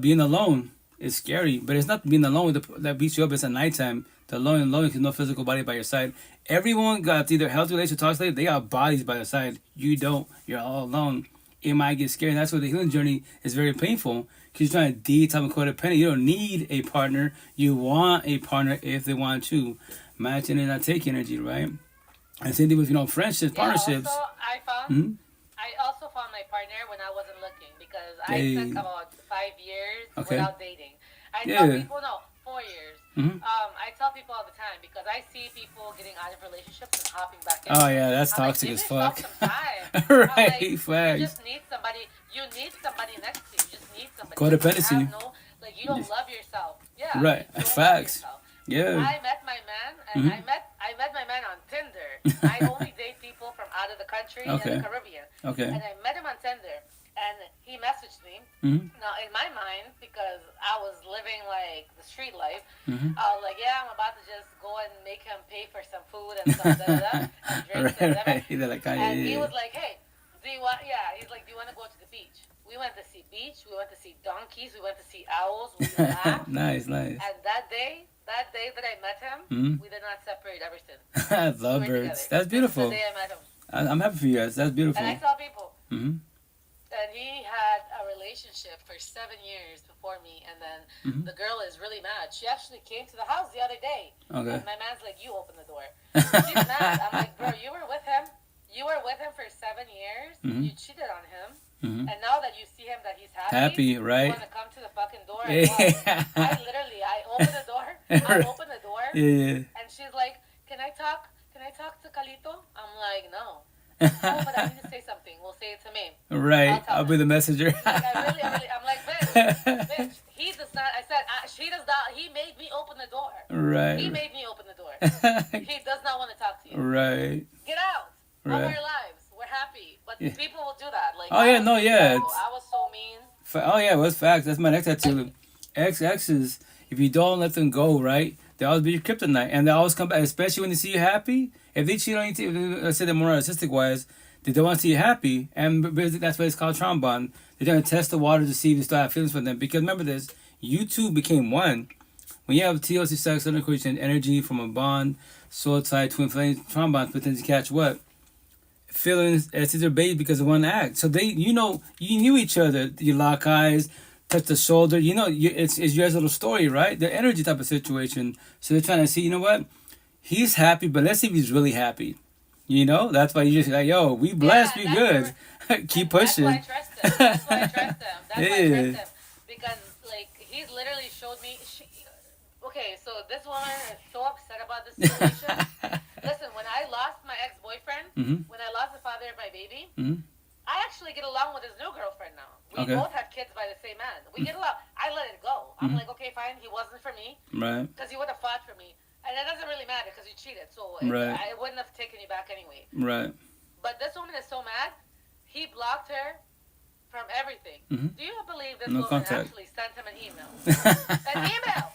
being alone is scary. But it's not being alone that beats you up. It's at nighttime. The alone because no physical body by your side. Everyone got either health related or toxic. They got bodies by their side. You don't. You're all alone. It might get scary. And that's why the healing journey is very painful because you're trying to detox and codependent. You don't need a partner. You want a partner if they want to. Matching and not taking energy, right? And same thing with friendships, partnerships. Also, I also found my partner when I wasn't looking because I took about 5 years without dating. I tell people, 4 years. I tell people all the time because I see people getting out of relationships and hopping back in. Oh yeah, that's toxic as fuck. Right, facts. You just need somebody. You need somebody next to you. You just need somebody. Codependency. You don't love yourself. Yeah. Right. Facts. Yeah. I met my man, and I met my man on Tinder. I only date people from out of the country and the Caribbean. Okay. And I met him on Tinder, and he messaged me. Now, in my mind, because I was living like the street life, I was like, yeah, I'm about to just go and make him pay for some food and stuff, and drinks and whatever. And he was like, hey, he's like, do you want to go to the beach? We went to see beach. We went to see donkeys. We went to see owls. We laughed. Nice. And that day that I met him, we did not separate ever since. I love birds. That's beautiful. The day I met him. I'm happy for you guys. That's beautiful. And I tell people, and he had a relationship for 7 years before me, and then the girl is really mad. She actually came to the house the other day. Okay. And my man's like, you open the door. She's mad. I'm like, bro, you were with him for 7 years. You cheated on him. And now that you see him that he's happy, right? You want to come to the fucking door and I open the door. I open the door. And she's like, Can I talk to Calito? I'm like, no. Oh, but I need to say something. We'll say it to me. Right. I'll be the messenger. Like, I'm like, bitch, he does not. I said, she does not. He made me open the door. Right. He made me open the door. He does not want to talk to you. Right. Get out. Right. Of our lives. We're happy. But people will do that. Like, I was so mean. It was facts. That's my next tattoo. Exes, if you don't let them go, right, they always be your kryptonite. And they always come back, especially when they see you happy. If they cheat on you, let's say they're more narcissistic wise, they don't want to see you happy. And that's why it's called trauma bond. They're going to test the water to see if you still have feelings for them. Because remember this, you two became one. When you have TLC sex, intercourse, energy from a bond, soul tie, twin flame, trauma bond, but then you catch what? Feelings, it's either based because of one act. So you knew each other. You lock eyes, touch the shoulder. It's your little story, right? The energy type of situation. So they're trying to see, what? He's happy, but let's see if he's really happy. That's why you just like, yo, we blessed, we good. Keep pushing. That's why I trust him. Because, like, he's literally showed me. okay, so this woman is so upset about this situation. Listen, when I lost my ex-boyfriend, when I lost the father of my baby, I actually get along with his new girlfriend now. We both have kids by the same man. We get along. I let it go. I'm like, okay, fine. He wasn't for me. Right. Because he would have fought for me. And it doesn't really matter because you cheated. So I wouldn't have taken you back anyway. Right. But this woman is so mad. He blocked her from everything. Do you believe this woman actually sent him an email? An email!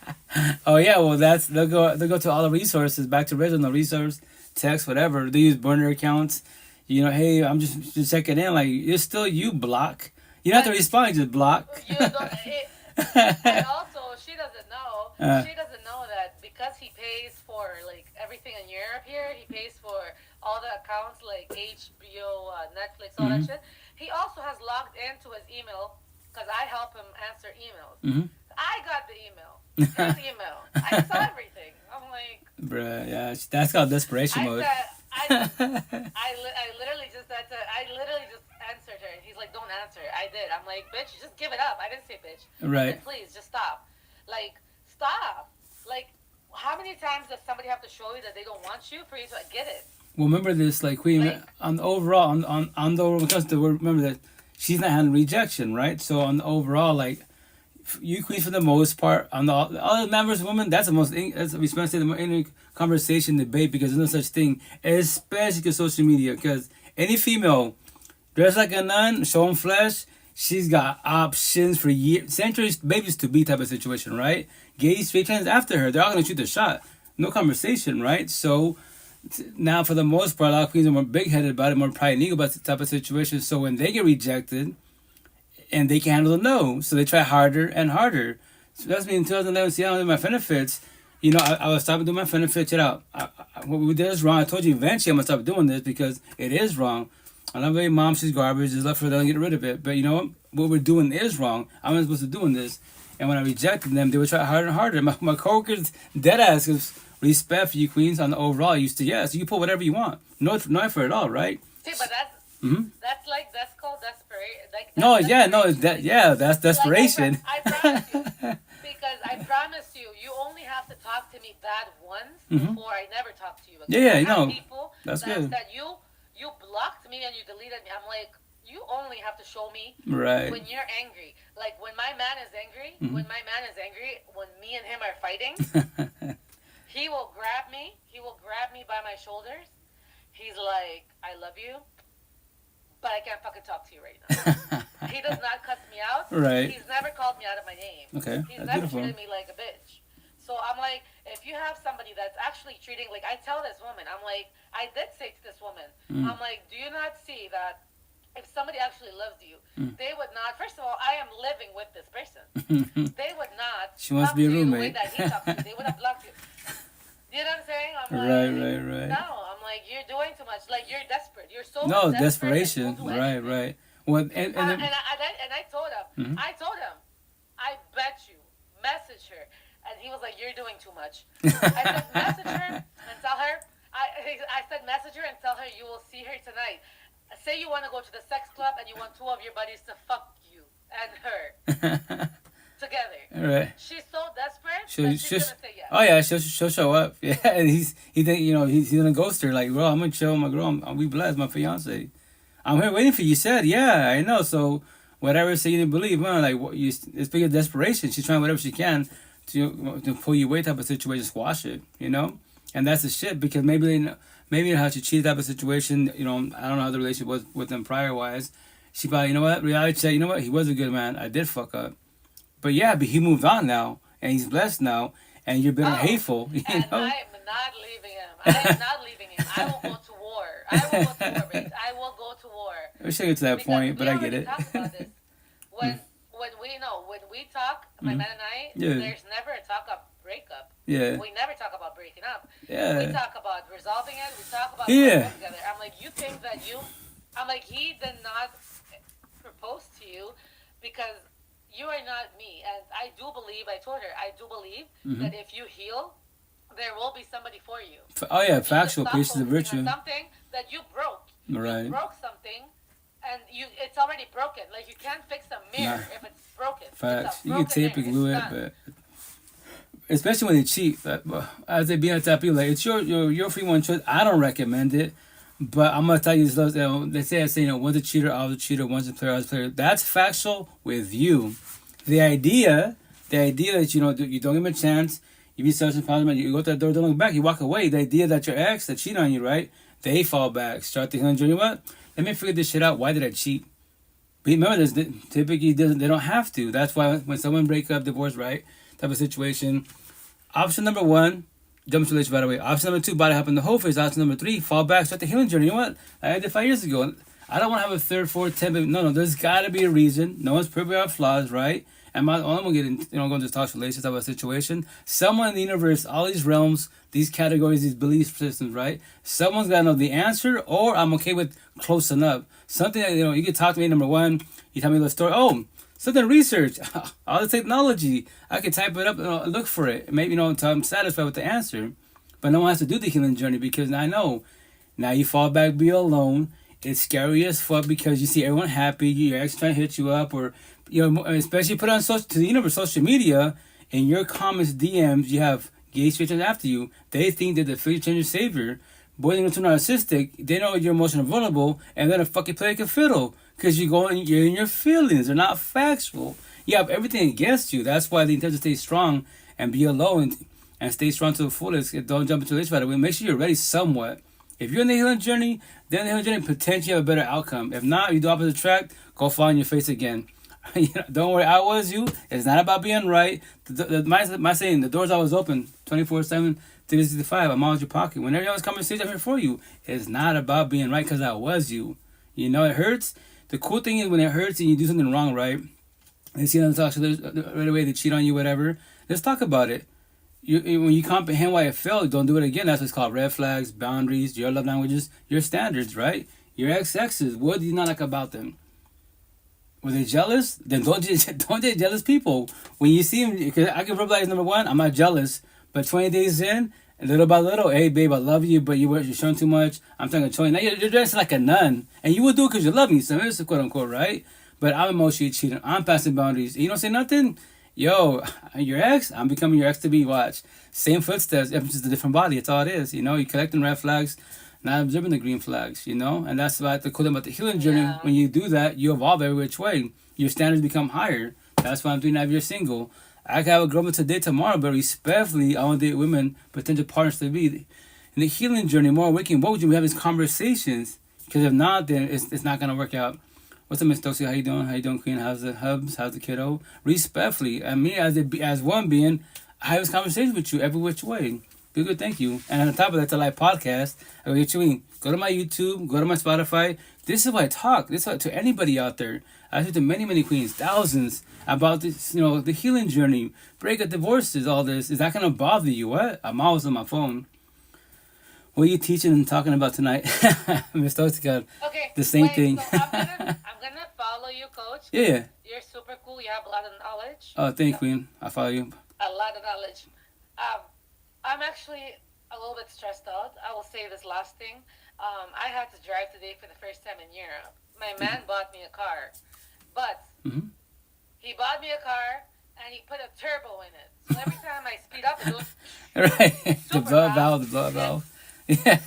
Oh, yeah. Well, they'll go to all the resources, back to original resource, text, whatever. They use burner accounts. You know, hey, I'm just checking in. Like, it's still you, block. You don't have to respond, you just block. You don't, and also, she doesn't know. She doesn't know that because he pays for, like, everything in Europe here, he pays for all the accounts, like HBO, Netflix, all that shit. He also has logged into his email because I help him answer emails. I got the email. His email. I saw everything. I'm like... Bruh, yeah, that's called desperation mode. I literally just answered her. And he's like, don't answer. I did. I'm like, bitch, just give it up. I didn't say bitch. Right. Said, please, just stop. Like, stop. Like, how many times does somebody have to show you that they don't want you for you to get it? Well, remember this, like, Queen, on the overall, on the, because remember that she's not handling rejection, right? So on the overall, like, you Queens for the most part, on the other members of women, that's the most, that's we spend the more conversation, debate, because there's no such thing, especially because social media, because any female, dressed like a nun, showing flesh, she's got options for years, centuries, babies to be type of situation, right? Gay, straight, trans after her, they're all going to shoot the shot. No conversation, right? So now, for the most part, a lot of queens are more big-headed about it, more pride and ego about the type of situation. So when they get rejected, and they can't handle the no, so they try harder and harder. So that's me in 2011. See, I don't do my benefits. You know, I was stopping doing my benefits. Check it out. What we did is wrong. I told you eventually I'm gonna stop doing this because it is wrong. I love my mom. She's garbage. Just left her there and get rid of it. But you know what we're doing is wrong. I'm not supposed to be doing this. And when I rejected them, they would try harder and harder. My coworkers, dead ass, because respect for you queens on the overall used to, yes, you put whatever you want. No effort at all, right? See, but that's that's called desperation. Like, that's desperation. Like I promise you, because I promise you, you only have to talk to me bad once before I never talk to you again. Yeah, people that's good. That you blocked me and you deleted me. I'm like, you only have to show me when you're angry. Like when my man is angry, when me and him are fighting, he will grab me. He will grab me by my shoulders. He's like, I love you, but I can't fucking talk to you right now. He does not cuss me out. Right. He's never called me out of my name. Okay. He's never treated me like a bitch. So I'm like, if you have somebody that's actually treating, like I tell this woman, I'm like, I did say to this woman, I'm like, do you not see that if somebody actually loves you, they would not, first of all, I am living with this person. They would not she wants to be a roommate. the way that he talks to you. They would have blocked you. You know what I'm saying? I'm like, right. No, I'm like, you're doing too much. Like, you're desperate. You're so desperation. Right. Well, and I told him, I bet you, message her. And he was like, you're doing too much. I said, message her and tell her. I said, message her and tell her you will see her tonight. Say you want to go to the sex club and you want two of your buddies to fuck you and her together. Right. She's so desperate that she's gonna say yes. Oh yeah, she'll show up. Yeah, and he's gonna ghost her. Like, bro, I'm gonna chill with my girl. We blessed, my fiance. I'm here waiting for you. You said, yeah, I know. So whatever say you didn't believe, man. Like, it's big of desperation. She's trying whatever she can to pull you away type of situation, squash it. You know, and that's the shit because maybe how she cheated type of situation. You know, I don't know how the relationship was with them prior wise. She probably, you know what, reality check. You know what, he was a good man. I did fuck up. But yeah, he moved on now, and he's blessed now, and you're bitter and hateful. You know? I am not leaving him. I will go to war. I will go to war. We should get to that point, but I get it. Talk about this. When we talk, my man and I, there's never a talk of breakup. Yeah. We never talk about breaking up. Yeah. We talk about resolving it. We talk about working together. I'm like, you think that he did not propose to you because you are not me. And I told her, I do believe that if you heal, there will be somebody for you. Oh yeah, factual pieces of virtue. Something that you broke. Right. You broke something, and it's already broken. Like you can't fix a mirror if it's broken. Facts. You can tape and glue it, especially when they cheat. As they be on top of you, like it's your free one choice. I don't recommend it, but I'm gonna tell you this. They say one's a cheater, I was a cheater, one's a player, I was a player. That's factual with you. The idea that you don't give him a chance. You be selfish and you go to that door, don't look back, you walk away. The idea that your ex that cheat on you, right? They fall back, start the healing journey. What? Let me figure this shit out. Why did I cheat? But remember this, typically they don't have to. That's why when someone breaks up, divorce, right? Type of situation. Option number 1, jump to relationship right away. Option number 2, body hop in the whole face. Option number 3, fall back, start the healing journey. You know what? I did 5 years ago. I don't want to have a 3rd, 4th, 10th. Baby. No, there's got to be a reason. No one's perfect without flaws, right? And I'm gonna get in, going to talk relations type of situation. Someone in the universe, all these realms, these categories, these belief systems, right? Someone's gotta know the answer, or I'm okay with close enough. Something that you can talk to me. Number 1, you tell me the story. Oh, something research, all the technology. I can type it up and look for it. Maybe until I'm satisfied with the answer. But no one has to do the healing journey because I know. Now you fall back, be alone. It's scary as fuck because you see everyone happy. Your ex trying to hit you up, or especially put on social media. In your comments, DMs, you have gay straight after you. They think that the future change savior. Boy, they're too narcissistic. They know you're emotionally vulnerable, and then fucking play like a fiddle because you're in your feelings. They're not factual. You have everything against you. That's why the intention to stay strong and be alone and stay strong to the fullest. Don't jump into this right away. Make sure you're ready somewhat. If you're in the healing journey, then the healing journey potentially have a better outcome. If not, you do opposite track, go fall on your face again. Don't worry, I was you. It's not about being right. My saying, the door's always open, 24/7, 365. I'm always in your pocket. Whenever you always conversation, I'm here for you. It's not about being right because I was you. It hurts. The cool thing is when it hurts and you do something wrong, right? And see them talk right away, they cheat on you, whatever. Let's talk about it. When you comprehend why it failed, don't do it again. That's what's called red flags, boundaries, your love languages, your standards, right? Your ex-exes, what do you not like about them? Were they jealous? Then don't date jealous people. When you see them, because I can verbalize number 1, I'm not jealous. But 20 days in, little by little, hey babe, I love you, but you're showing too much. I'm trying to show you. Now you're dressing like a nun. And you would do it because you love me. So it's quote unquote, right? But I'm emotionally cheating. I'm passing boundaries. You don't say nothing? Yo, your ex, I'm becoming your ex to be. Watch. Same footsteps, it's just a different body. It's all it is. You're collecting red flags, not observing the green flags, And that's about the cool thing about the healing journey. Yeah. When you do that, you evolve every which way. Your standards become higher. That's why I'm doing that if you're single. I can have a girl today, tomorrow, but respectfully, I want to date women, potential partners to be. In the healing journey, more awakening, what would you have these conversations? Because if not, then it's not going to work out. What's up, Miss Stokesy? How you doing? How you doing, Queen? How's the hubs? How's the kiddo? Respectfully, I mean, as one being, I have this conversation with you every which way. Good, thank you. And on top of that, it's a live podcast. I go get you in. Go to my YouTube. Go to my Spotify. This is why I talk. This is to anybody out there. I speak to many queens, thousands, about this, the healing journey, breakup, divorces, all this. Is that going to bother you? What? I'm always on my phone. What are you teaching and talking about tonight? Miss Stokesy, okay, the same thing. So I'm gonna follow you, Coach. Yeah. You're super cool. You have a lot of knowledge. Oh, thank you, Queen. I follow you. A lot of knowledge. I'm actually a little bit stressed out. I will say this last thing. I had to drive today for the first time in Europe. My man bought me a car, but he bought me a car and he put a turbo in it. So every time I speed up, it goes right. The blood valve. Yeah.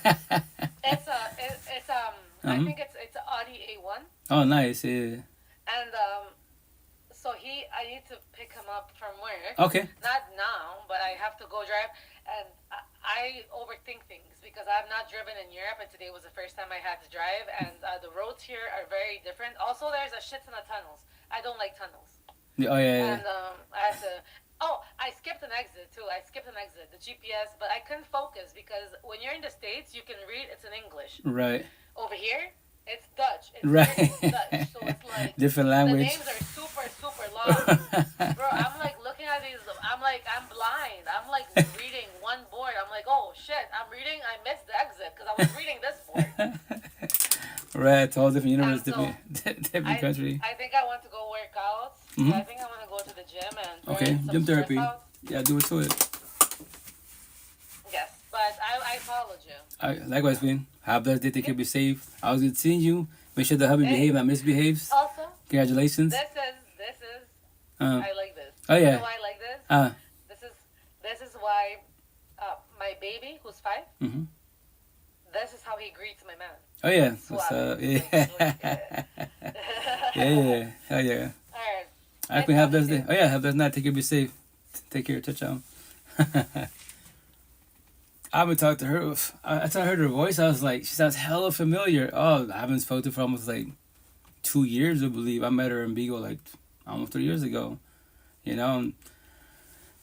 I think it's an Audi A1. Oh, nice. Yeah. And so I need to pick him up from work. Okay. Not now, but I have to go drive. And I overthink things because I've not driven in Europe, and today was the first time I had to drive. And the roads here are very different. Also, there's a shit ton of tunnels. I don't like tunnels. Oh yeah. And I had to. Oh, I skipped an exit too. The GPS, but I couldn't focus because when you're in the States, you can read it's in English. Right. Over here, it's Dutch. Right. Dutch, so it's like different language. The names are super long. Bro, I'm like looking at these. I'm blind. I'm like reading one board. I'm like, oh shit, I missed the exit because I was reading this board. Right, it's all different universe, different country. I think I want to go work out. Mm-hmm. I think I want to go to the gym and okay, gym therapy. Yeah, do it to it. Yes, but I followed you. Likewise, Queen. Have a blessed day. Take care. Be safe. I was good seeing you. Make sure the hubby behave and misbehaves. Also, congratulations. This is. I like this. Oh yeah. So I like this. why my baby, who's 5, this is how he greets my man. Oh yeah, what's up? Yeah, yeah, hell yeah. All right. I can have this day. Oh yeah, have this night. Take care, be safe. Take care, touch I've been talking to her. I heard her voice. I was like, she sounds hella familiar. Oh, I haven't spoken to her for almost like 2 years, I believe. I met her in Beagle like almost 3 years ago. You know, and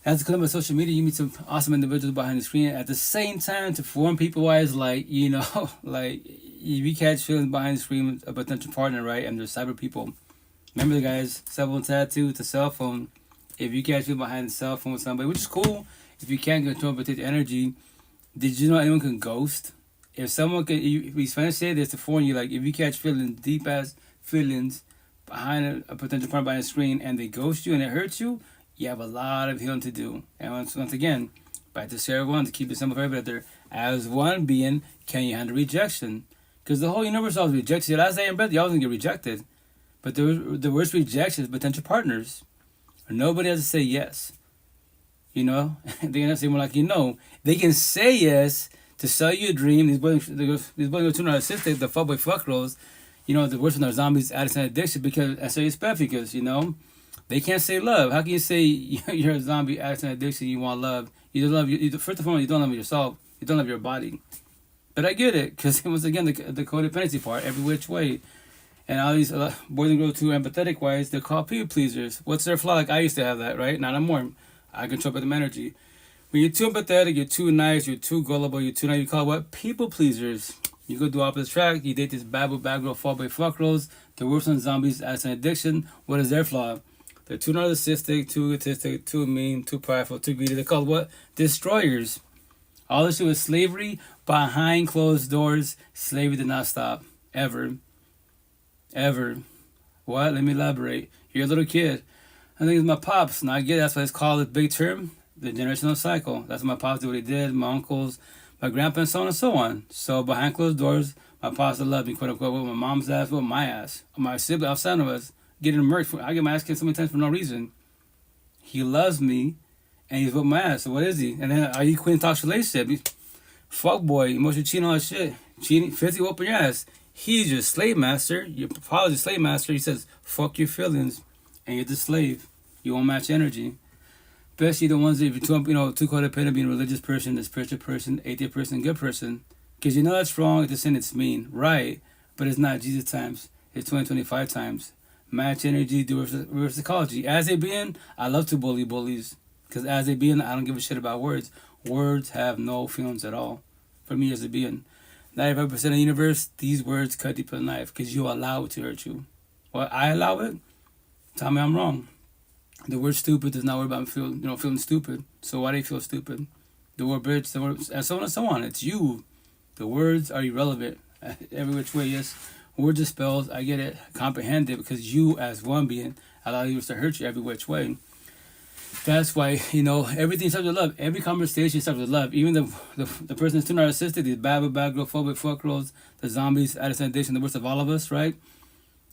that's because of social media. You meet some awesome individuals behind the screen. At the same time, to form people wise, like, you know, like if you catch feelings behind the screen with a potential partner, right? And there's cyber people. Remember the guys, cell phone tattoo with the cell phone. If you catch feelings behind the cell phone with somebody, which is cool, if you can't control but take the energy. Did you know anyone can ghost? If someone can, we Spanish say this to warn you, like if you catch feelings, deep ass feelings behind a potential partner behind the screen, and they ghost you and it hurts you, you have a lot of healing to do. And once again, back to Sarah 1 to keep it simple for everybody. As one being, can you handle rejection? Because the whole universe always rejects you. Last day in bed, you always gonna get rejected. But the worst rejection is potential partners. Nobody has to say yes. You know, they end up saying more like, you know, they can say yes to sell you a dream. These boys go too narcissistic, the fuckboy fuck girls. You know, the worst one are zombies, addicts, and addiction. Because I say respect because, you know, they can't say love. How can you say you're a zombie, addict, and addiction? You want love? You don't love. First of all, you don't love yourself. You don't love your body. But I get it because once again, the codependency part, every which way. And all these boys and girls too empathetic wise, they're called people pleasers. What's their flaw? Like I used to have that, right? Not anymore. I control them energy. When you're too empathetic, you're too nice, you're too gullible, you're too nice, you call what? People pleasers. You go do opposite track, you date this bad girl, fall by fuck girls, the worst on zombies as an addiction. What is their flaw? They're too narcissistic, too egotistic, too mean, too prideful, too greedy. They're called what? Destroyers. All this shit was slavery behind closed doors. Slavery did not stop. Ever. Ever. What? Let me elaborate. You're a little kid. I think it's my pops. Now I get it. That's why it's called a big term, the generational cycle. That's what my pops did what he did, my uncles, my grandpa, and so on and so on. So behind closed doors, my pops loved me, quote unquote, with my mom's ass, with my ass. My sibling outside of us, getting murked. I get my ass kicked so many times for no reason. He loves me, and he's with my ass. So what is he? And then are you queen toxic relationship? Fuck boy, emotional cheating, all that shit. Cheating, physically whooping your ass. He's your slave master. Your father's your slave master. He says, fuck your feelings, and you're the slave. You won't match energy. Especially the ones that if you're too codependent, being a religious person, a spiritual person, atheist person, good person. Because you know that's wrong, it's sin, it's mean. Right. But it's not Jesus times. It's 2025 times. Match energy, do reverse psychology. As a being, I love to bully bullies. Because as a being, I don't give a shit about words. Words have no feelings at all. For me as a being. 95% of the universe, these words cut deep in the knife. Because you allow it to hurt you. Well, I allow it. Tell me I'm wrong. The word stupid does not worry about feeling stupid. So why do you feel stupid? The word bitch, the word, and so on and so on. It's you. The words are irrelevant. Every which way, yes. Words are spells. I get it. Comprehend it because you, as one being, allow you to hurt you every which way. That's why, everything starts with love. Every conversation starts with love. Even the person that's too narcissistic, these bad girl, phobic fuck girls, the zombies, addicts and addiction, the worst of all of us, right?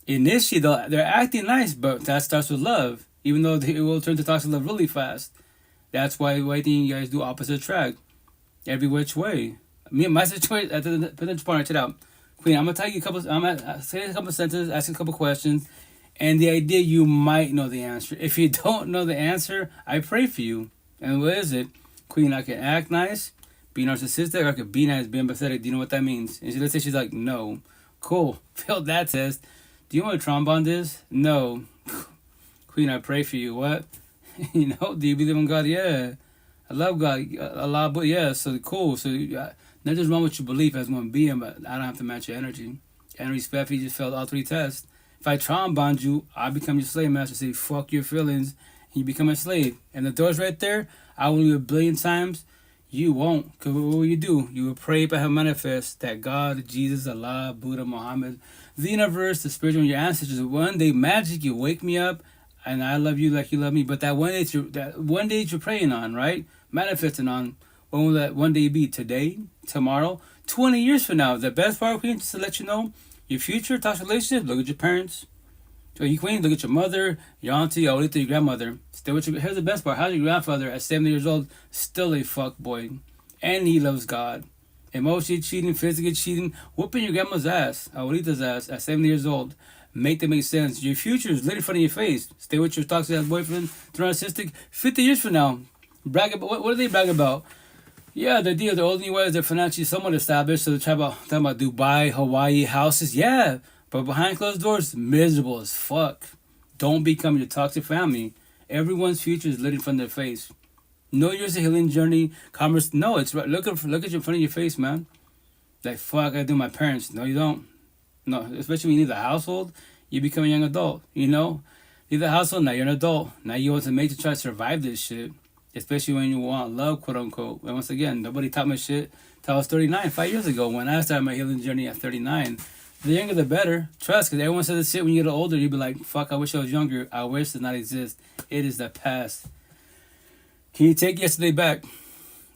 Initially, they're acting nice, but that starts with love. Even though it will turn to toxic love really fast. That's why I think you guys do opposite track. Every which way. Me and my situation, at the potential partner, check it out. Queen, I'm going to tell you say a couple sentences, ask a couple questions, and the idea you might know the answer. If you don't know the answer, I pray for you. And what is it? Queen, I can act nice, be narcissistic, or I can be nice, be empathetic. Do you know what that means? And let's say she's like, no. Cool. Failed that test. Do you know what a trombone is? No. Queen, I pray for you. What? Do you believe in God? Yeah. I love God. Allah, but yeah. So cool. So nothing's wrong with your belief as one being, but I don't have to match your energy. And respect, you just failed all 3 tests. If I trombone you, I become your slave master. Say, fuck your feelings. And you become a slave. And the door's right there. I will do it 1 billion times. You won't. Because what will you do? You will pray but have manifest that God, Jesus, Allah, Buddha, Muhammad, the universe, the spiritual, your ancestors, one day magic, you wake me up. And I love you like you love me. But that one day you're praying on, right? Manifesting on. When will that one day be? Today? Tomorrow? 20 years from now. The best part, Queen, just to let you know, your future toxic relationship, look at your parents. So you queen, look at your mother, your auntie, your abuelita, your grandmother. Stay with your. Here's the best part. How's your grandfather at 70 years old still a fuck boy, and he loves God. Emotionally cheating, physically cheating, whooping your grandma's ass, abuelita's ass at 70 years old. Make that make sense. Your future is literally in front of your face. Stay with your toxic ass boyfriend, narcissistic. 50 years from now, brag about what do they brag about? Yeah, the deal. They're older than you are. They're financially somewhat established. So they're talking about Dubai, Hawaii houses. Yeah, but behind closed doors, miserable as fuck. Don't become your toxic family. Everyone's future is literally in front of their face. No, yours a healing journey. Commerce. No, it's right. Look at you in front of your face, man. Like fuck, I do my parents. No, you don't. No, especially when you leave the household, you become a young adult. You know, leave the household. Now you're an adult. Now you want to make to try to survive this shit. Especially when you want love, quote unquote. And once again, nobody taught me shit till I was 39, 5 years ago. When I started my healing journey at 39, the younger the better. Trust, because everyone says this shit when you get older. You be like, fuck, I wish I was younger. I wish it did not exist. It is the past. Can you take yesterday back?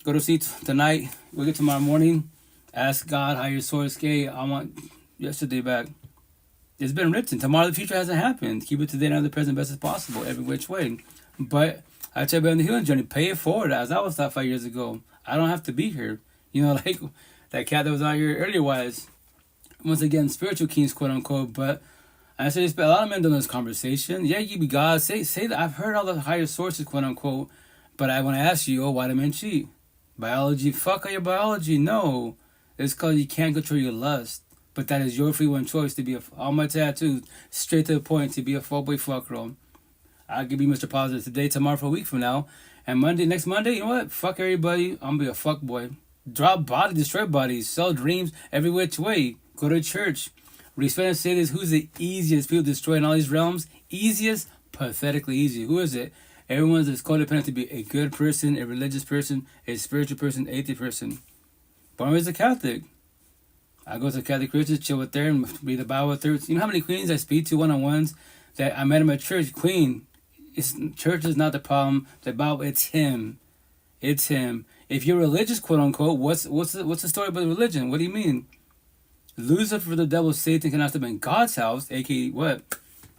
Go to sleep tonight. Wake up tomorrow morning. Ask God, higher source, okay, I want yesterday back. It's been written. Tomorrow the future hasn't happened. Keep it today and the present best as possible, every which way. But I tell you on the healing journey, pay it forward. As I was taught 5 years ago, I don't have to be here. You know, like that cat that was out here earlier was, once again, spiritual kings, quote unquote. But I say a lot of men don't know this conversation. Yeah, you be God. Say that. I've heard all the higher sources, quote unquote. But I want to ask you, why do men cheat? Biology, fuck all your biology. No. It's because you can't control your lust. But that is your free one choice to be all my tattoos, straight to the point, to be a fuckboy fuck girl. I'll give you Mr. Positive today, tomorrow, for a week from now. And next Monday, you know what? Fuck everybody. I'm going to be a fuck boy. Drop bodies, destroy bodies, sell dreams every which way. Go to church. Respect and say this. Who's the easiest people to destroy in all these realms? Easiest? Pathetically easy. Who is it? Everyone's is codependent to be a good person, a religious person, a spiritual person, atheist person. Born and raised a Catholic. I go to Catholic churches, chill with them, read the Bible with her. You know how many queens I speak to one-on-ones that I met in my church? Queen, church is not the problem. The Bible, it's him. It's him. If you're religious, quote unquote, what's the story about religion? What do you mean? Lucifer, the devil, Satan cannot step in God's house, aka what?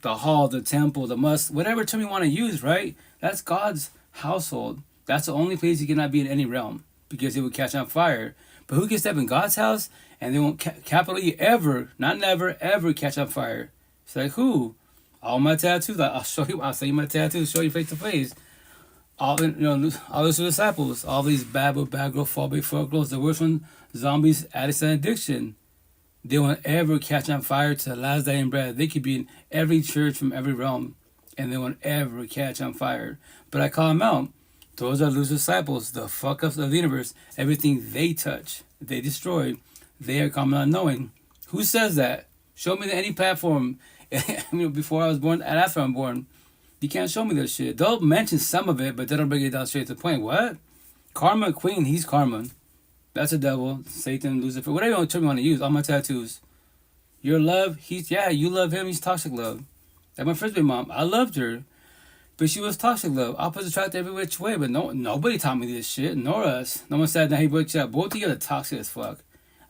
The hall, the temple, the mosque, whatever term you want to use, right? That's God's household. That's the only place he cannot be in any realm because it would catch on fire. But who can step in God's house and they won't capital E ever, not never, ever catch on fire? It's like who? All my tattoos. I'll show you my tattoos. Show you face to face. All those disciples. All these bad girl, fall big fuck girls. The worst one, zombies, addicts, and addiction. They won't ever catch on fire to the last dying breath. They could be in every church from every realm, and they won't ever catch on fire. But I call them out. Those are loose disciples, the fuck ups of the universe. Everything they touch, they destroy. They are common unknowing. Who says that? Show me any platform. Before I was born and after I'm born. You can't show me this shit. They'll mention some of it, but they don't bring it down straight to the point. What? Karma Queen, he's karma. That's a devil, Satan, Lucifer, whatever term you want to use. All my tattoos. Your love, you love him, he's toxic love. Like my first baby mom, I loved her. But she was toxic love. Opposites attract every which way. But nobody taught me this shit, nor us. No one said that he breaks up. Both of you are toxic as fuck.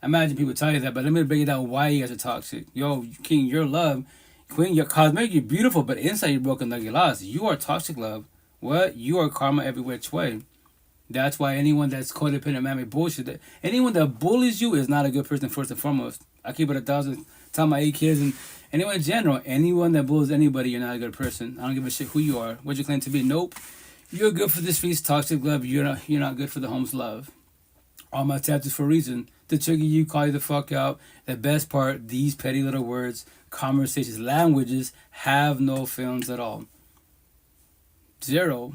I imagine people tell you that, but let me break it down why you guys are toxic. Yo, King, your love, Queen, your cosmetic, you're beautiful, but inside you're broken like you lost. You are toxic love. What? You are karma every which way. That's why anyone that's codependent, man, bullshit. Anyone that bullies you is not a good person first and foremost. I keep it 1,000. Tell my 8 kids and anyone in general. Anyone that bullies anybody, you're not a good person. I don't give a shit who you are. What you claim to be? Nope. You're good for the streets, toxic love. You're not good for the home's love. All my tattoos for a reason. To trigger you, call you the fuck out. The best part, these petty little words, conversations, languages have no feelings at all. Zero.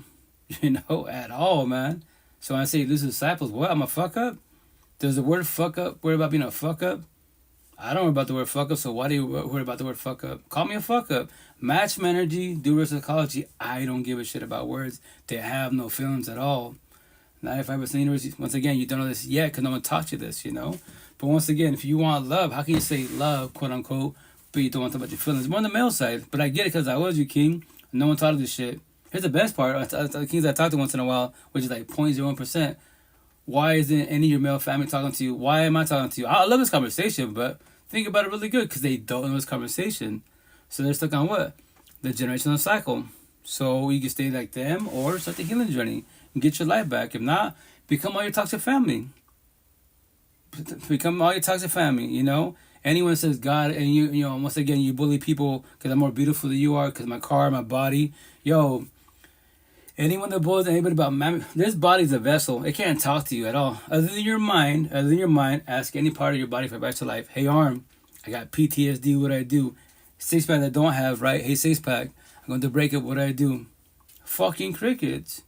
At all, man. So when I say lose disciples, what? I'm a fuck up? Does the word fuck up worry about being a fuck up? I don't worry about the word fuck up, so why do you worry about the word fuck up? Call me a fuck up. Match my energy, do reverse psychology. I don't give a shit about words. They have no feelings at all. 95% of the universe, once again, you don't know this yet because no one taught you this, But once again, if you want love, how can you say love, quote unquote, but you don't want to talk about your feelings? More on the male side, but I get it because I was you, King. No one taught us this shit. Here's the best part. The kings I talk to once in a while, which is like 0.01%. Why isn't any of your male family talking to you? Why am I talking to you? I love this conversation, but think about it really good because they don't know this conversation. So they're stuck on what? The generational cycle. So you can stay like them or start the healing journey and get your life back. If not, become all your toxic family. Become all your toxic family, you know? Anyone says God, and you know, once again, you bully people because I'm more beautiful than you are, because my car, my body. Yo, anyone that bullies anybody about this body's a vessel. It can't talk to you at all. Other than your mind, ask any part of your body for advice to life. Hey, arm, I got PTSD, what I do? Six pack I don't have, right? Hey, six pack, I'm going to break up, what I do? Fucking crickets.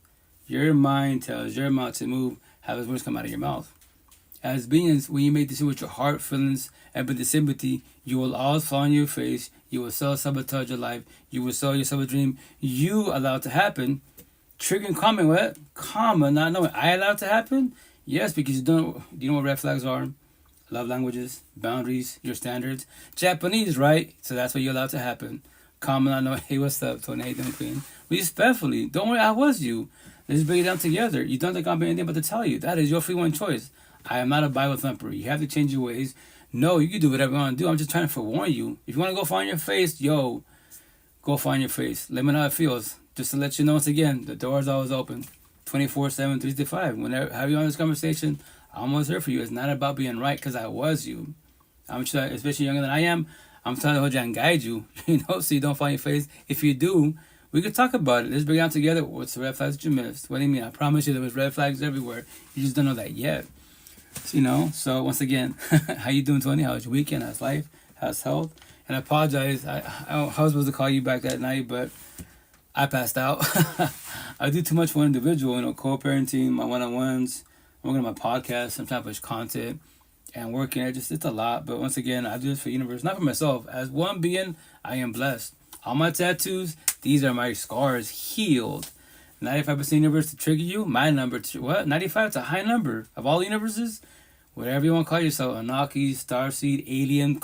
Your mind tells your mouth to move, have his words come out of your mouth. As beings, when you make decisions with your heart, feelings, and with the sympathy, you will always fall on your face. You will self-sabotage your life. You will sell yourself a dream you allow it to happen. Triggering karma, what? Karma, not knowing. I allow it to happen? Yes, because you know what red flags are? Love languages, boundaries, your standards. Japanese, right? So that's what you allow to happen. Karma, not knowing. Hey, what's up, Tony? Hey, Queen. Respectfully. Don't worry, I was you. Let's break it down together. You don't think I'm anything but to tell you. That is your free one choice. I am not a Bible thumper. You have to change your ways. No, you can do whatever you want to do. I'm just trying to forewarn you. If you want to go find your face, yo, go find your face. Let me know how it feels. Just to let you know, once again, the door is always open. 24/7, 365. Whenever have you on this conversation, I'm always here for you. It's not about being right because I was you. I'm trying, especially younger than I am, I'm trying to hold you and guide you, you know, so you don't find your face. If you do, we could talk about it. Let's break it down together. What's the red flags that you missed? What do you mean? I promise you there was red flags everywhere. You just don't know that yet. So, you know, so once again, how you doing, Tony? How's your weekend? How's life? How's health? And I apologize. I was supposed to call you back that night, but I passed out. I do too much for one individual, you know, co-parenting, my one-on-ones, working on my podcast, sometimes push content, and working. It's a lot. But once again, I do this for the universe, not for myself. As one being, I am blessed. All my tattoos, these are my scars healed. 95% universe to trigger you. My number, what? 95? It's a high number. Of all universes, whatever you want to call yourself, Anunnaki, Starseed, Alien,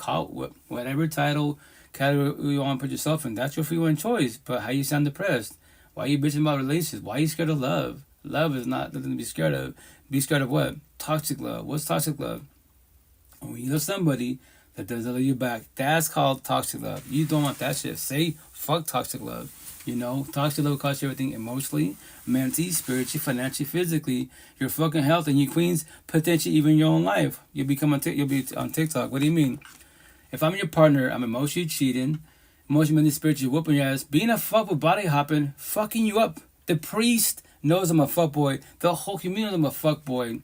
whatever title, category you want to put yourself in, that's your free one choice. But how you sound depressed? Why are you bitching about relationships? Why are you scared of love? Love is not nothing to be scared of. Be scared of what? Toxic love. What's toxic love? When you love somebody that doesn't love you back, that's called toxic love. You don't want that shit. Say fuck toxic love. You know, toxic love will cost you everything emotionally, mentally, spiritually, financially, physically, your fucking health, and your queens, potentially even your own life. You'll be on TikTok. What do you mean? If I'm your partner, I'm emotionally cheating, emotionally, spiritually whooping your ass, being a fuck with body hopping, fucking you up. The priest knows I'm a fuck boy. The whole community knows I'm a fuck boy.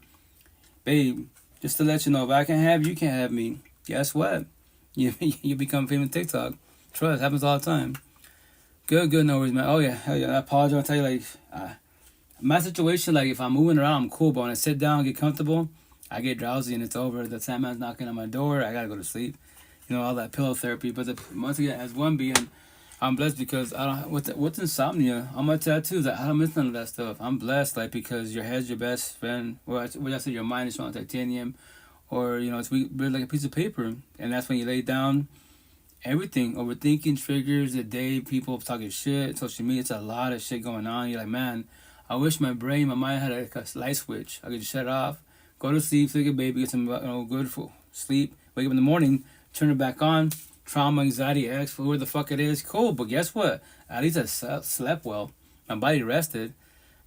Babe, just to let you know, if I can have you, can't have me. Guess what? You become famous TikTok. Trust, happens all the time. Good, no worries, man. Oh, yeah, hell yeah. I apologize. I'll tell you, like, my situation, like, if I'm moving around, I'm cool, but when I sit down, get comfortable, I get drowsy and it's over. The Sandman's knocking on my door. I gotta go to sleep. You know, all that pillow therapy. But once again, as one being, I'm blessed because I don't. What's insomnia? On my tattoos, I don't miss none of that stuff. I'm blessed, like, because your head's your best friend. Or what I say, your mind is on titanium, or you know, it's like a piece of paper, and that's when you lay down. Everything, overthinking triggers the day, people talking shit, social media, it's a lot of shit going on. You're like, man, I wish my mind had like a light switch. I could just shut it off, go to sleep, take a baby, get some good for sleep, wake up in the morning, turn it back on. Trauma, anxiety, X, whoever the fuck it is, cool. But guess what? At least I slept well. My body rested.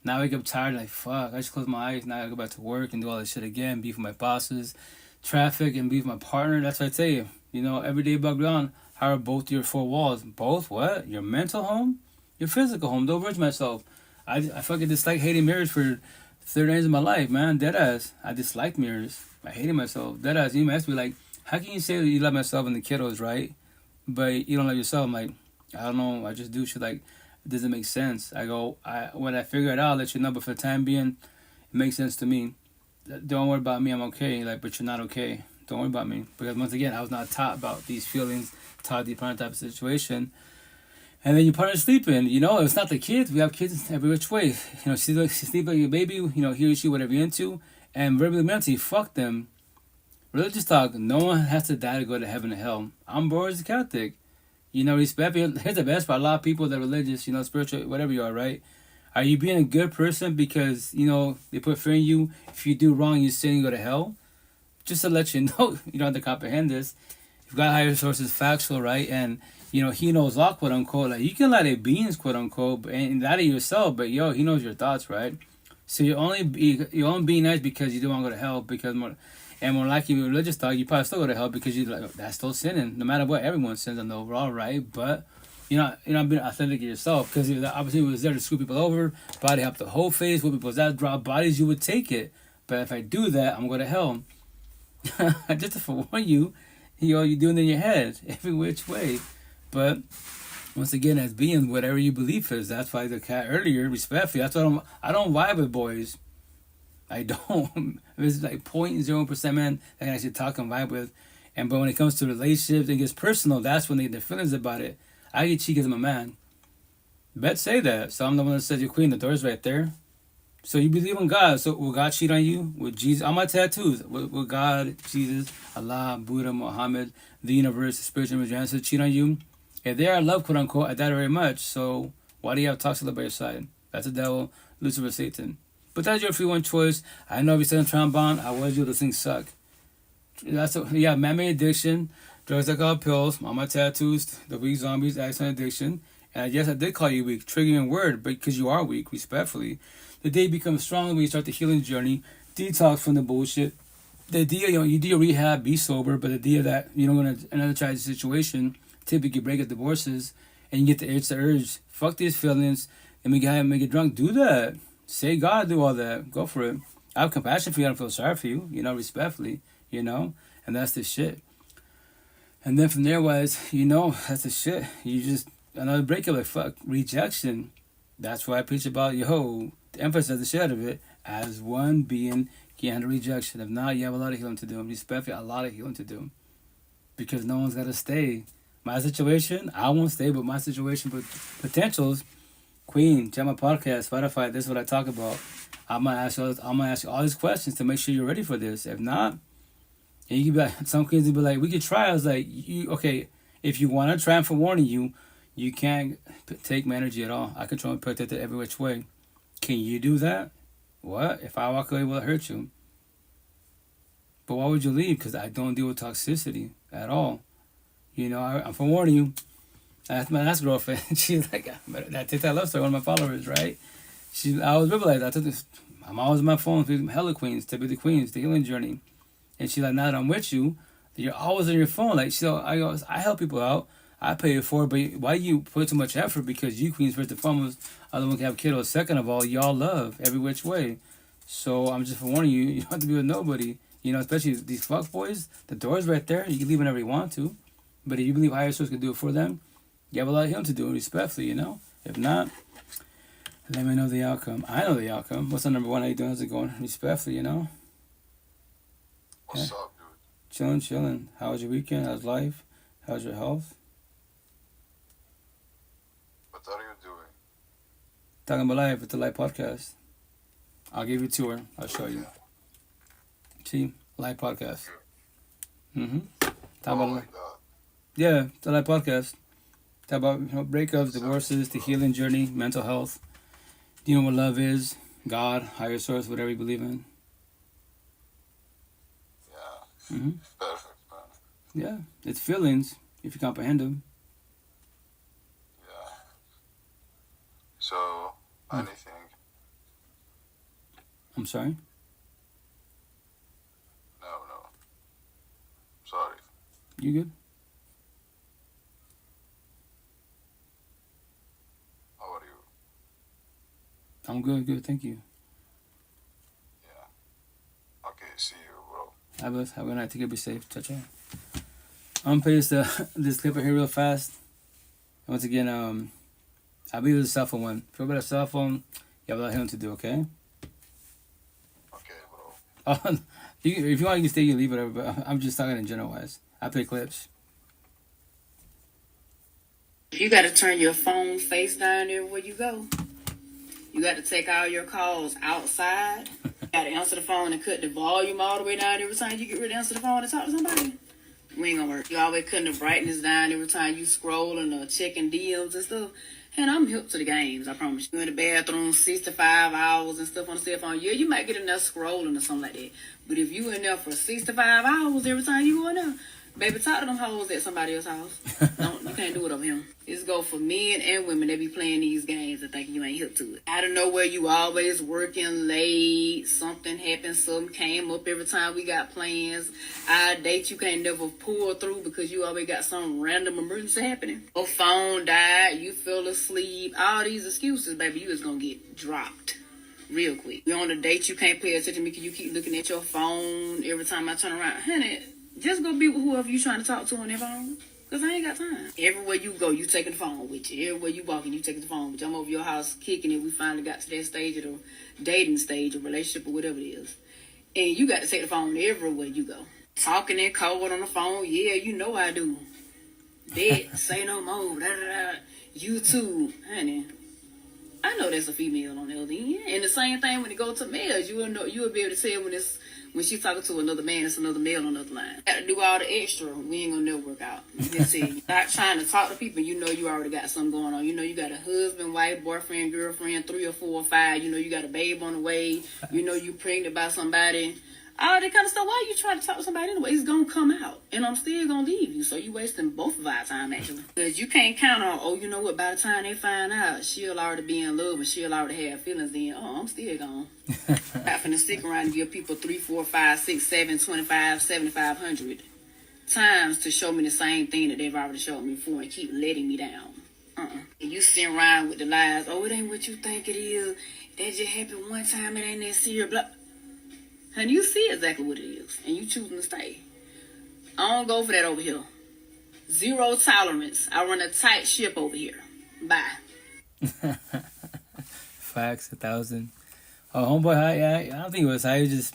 Now I wake up tired, like, fuck, I just close my eyes. Now I gotta go back to work and do all this shit again, beef with my bosses, traffic, and beef with my partner. That's what I tell you. You know, every day above ground. How are both your four walls? Both what? Your mental home? Your physical home. Don't rush myself. I fucking dislike hating mirrors for 30 days of my life, man. Deadass. I disliked mirrors. I hated myself. Deadass. You ask me, like, how can you say that you love myself and the kiddos, right? But you don't love yourself? I'm like, I don't know. I just do shit like, it doesn't make sense. When I figure it out, I'll let you know. But for the time being, it makes sense to me. Don't worry about me. I'm okay. Like, but you're not okay. Don't worry about me. Because once again, I was not taught about these feelings, taught the partner type of situation. And then your partner's sleeping. You know, it's not the kids. We have kids every which way. You know, she's sleeping like your baby. You know, he or she, whatever you're into. And verbally, mentally, fuck them. Religious talk, no one has to die to go to heaven or hell. I'm born as a Catholic. You know, respect. Here's the best part. A lot of people that are religious, you know, spiritual, whatever you are, right? Are you being a good person because, you know, they put fear in you? If you do wrong, you sin and go to hell? Just to let you know, you don't have to comprehend this. You've got higher sources, factual, right? And he knows all, quote unquote. Like, you can lie to beings, quote unquote, and lie to yourself, but he knows your thoughts, right? So you're only being nice because you don't want to go to hell, because more likely with religious thought, you probably still go to hell because you like, that's still sinning. No matter what, everyone sins on the overall, right? But you're not being authentic to yourself, because if the opportunity was there to screw people over, body up the whole face, with people's ass, drop bodies, you would take it. But if I do that, I'm going to hell. Just to forewarn you, you're doing it in your head every which way. But once again, as being whatever you believe is, that's why the cat earlier, respectfully, that's why I don't vibe with boys. I don't. It's like 0.0% man I can actually talk and vibe with. But when it comes to relationships, it gets personal. That's when they get their feelings about it. I get cheeky because I'm a man. Bet say that. So I'm the one that says you're queen. The door's right there. So you believe in God. So will God cheat on you? With Jesus? On my tattoos. Will God, Jesus, Allah, Buddha, Muhammad, the universe, the spiritual ancestors cheat on you? If they are loved, quote unquote, I doubt it very much. So why do you have toxic love by your side? That's the devil, Lucifer, Satan. But that's your free one choice. I know if you said trombone, I was you. Those things suck. Man-made addiction, drugs that call pills, on my tattoos, the weak zombies, accident addiction. And yes, I did call you weak, triggering word, because you are weak, respectfully. The day becomes stronger when you start the healing journey. Detox from the bullshit. The idea, you do your rehab, be sober, but the idea that you don't want another tragic situation, typically break up divorces, and you get the urge. Fuck these feelings, and make it drunk. Do that. Say God, do all that. Go for it. I have compassion for you. I don't feel sorry for you. Respectfully. And that's the shit. And then from there, that's the shit. You just another breakup, like fuck rejection. That's why I preach about emphasize the shit out of it as one being can handle rejection. If not, you have a lot of healing to do. Respectfully, a lot of healing to do, because no one's got to stay. My situation, I won't stay, but my situation, but potentials. Queen, check my podcast, Spotify. This is what I talk about. I'm gonna ask you all these questions to make sure you're ready for this. If not, and you can be like, some kids will be like, we could try. I was like, if you want to try, and for warning you, you can't take my energy at all. I control and protect it every which way. Can you do that? What? If I walk away, will it hurt you? But why would you leave? Because I don't deal with toxicity at all. I'm for warning you. That's my last girlfriend. She's like, that TikTok love story, one of my followers, right? I was realized, I'm always on my phone with hella queens, typically queens, the healing journey. And she's like, now that I'm with you, you're always on your phone. Like, I help people out. I pay it for it, but why do you put so much effort? Because you queens, first and foremost, other one can have kiddos. Second of all, y'all love every which way. So I'm just warning you, you don't have to be with nobody. Especially these fuck boys, the door's right there. You can leave whenever you want to. But if you believe higher source can do it for them, you have a lot of healing to do, respectfully, If not, let me know the outcome. I know the outcome. What's the number one? How you doing? How's it going? Respectfully, What's up, dude? Chilling. How was your weekend? How's life? How's your health? What are you doing? Talking about life with the Life Podcast. I'll give you a tour. I'll show you. See? Life Podcast. Mm-hmm. Oh my God. Yeah, the Life Podcast. Talk about breakups, divorces, the healing journey, mental health. Do you know what love is? God, higher source, whatever you believe in. Yeah. Mm-hmm. Perfect, man. Yeah, it's feelings, if you comprehend them. Yeah. So, anything? I'm sorry? No. Sorry. You good? How are you? I'm good, thank you. Yeah. Okay, see you, bro. Have a good night. Take care, be safe. Ciao. I'm gonna play this clip here real fast. Once again, I believe it's a cell phone one. If you've got a cell phone, you have a lot of healing to do, okay? Okay, bro. If you want, you can stay, you leave, whatever, but I'm just talking in general wise. I play clips. You got to turn your phone face down everywhere you go. You got to take all your calls outside. You got to answer the phone and cut the volume all the way down every time you get ready to answer the phone and talk to somebody. We ain't gonna work. You always cutting the brightness down every time you scrolling or checking DMs and stuff. And I'm hip to the games, I promise. You in the bathroom 65 hours and stuff on the cell phone. Yeah, you might get enough scrolling or something like that. But if you in there for 65 hours every time you go in there, Baby, talk to them hoes at somebody else's house. No, you can't do it over here. It's go for men and women that be playing these games and thinking you ain't hip to it. Out of nowhere, you always working late. Something happened, something came up every time we got plans. Our date you can't never pull through because you always got some random emergency happening. Your phone died, you fell asleep. All these excuses, baby, you is gonna get dropped real quick. You on a date, you can't pay attention to me because you keep looking at your phone every time I turn around. Honey, just go be with whoever you trying to talk to on their phone. Because I ain't got time. Everywhere you go, you taking the phone with you. Everywhere you walking, you taking the phone with you. I'm over your house kicking it. We finally got to that stage of the dating stage or relationship or whatever it is. And you got to take the phone everywhere you go. Talking in code on the phone. Yeah, you know I do. Bet, say no more. Da, da, da. YouTube. Honey, I know that's a female on the other end. And the same thing when it goes to males. You will be able to tell when she's talking to another man, it's another male on the other line. Got to do all the extra. We ain't gonna never work out. Just see, not trying to talk to people. You know you already got something going on. You know you got a husband, wife, boyfriend, girlfriend, 3 or 4 or 5. You know you got a babe on the way. You know you pregnant by somebody. All that kind of stuff. Why you trying to talk to somebody anyway? It's gonna come out, and I'm still gonna leave you. So you wasting both of our time actually, because you can't count on. Oh, you know what? By the time they find out, she'll already be in love and she'll already have feelings. Then, oh, I'm still gone. I'm finna stick around and give people 3, 4, 5, 6, 7, 25, 7,500 times to show me the same thing that they've already showed me before and keep letting me down. And you sitting around with the lies. Oh, it ain't what you think it is. That just happened one time. It ain't that serious. Blah. And you see exactly what it is, and you choosing to stay. I don't go for that over here. 0 tolerance. I run a tight ship over here. Bye. Facts, 1,000. Oh, homeboy, I don't think it was high. He was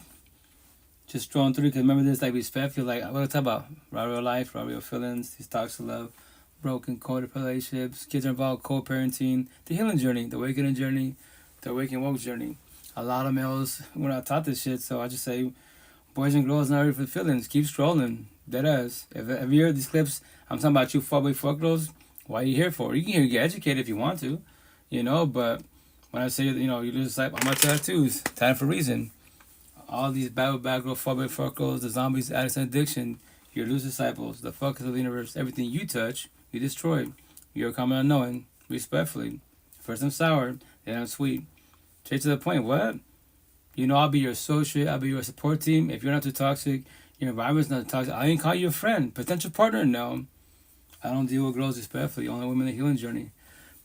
just drawn through. Because remember this, like, respectful. Like, what we talk about? Raw real life, raw real feelings, these talks of love, broken coded relationships, kids are involved, co-parenting, the healing journey, the awakening journey, the awakening woke journey. A lot of males were not taught this shit, so I just say, boys and girls not ready for feelings. Keep scrolling. Deadass. If you heard these clips, I'm talking about you fuckboy fuck girls, why are you here for? You can get educated if you want to, you know, but when I say, you know, you lose sight on my tattoos, time for reason. All these bad girl, fuckboy fuck girls, the zombies, addicts, and addiction, your loose disciples, the fuckers of the universe, everything you touch, you destroy. You're a common unknowing, respectfully. First I'm sour, then I'm sweet. Straight to the point. What? You know, I'll be your associate. I'll be your support team. If you're not too toxic, your environment's not toxic, I ain't call you a friend. Potential partner? No. I don't deal with girls respectfully. Only women in the healing journey.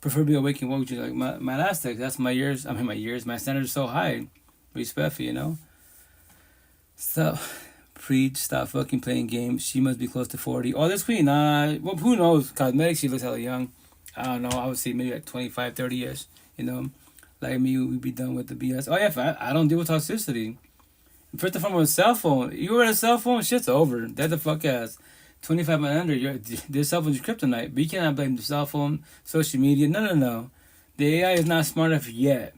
Preferably awakening woke journey. Like my last text, that's my years. I mean, my standards are so high. Respectfully, you know? So, preach. Stop fucking playing games. She must be close to 40. Oh, this queen, well, who knows? Cosmetics, she looks hella young. I don't know. I would say maybe like 25, 30 years, you know? Like me, we'd be done with the BS. Oh, yeah, I don't deal with toxicity. First and foremost, cell phone. You were a cell phone, shit's over. Dead the fuck ass. 25 and under, their cell phone's your kryptonite. But you cannot blame the cell phone, social media. No. The AI is not smart enough yet.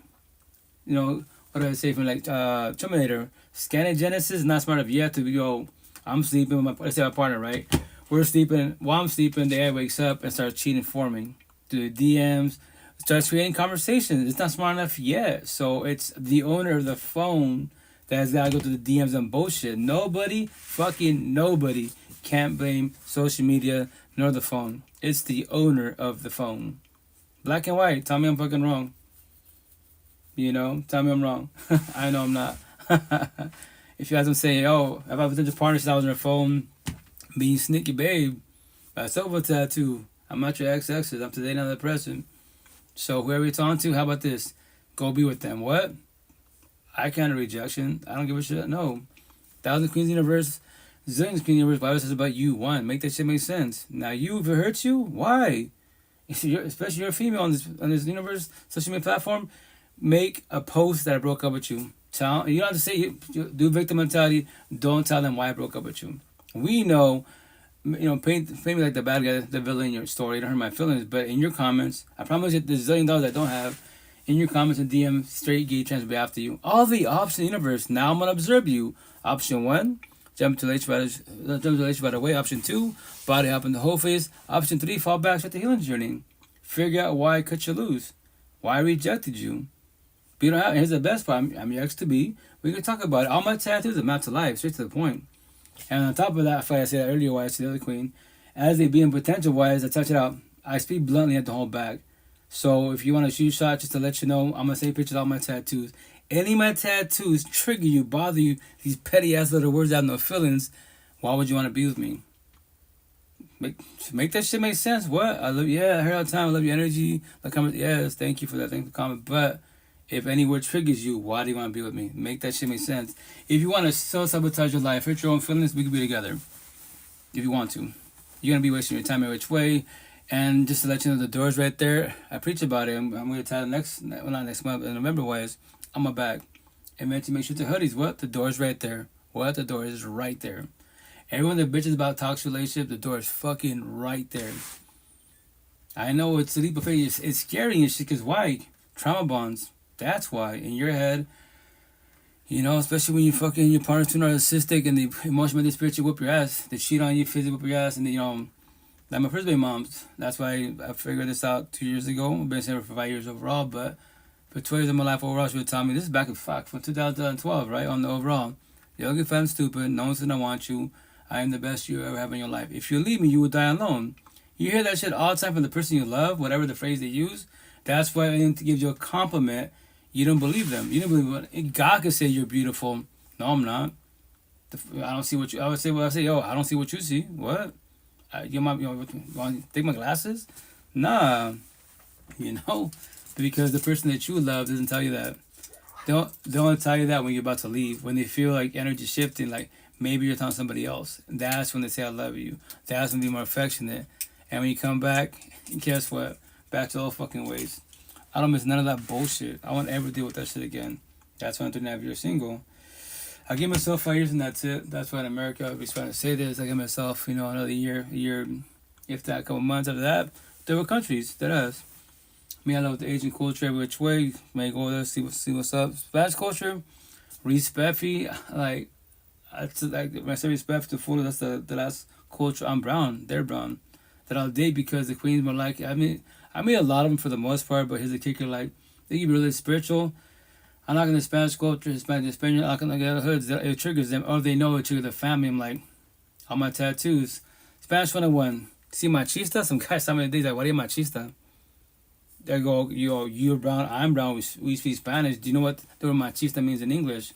You know, what do I say from like Terminator? Scanning Genesis is not smart enough yet to go, I'm sleeping with let's say my partner, right? We're sleeping. While I'm sleeping, the AI wakes up and starts cheating for me. Through the DMs. Starts creating conversations. It's not smart enough yet. So it's the owner of the phone that has got to go through the DMs and bullshit. Nobody can't blame social media nor the phone. It's the owner of the phone. Black and white. Tell me I'm fucking wrong. You know? Tell me I'm wrong. I know I'm not. If you guys don't say, oh, if I was in the partnership, I was on the phone being sneaky, babe. That's over tattoo. I'm not your ex-exes. I'm today, not the present. So whoever you're talking to, how about this? Go be with them. What? I can't rejection. I don't give a shit. No. 1,000 Queens Universe, zillions Queens Universe. Bible says about you. One. Make that shit make sense. Now you, if it hurts you, why? Especially you're a female on this universe social media platform. Make a post that I broke up with you. You don't have to say do victim mentality. Don't tell them why I broke up with you. We know. You know, paint me like the bad guy, the villain in your story. You don't hurt my feelings, but in your comments, I promise you, there's $1 zillion I don't have. In your comments and DM, straight gay trans will be after you. All the options in the universe. Now I'm gonna observe you. Option 1, jump to relationship right away. Option 2, body hop in the whole face. Option 3, fall back at the healing journey. Figure out why I cut you loose, why I rejected you. But you don't have. Here's the best part. I'm your ex to be. We can talk about it. All my tattoos are mapped to life, straight to the point. And on top of that, like I said earlier, wives to the other queen, as they being potential wives, I touch it out. I speak bluntly at the whole back. So if you want to shoot shot, just to let you know, I'm gonna say pictures of all my tattoos. Any of my tattoos trigger you, bother you, these petty ass little words that have no feelings, why would you want to be with me? Make that shit make sense. What? I love you. Yeah, I heard all the time. I love your energy. Like comment. Yes, thank you for that. Thank you for the comment. But if any word triggers you, why do you want to be with me? Make that shit make sense. If you want to self-sabotage your life, hurt your own feelings, we can be together. If you want to. You're going to be wasting your time in which way. And just to let you know, the door's right there. I preach about it. I'm going to tell not next month, in November wise, on my back. And meant to make sure the hoodies. What? The door's right there. What? The door is right there. Everyone that bitches about toxic relationship, the door is fucking right there. I know it's a leap of faith. It's scary and shit. Because why? Trauma bonds. That's why. In your head, you know, especially when you fucking your partner's too narcissistic and they emotionally, spiritually whip your ass. They cheat on you, physically whip your ass, and they, you know, like my first baby moms. That's why I figured this out 2 years ago. I've been saying it for 5 years overall, but for 12 years of my life overall, she would tell me, this is back in from 2012, right? On the overall. You don't get fat and stupid. No one said I want you. I am the best you ever have in your life. If you leave me, you will die alone. You hear that shit all the time from the person you love, whatever the phrase they use. That's why I need to give you a compliment. You don't believe them. You don't believe what God could say you're beautiful. No, I'm not. I don't see what you. I would say, well, I say, yo, I don't see what you see. What? You want to take my glasses? Nah. You know, because the person that you love doesn't tell you that. They only tell you that when you're about to leave. When they feel like energy shifting, like maybe you're telling somebody else. That's when they say I love you. That's when they're more affectionate. And when you come back, guess what? Back to old fucking ways. I don't miss none of that bullshit. I won't ever deal with that shit again. That's why I'm 3.5 years single. I give myself 5 years and that's it. That's why in America, I'll be trying to say this. I give myself, you know, another year, if that, a couple months after that. There were countries that us. Me, I love the Asian culture every which way. May go there, see what's up. Spanish culture, respectful. Like, when I say respect to full, that's the last culture. I'm brown. They're brown. That I'll date because the queens were like, I mean a lot of them for the most part, but here's the kicker, like, they can be really spiritual. I'm not going to Spanish culture, Spanish, I'm not going to get hoods. It triggers them, or they know it triggers the family. I'm like, all my tattoos. Spanish 101. See machista? Some guy saw me the days like, what are you machista? They go, you're brown, I'm brown, we speak Spanish. Do you know what the word machista means in English?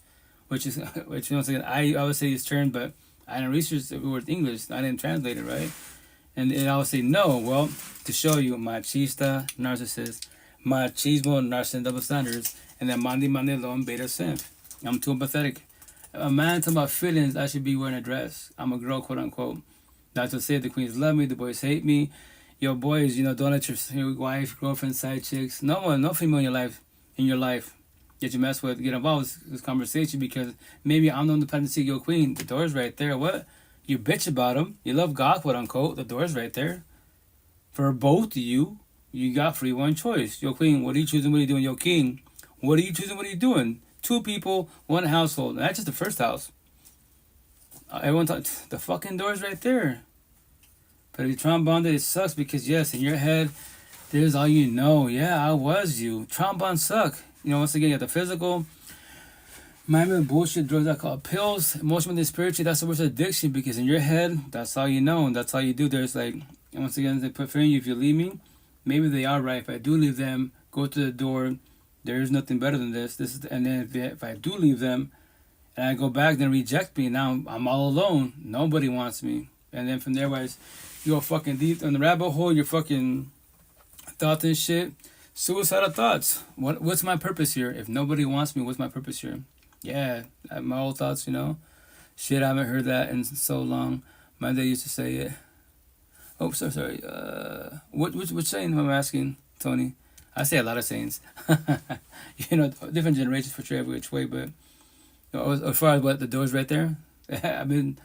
Which once again, I would say it's term, but I didn't research the word English. I didn't translate it, right? And I would say no. Well, to show you, machista, narcissist, machismo, narcissist, double standards, and then mandilon, beta simp. I'm too empathetic. A man talking about feelings, I should be wearing a dress. I'm a girl, quote unquote. Not to say the queens love me, the boys hate me. Yo, boys, you know, don't let your wife, girlfriend, side chicks, no female in your life that you mess with, get involved with this conversation, because maybe I'm the one to see your queen. The door's right there. What? You bitch about him. You love God, quote unquote. The door's right there. For both of you, you got free one choice. Yo, queen, what are you choosing? What are you doing? Yo, king, what are you choosing? What are you doing? 2 people, 1 household. And that's just the first house. Everyone thought the fucking door's right there. But if you're trauma bonded, it sucks because, yes, in your head, there's all you know. Yeah, I was you. Trauma bonds suck. You know, once again, you have the physical. Mind bullshit drugs I call pills, emotionally, spiritually, that's the worst addiction, because in your head, that's all you know and that's all you do. There's like, once again, they prefer you if you leave me. Maybe they are right. If I do leave them, go to the door, there is nothing better than this. And then if I do leave them and I go back, then reject me. Now I'm all alone. Nobody wants me. And then from there, wise, you go fucking deep in the rabbit hole, your fucking thoughts and shit. Suicidal thoughts. What's my purpose here? If nobody wants me, what's my purpose here? Yeah, my old thoughts, you know. Shit, I haven't heard that in so long. My dad used to say it. Oh, sorry. Which saying am I asking, Tony? I say a lot of sayings. You know, different generations portray every which way, but you know, as far as what the door's right there, I've been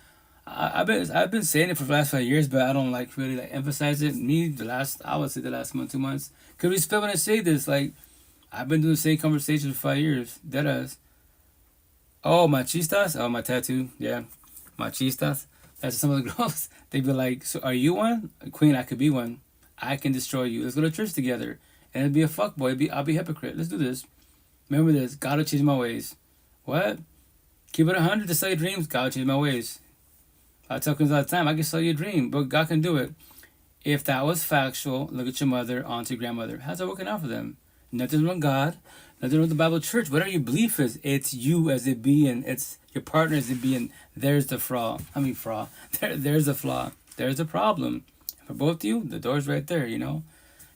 saying it for the last 5 years, but I don't really emphasize it. I would say the last month, 2 months. Cause respect when I say this, like, I've been doing the same conversation for 5 years. Deadass. Oh, machistas? Oh, my tattoo. Yeah. Machistas. That's some of the girls. They be like, so are you one? Queen, I could be one. I can destroy you. Let's go to church together. And it'd be a fuckboy. I'll be a hypocrite. Let's do this. Remember this. Gotta change my ways. What? Keep it 100 to say dreams. Gotta change my ways. I tell kids all the time, I can sell you a dream, but God can do it. If that was factual, look at your mother, auntie, grandmother. How's it working out for them? Nothing wrong with God, nothing wrong with the Bible Church. Whatever your belief is, it's you as a being. It's your partner as a being. There's the flaw. There's the flaw. There's the problem. For both of you, the door's right there, you know?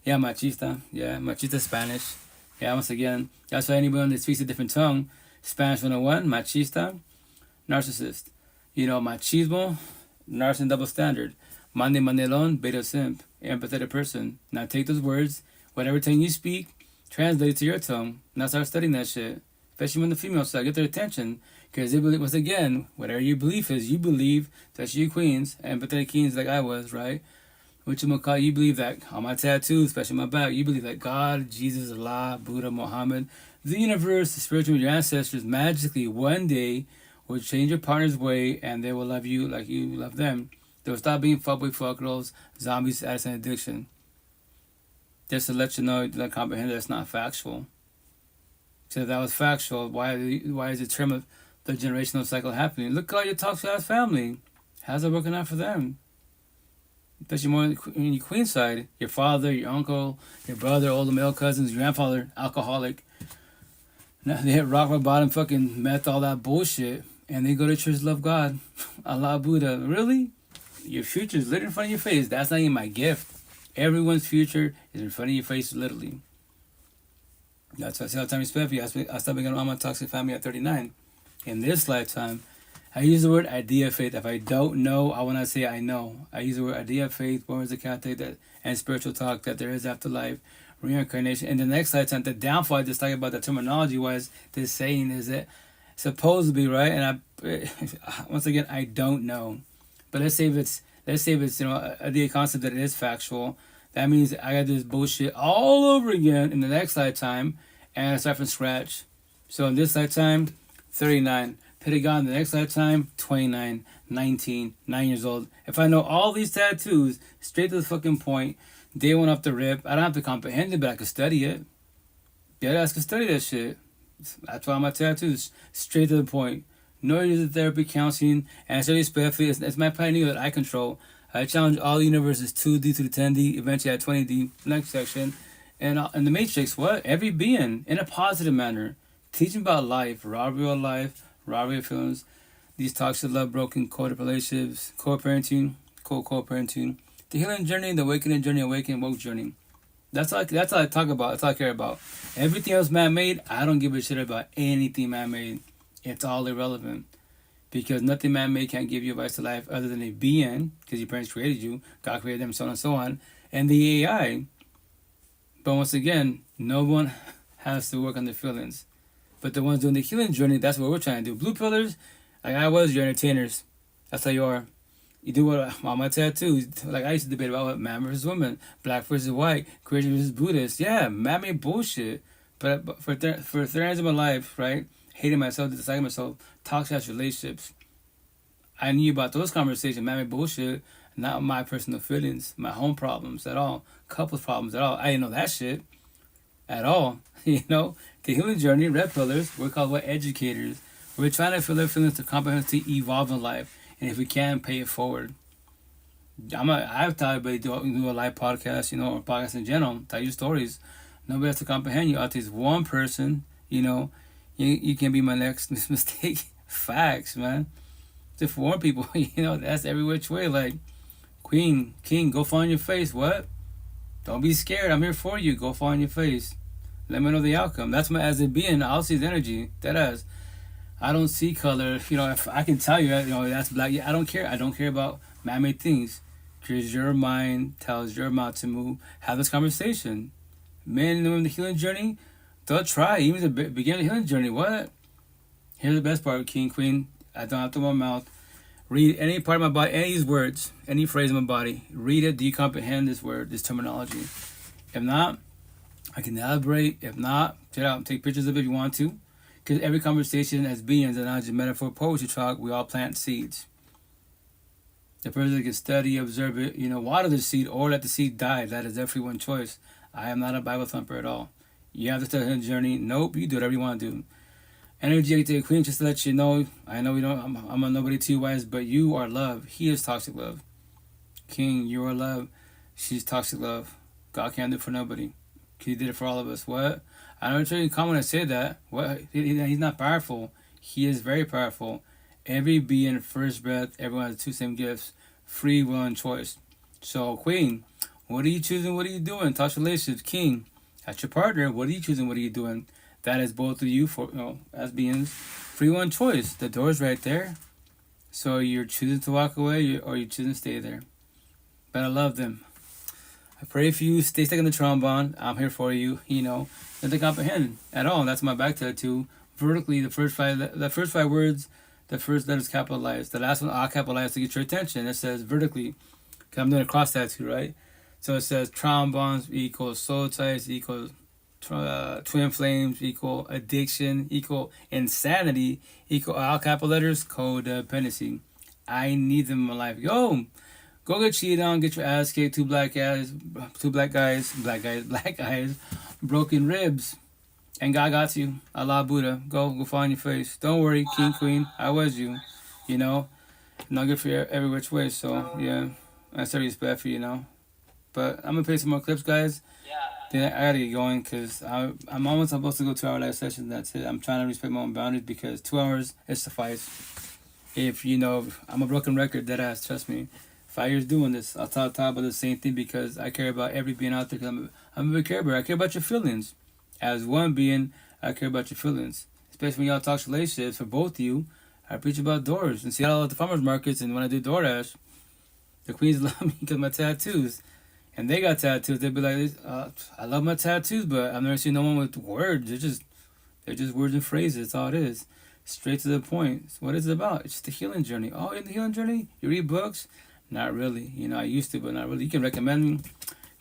Yeah, machista. Yeah, machista Spanish. Yeah, once again, that's why anyone that speaks a different tongue, Spanish 101, machista, narcissist. You know, machismo, narcissist double standard. Mande mandelon, beta simp, empathetic person. Now take those words, whatever tongue you speak, translate it to your tongue. Now start studying that shit. Especially when the female side, get their attention. Because they believe, once again, whatever your belief is, you believe that you queens, empathetic queens like I was, right? Which you believe that on my tattoo, especially my back, you believe that God, Jesus, Allah, Buddha, Muhammad, the universe, the spiritual, your ancestors, magically one day will change your partner's way and they will love you like you love them. They will stop being fuckboy fuck girls, zombies, addicts, and addiction. Just to let you know, to comprehend that's not factual. So if that was factual, why is the term of the generational cycle happening? Look at all your toxic ass family. How's it working out for them? Especially more in your queen side, your father, your uncle, your brother, all the male cousins, your grandfather, alcoholic. Now they hit rock bottom, fucking meth, all that bullshit, and they go to church, love God, Allah, Buddha. Really? Your future is literally in front of your face. That's not even my gift. Everyone's future is in front of your face, literally. That's why I say all the time, respect you. I stopped being around my toxic family at 39. In this lifetime, I use the word idea of faith. If I don't know, I want to say I know. I use the word idea of faith, words of Catholic, and spiritual talk, that there is afterlife, reincarnation. In the next lifetime, the downfall I just talking about, the terminology was, this saying is it supposed to be right, and once again, I don't know. But let's say if it's the concept that it is factual. That means I got this bullshit all over again in the next lifetime, and I start from scratch. So in this lifetime, 39. Pentagon, the next lifetime, 29, 19, 9 years old. If I know all these tattoos, straight to the fucking point, day one off the rip, I don't have to comprehend it, but I can study it. Yeah, I can study that shit. That's why my tattoos, straight to the point. No years of therapy, counseling, and I study respectfully. It's my pioneer that I control. I challenge all the universes 2D to the 10D, eventually at 20D, next section. And in the Matrix, what? Every being, in a positive manner. Teaching about life, robbery of life, robbery of feelings, these toxic love, broken, coded relationships, co-parenting, co-parenting, the healing journey, the awakening journey, woke journey. That's all I talk about. That's all I care about. Everything else man-made, I don't give a shit about anything man-made. It's all irrelevant. Because nothing man-made can give you advice to life other than a being, because your parents created you, God created them, so on and so on, and the AI. But once again, no one has to work on their feelings. But the ones doing the healing journey, that's what we're trying to do. Blue pillars, like I was, you're entertainers. That's how you are. You do what on my tattoos. Like I used to debate about what man versus woman, black versus white, Christian versus Buddhist. Yeah, man-made bullshit. But for 3 years of my life, right, hating myself, disliking myself, toxic relationships, I knew about those conversations, man-made bullshit, not my personal feelings, my home problems at all, couples problems at all. I didn't know that shit at all. You know, the healing journey, red pillars, we're called educators. We're trying to feel their feelings to comprehend, to evolve in life, and if we can, pay it forward. I've thought everybody do a live podcast, or podcast in general, tell your stories. Nobody has to comprehend you. Out there's one person, you can be my next mistake. Facts, man. Just warn people, that's every which way. Like, queen, king, go fall on your face. What? Don't be scared. I'm here for you. Go fall on your face. Let me know the outcome. That's my, as a being, I'll see the energy. That as. I don't see color. If I can tell you, that's black. Yeah, I don't care. I don't care about man-made things. Because your mind tells your mouth to move. Have this conversation. Men and women in the healing journey, they'll try. Even the beginning of the healing journey. What? Here's the best part, king, queen. I don't have to my mouth. Read any part of my body, any of these words, any phrase in my body. Read it. Do you comprehend this word, this terminology? If not, I can elaborate. If not, check it out. Take pictures of it if you want to. Because every conversation as beings, analogy, metaphor, poetry talk, we all plant seeds. The person that can study, observe it, water the seed or let the seed die. That is every one choice. I am not a Bible thumper at all. You have to start a journey. Nope, you do whatever you want to do. Energy to the Queen, just to let you know, I know we don't. I'm a nobody to you, wise, but you are love. He is toxic love. King, you are love. She's toxic love. God can't do it for nobody. He did it for all of us. What? I don't really common to say that. What? He's not powerful. He is very powerful. Every being, first breath, everyone has the two same gifts: free will and choice. So, Queen, what are you choosing? What are you doing? Touch relationships. King, that's your partner. What are you choosing? What are you doing? That is both of you for as beings. Free will and choice. The door's right there. So you're choosing to walk away, or you're choosing to stay there. But I love them. I pray for you. Stay stuck in the trombone. I'm here for you. Nothing comprehend at all. That's my back tattoo. Vertically, the first five words, the first letter is capitalized. The last one I'll capitalize to get your attention. It says vertically. Cause I'm doing a cross tattoo, right? So it says trombones equals soul ties equals twin flames equal addiction equal insanity equal all capital letters codependency. I need them in my life. Yo, go get cheated on, get your ass kicked, two black guys, broken ribs, and God got you. Allah Buddha, go find your face. Don't worry, King Queen, I was you. Not good for you every which way. So yeah, I still respect for But I'm gonna play some more clips, guys. Then I gotta get going because I'm almost supposed to go 2 hour live session. That's it. I'm trying to respect my own boundaries because 2 hours is suffice. If I'm a broken record, dead ass. Trust me. 5 years doing this, I'll talk about the same thing because I care about every being out there. Because I'm a big care bear. I care about your feelings. As one being, I care about your feelings. Especially when y'all talk relationships for both of you. I preach about doors and see all at the farmers markets, and when I do DoorDash, the queens love me because of my tattoos. And they got tattoos. They'd be like, I love my tattoos, but I've never seen no one with words. They're just words and phrases. That's all it is. Straight to the point. So what is it about? It's just the healing journey. Oh, in the healing journey? You read books? Not really. I used to, but not really. You can recommend me.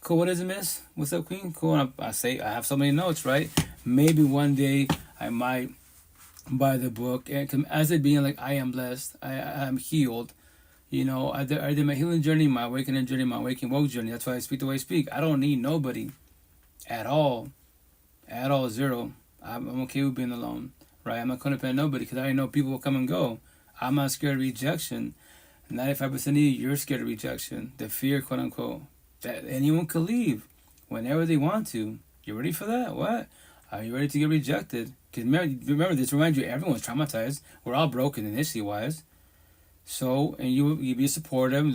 Cool, what is it, miss? What's up, queen? Cool. I say, I have so many notes, right? Maybe one day I might buy the book. And as it being like, I am blessed. I am healed. I did my healing journey, my awakening journey, my awakening woke journey. That's why I speak the way I speak. I don't need nobody at all. At all, zero. I'm okay with being alone, right? I'm not going to depend on nobody because I already know people will come and go. I'm not scared of rejection. 95% of you're scared of rejection. The fear, quote unquote, that anyone could leave whenever they want to. You ready for that? What? Are you ready to get rejected? Because remember, this reminds you everyone's traumatized. We're all broken initially wise. So, and you be supportive,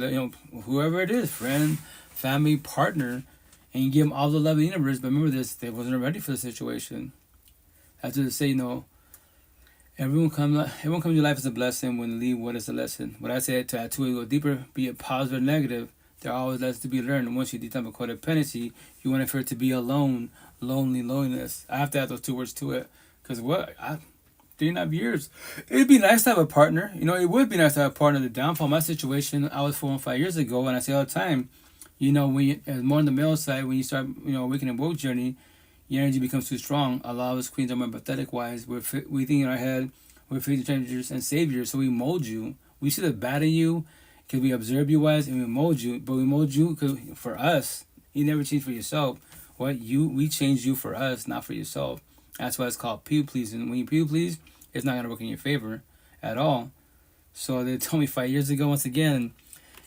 whoever it is, friend, family, partner, and you give them all the love of the universe. But remember this, they wasn't ready for the situation. That's what they say, everyone comes to your life as a blessing. When they leave, what is a lesson? What I say to add to it, go deeper, be it positive or negative, there are always lessons to be learned. And once you determine codependency, you want it for it to be alone, loneliness. I have to add those 2 words to it. Because 3.5 years. It'd be nice to have a partner. It would be nice to have a partner. The downfall of my situation, I was 4 and 5 years ago, and I say all the time, when as more on the male side, when you start, awakening woke journey, your energy becomes too strong. A lot of us queens are more pathetic wise. We think in our head, we're faith changers and saviors, so we mold you. We see the bad in you because we observe you wise and we mold you. But we mold you because for us, you never change for yourself. We change you for us, not for yourself. That's why it's called people pleasing. When you people please, it's not going to work in your favor at all. So they told me 5 years ago once again,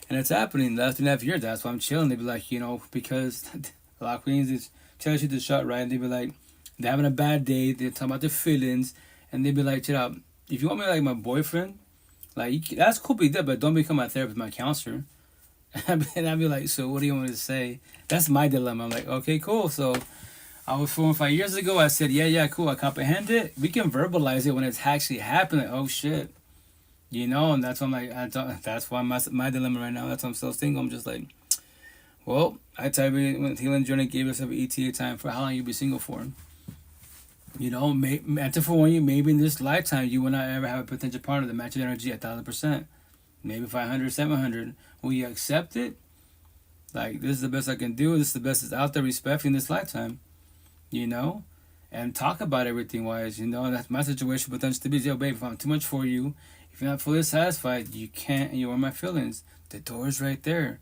and it's happening the last 2.5 years. That's why I'm chilling. They'd be like, because a lot of queens is tell you the shot right, and they'd be like, they're having a bad day. They're talking about their feelings, and they'd be like, chill out. If you want me like my boyfriend, that's cool, but don't become my therapist, my counselor. And I'd be like, so what do you want me to say? That's my dilemma. I'm like, okay, cool. So I was 4 or 5 years ago. I said, yeah, cool. I comprehend it. We can verbalize it when it's actually happening. Oh shit, and that's why I'm like, that's why my dilemma right now. That's why I'm still single. I'm just like, well, I tell you, when the healing journey gave yourself an ETA time for how long you be single for. Mental for one, maybe in this lifetime you will not ever have a potential partner that matches energy 1,000%. Maybe 500, 700. Will you accept it? Like, this is the best I can do. This is the best that's out there, respecting this lifetime. And talk about everything wise, that's my situation potentially to be, yo, babe, if I'm too much for you, if you're not fully satisfied, you can't, you are my feelings. The door's right there.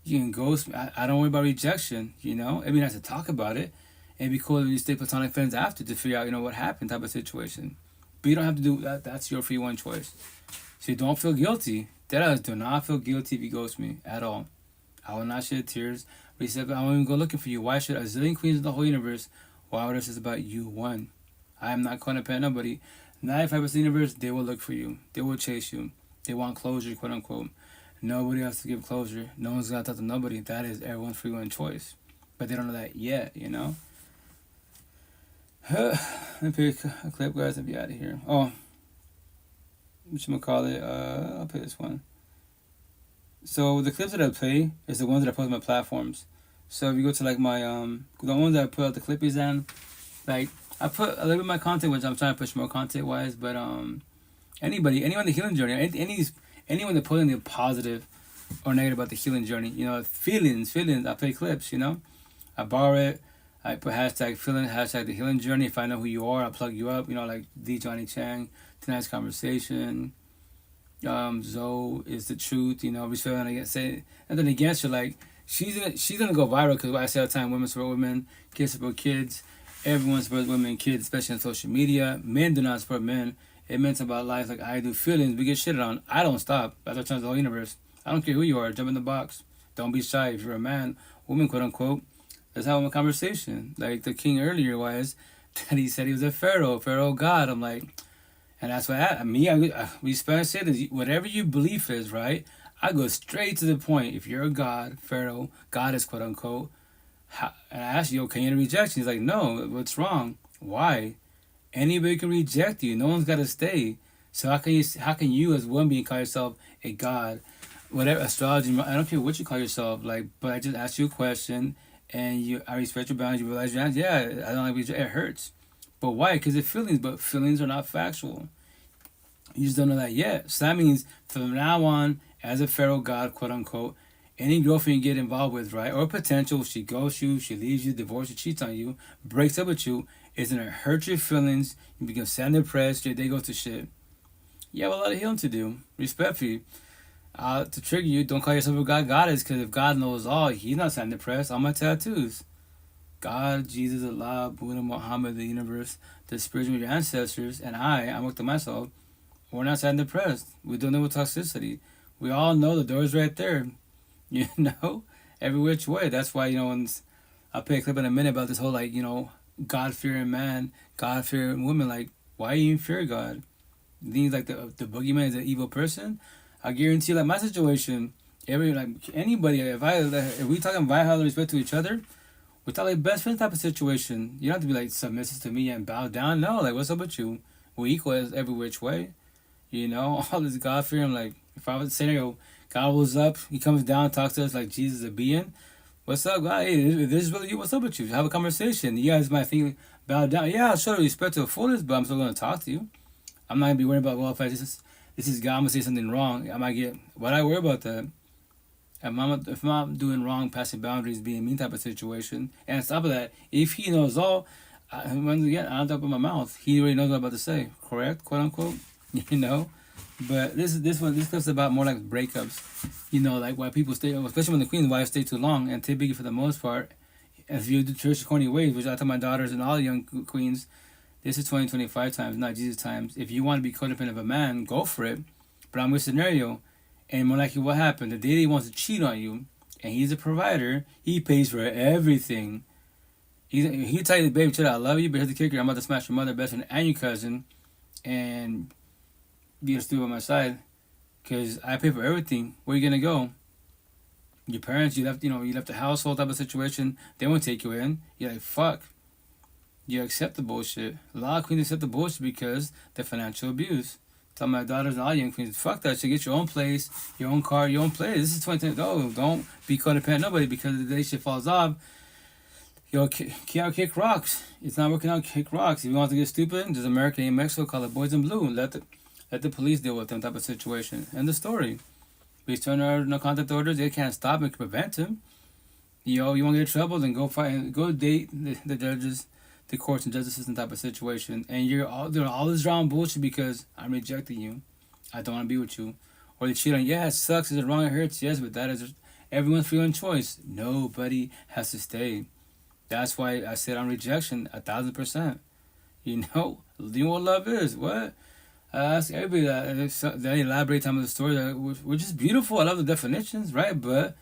You can ghost me. I don't worry about rejection, It'd be nice to talk about it. It'd be cool if you stay platonic friends after to figure out, what happened type of situation. But you don't have to do that. That's your free one choice. So don't feel guilty. Deadass, do not feel guilty if you ghost me at all. I will not shed tears. I won't even go looking for you. Why should a zillion queens in the whole universe? Why would this about you? One. I am not going to pet nobody. 95% of the universe, they will look for you. They will chase you. They want closure, quote unquote. Nobody has to give closure. No one's got to talk to nobody. That is everyone's free will choice. But they don't know that yet, you know? Let me pick a clip, guys, and be out of here. Oh. Whatchamacallit? I'll play this one. So the clips that I play is the ones that I post on my platforms. So if you go to like my the ones that I put out the clippies on, like I put a little bit of my content, which I'm trying to push more content wise, but anyone the healing journey, anyone that put in the positive or negative about the healing journey, you know, feelings, I play clips, you know. I borrow it, I put hashtag feeling, hashtag the healing journey. If I know who you are, I'll plug you up, you know, like the Johnny Chang, tonight's conversation. Zoe is the truth, you know. We feel say nothing against her. Like she's gonna go viral because what I say all the time: women support women, kids support kids. Everyone supports women and kids, especially on social media. Men do not support men. It meant about life like I do. Feelings we get shitted on. I don't stop. That's what turns the whole universe. I don't care who you are. Jump in the box. Don't be shy. If you're a man, woman, quote unquote, let's have a conversation. Like the king earlier was that he said he was a pharaoh god. I'm like. And that's why we Spanish say this, whatever your belief is, right? I go straight to the point. If you're a god, pharaoh, goddess, quote unquote, and I ask you, can you reject? He's like, no, what's wrong? Why? Anybody can reject you. No one's got to stay. So how can you as one being call yourself a god? Whatever astrology, I don't care what you call yourself. Like, but I just asked you a question, and I respect your boundaries. You realize your answer. Yeah, I don't like it hurts. But why? Because it's feelings, but feelings are not factual. You just don't know that yet. So that means from now on, as a pharaoh god, quote unquote, any girlfriend you get involved with, right, or potential, she ghosts you, she leaves you, divorces you, cheats on you, breaks up with you, is going to hurt your feelings, you become sad and depressed, your day goes to shit. You have a lot of healing to do, respectfully. To trigger you, don't call yourself a god goddess, because if God knows all, he's not sad and depressed. All my tattoos. God, Jesus, Allah, Buddha, Muhammad, the universe, the spiritual your ancestors, and I worked on myself. We're not sad and depressed. We don't know with toxicity. We all know the door's right there. You know? Every which way. That's why, you know, when I'll play a clip in a minute about this whole, like, you know, God-fearing man, God-fearing woman. Like, why you even fear God? Things like the boogeyman is an evil person. I guarantee, like, my situation, anybody, if we talking violent respect to each other, we talk like best friend type of situation. You don't have to be like submissive to me and bow down. No, like what's up with you? We're equal every which way. You know, all this God fear. I'm like, if I was scenario, God was up, he comes down, talks to us like Jesus a being. What's up, God? Hey, if this is really you, what's up with you? Have a conversation. You guys might think bow down. Yeah, I'll show respect to the fullest, but I'm still gonna talk to you. I'm not gonna be worried about, well, if this is God, I'm gonna say something wrong. I might get why do I worry about that? If I'm doing wrong, passing boundaries, being mean type of situation, and on top of that, if he knows all, once again, I don't open my mouth. He already knows what I'm about to say, correct, quote unquote, you know. But this clip's about more like breakups, you know, like why people stay, especially when the queen's wives stay too long, and typically for the most part, if you do church corny ways, which I tell my daughters and all the young queens, this is 2025 times, not Jesus times. If you want to be codependent of a man, go for it. But I'm with scenario. And more likely what happened, the day he wants to cheat on you, and he's a provider, he pays for everything. He'll tell you, baby, chill out, I love you, but here's the kicker, I'm about to smash your mother, best friend, and your cousin, and be gonna stay by my side, because I pay for everything. Where you gonna go? Your parents, you left the household type of situation, they won't take you in. You're like, fuck. You accept the bullshit. A lot of queens accept the bullshit because the financial abuse. Tell my daughters and all young queens, fuck that shit. Get your own place, your own car, your own place. This is 2020. No, don't be codependent nobody, because the day shit falls off, kick rocks. It's not working out, kick rocks. If you want to get stupid, there's America in Mexico, call it Boys in Blue. Let the police deal with them type of situation. End the story. Please turn our no contact orders. They can't stop and prevent him. You want to get in trouble, then go fight and go date the judges, the courts and justice system type of situation, and you're all doing all this drama bullshit because I'm rejecting you. I don't want to be with you. Or they cheat on you. Yeah, it sucks. Is it wrong? It hurts. Yes, but that is everyone's free choice. Nobody has to stay. That's why I said on rejection 1,000%. You know what love is. What? I ask everybody that. They elaborate some of the story which is beautiful. I love the definitions, right? But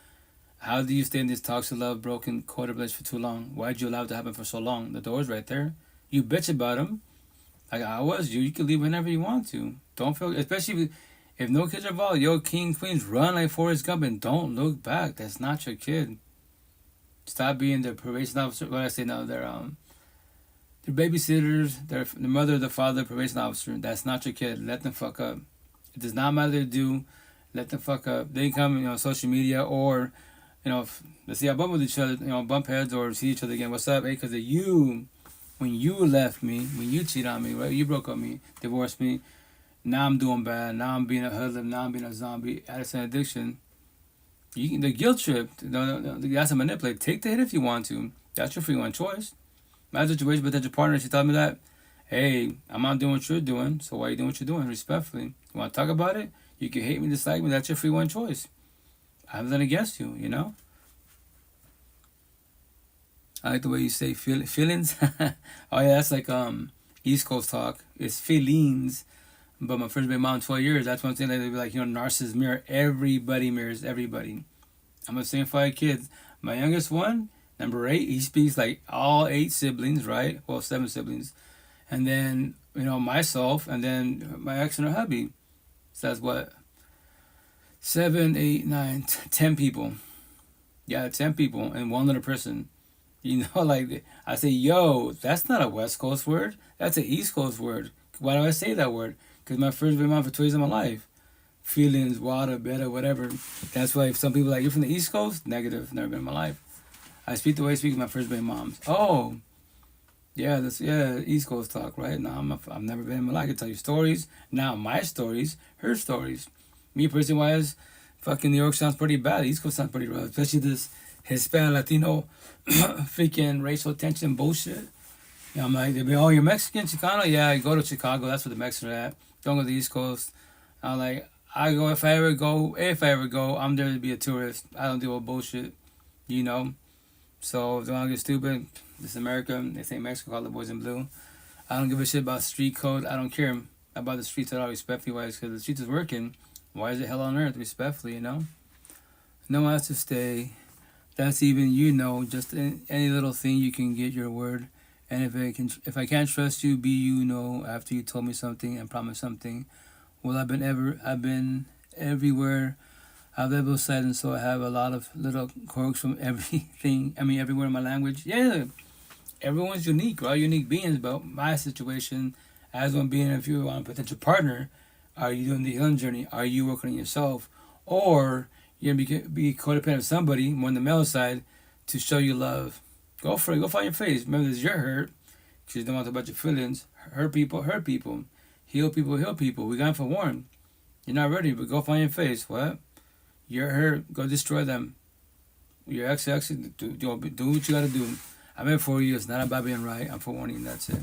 how do you stay in this toxic love, broken, quarter relationship for too long? Why'd you allow it to happen for so long? The door's right there. You bitch about them. Like I was you. You can leave whenever you want to. Don't feel, especially if no kids are involved. Yo, king, queens, run like Forrest Gump and don't look back. That's not your kid. Stop being the probation officer. What I say now, they're babysitters. They're the mother, the father, probation officer. That's not your kid. Let them fuck up. It does not matter to do. Let them fuck up. They come, on social media or, let's see, I bump with each other, bump heads or see each other again. What's up? Hey, because of you. When you left me, when you cheated on me, right? You broke up me, divorced me. Now I'm doing bad. Now I'm being a hoodlum. Now I'm being a zombie. Addicts and addiction. The guilt trip. That's a manipulate. Take the hit if you want to. That's your free one choice. My situation, but that your partner, she told me that, hey, I'm not doing what you're doing, so why are you doing what you're doing? Respectfully. You want to talk about it? You can hate me, dislike me. That's your free one choice. I have nothing against you, I like the way you say feelings. Oh yeah, that's like East Coast talk. It's feelings. But my first baby mom, 12 years. That's one thing that they be like, narcissists mirror. Everybody mirrors everybody. I'm the same 5 kids. My youngest one, number 8, he speaks like all 8 siblings, right? Well, 7 siblings, and then myself, and then my ex and her hubby. So that's what 7, 8, 9, 10 people. Yeah, 10 people and one little person. Like I say, yo, that's not a West Coast word. That's an East Coast word. Why do I say that word? Because my first baby mom for 2 years of my life. Feelings, water, better, whatever. That's why if some people are like, you're from the East Coast? Negative. Never been in my life. I speak the way I speak with my first baby moms. Oh, yeah, East Coast talk, right? No, I've never been in my life. I can tell you stories. Now my stories, her stories. Me person-wise, fucking New York sounds pretty bad. East Coast sounds pretty rough. Especially this Hispanic, Latino, freaking racial tension bullshit. I'm like, they'll be, oh, you're Mexican, Chicano? Yeah, go to Chicago. That's where the Mexicans are at. Don't go to the East Coast. I'm like, if I ever go, I'm there to be a tourist. I don't deal with bullshit, So, don't get stupid. This is America. They say Mexico, call the boys in blue. I don't give a shit about street code. I don't care about the streets at all, respectfully wise, because the streets is working. Why is it hell on earth, respectfully, No one has to stay. That's even, just any little thing you can get your word. And if I can't trust you, after you told me something and promised something. Well, I've been everywhere. I've ever said, and so I have a lot of little quirks from everything. Everywhere in my language. Yeah, everyone's unique. We're all unique beings. But my situation, as one being, if you want a potential partner, are you doing the healing journey? Are you working on yourself? Or you're going to be codependent of somebody, more on the male side, to show you love. Go for it. Go find your face. Remember, this is your hurt. Because you don't want to talk about your feelings. Hurt people. Heal people. We got for warn. You're not ready, but go find your face. What? You're hurt. Go destroy them. Your ex, do what you got to do. I'm here for you. It's not about being right. I'm for warning. That's it.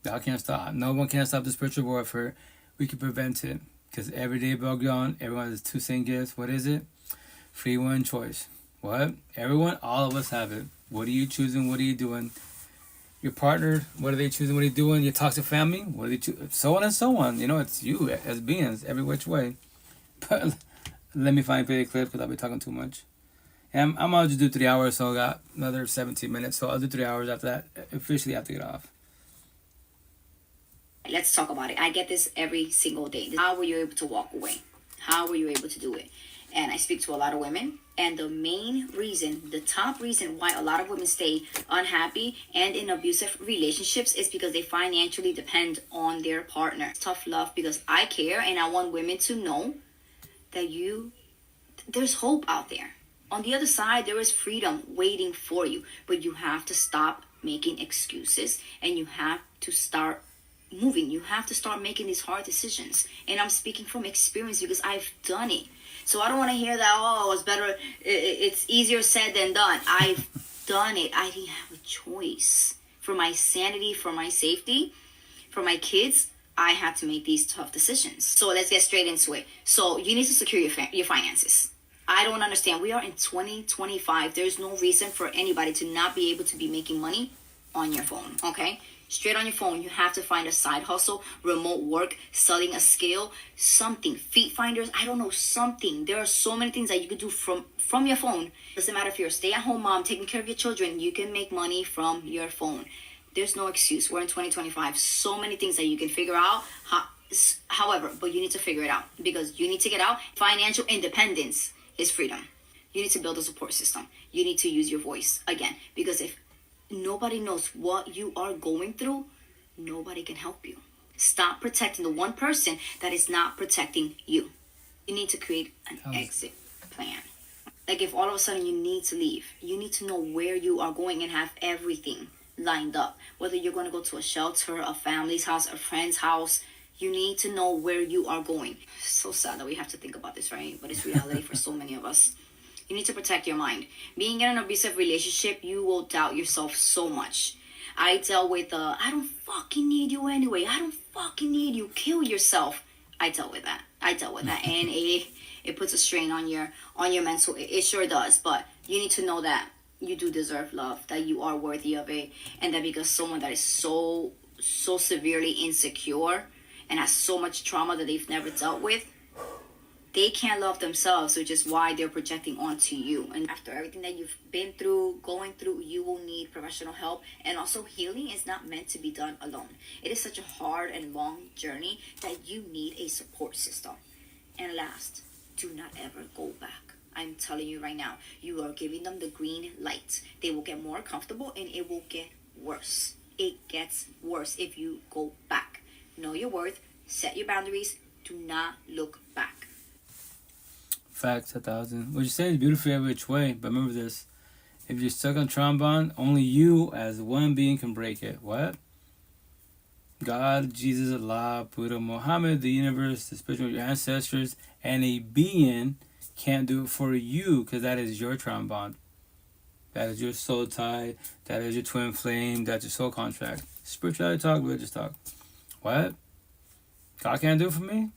Y'all can't stop. No one can stop the spiritual warfare. We can prevent it. Because every day above ground, everyone has 2 same gifts. What is it? Free one choice. What? Everyone, all of us have it. What are you choosing? What are you doing? Your partner, what are they choosing? What are you doing? Your toxic family, what are they choosing? So on and so on. It's you as beings, every which way. But let me find a clip because I'll be talking too much. And I'm going to just do 3 hours, so I got another 17 minutes. So I'll do 3 hours after that. Officially have to get off. Let's talk about it. I get this every single day. How were you able to walk away? How were you able to do it? And I speak to a lot of women. And the main reason, the top reason why a lot of women stay unhappy and in abusive relationships is because they financially depend on their partner. It's tough love because I care and I want women to know that there's hope out there. On the other side, there is freedom waiting for you. But you have to stop making excuses and you have to start moving. You have to start making these hard decisions. And I'm speaking from experience because I've done it. So I don't want to hear that, it's better, it's easier said than done. I've done it. I didn't have a choice. For my sanity, for my safety, for my kids, I had to make these tough decisions. So let's get straight into it. So you need to secure your finances. I don't understand. We are in 2025. There's no reason for anybody to not be able to be making money on your phone, okay? Straight on your phone. You have to find a side hustle, remote work, selling a skill, something. Feet finders, I don't know, something. There are so many things that you could do from your phone. Doesn't matter if you're a stay-at-home mom taking care of your children, you can make money from your phone. There's no excuse. We're in 2025. So many things that you can figure out. However, but you need to figure it out because you need to get out. Financial independence is freedom. You need to build a support system. You need to use your voice again, because if nobody knows what you are going through, nobody can help you. Stop protecting the one person that is not protecting you. You need to create an exit plan. Like if all of a sudden you need to leave, you need to know where you are going and have everything lined up. Whether you're going to go to a shelter, a family's house, a friend's house, you need to know where you are going. So sad that we have to think about this, right? But it's reality for so many of us. You need to protect your mind. Being in an abusive relationship, you will doubt yourself so much. I dealt with I don't fucking need you anyway. I don't fucking need you. Kill yourself. I dealt with that. And it puts a strain on your mental. It sure does. But you need to know that you do deserve love, that you are worthy of it, and that because someone that is so severely insecure and has so much trauma that they've never dealt with, they can't love themselves, which is why they're projecting onto you. And after everything that you've been through, going through, you will need professional help. And also, healing is not meant to be done alone. It is such a hard and long journey that you need a support system. And last, do not ever go back. I'm telling you right now, you are giving them the green light. They will get more comfortable and it will get worse. It gets worse if you go back. Know your worth, set your boundaries, do not look back. Facts 1,000. What you say is beautiful every which way, but remember this. If you're stuck on trombone, only you as one being can break it. What? God, Jesus, Allah, Buddha, Muhammad, the universe, the spiritual, your ancestors, and a being can't do it for you because that is your trombone. That is your soul tie. That is your twin flame. That's your soul contract. Spirituality talk, religious talk. What? God can't do it for me?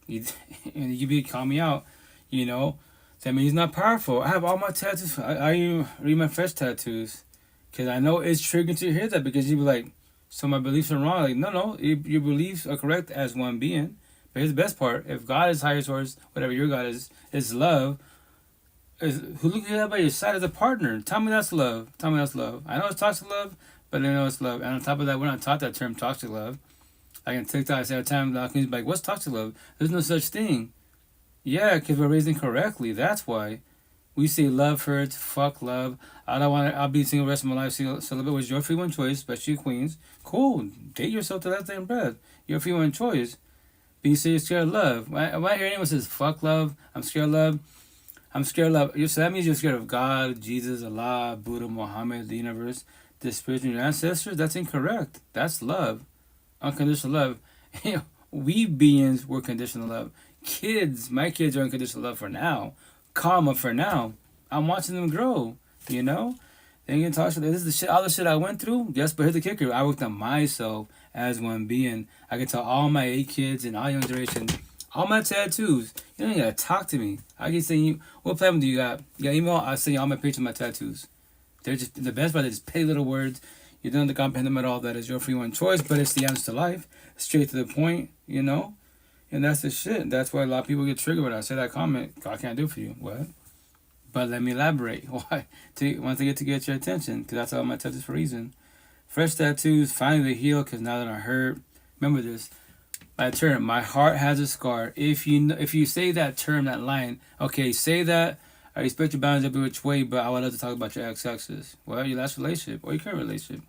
You call me out. You know, that means he's not powerful. I have all my tattoos. I read my fresh tattoos. Because I know it's triggering to hear that because you be like, so my beliefs are wrong. Like, no, your beliefs are correct as one being. But here's the best part. If God is higher source, whatever your God is love, who look at that by your side as a partner. Tell me that's love. I know it's toxic love, but I know it's love. And on top of that, we're not taught that term toxic love. Like in TikTok, I say all the time, like, what's toxic love? There's no such thing. Yeah, because we're raised incorrectly. That's why. We say love hurts, fuck love. I'll be single the rest of my life. Celibate was your free one choice, especially queens. Cool. Date yourself to that damn breath. Your free one choice. But you say you're scared of love. When I hear anyone says fuck love, I'm scared of love. So that means you're scared of God, Jesus, Allah, Buddha, Muhammad, the universe, the spiritual, your ancestors. That's incorrect. That's love. Unconditional love. We beings were conditional love. My kids are unconditional love for now. Karma for now. I'm watching them grow, you know? They ain't gonna talk. This is the shit, all the shit I went through. Yes, but here's the kicker. I worked on myself as one being. I can tell all my 8 kids and all young generation, all my tattoos. You don't even gotta talk to me. I can send you, what platform do you got? You got email? I'll send you all my pictures of my tattoos. They're just, the best part, they're just petty little words. You don't have to comprehend them at all. That is your free one choice, but it's the answer to life. Straight to the point, you know? And that's the shit. That's why a lot of people get triggered when I say that comment. God can't do it for you. What? But let me elaborate. Why? Once I get your attention. Because that's all my tattoos for a reason. Fresh tattoos, finally heal because now that I hurt. Remember this. That term, my heart has a scar. If you say that term, that line, okay, say that. I respect your boundaries every which way, but I would love to talk about your ex-exes. Well, your last relationship or your current relationship.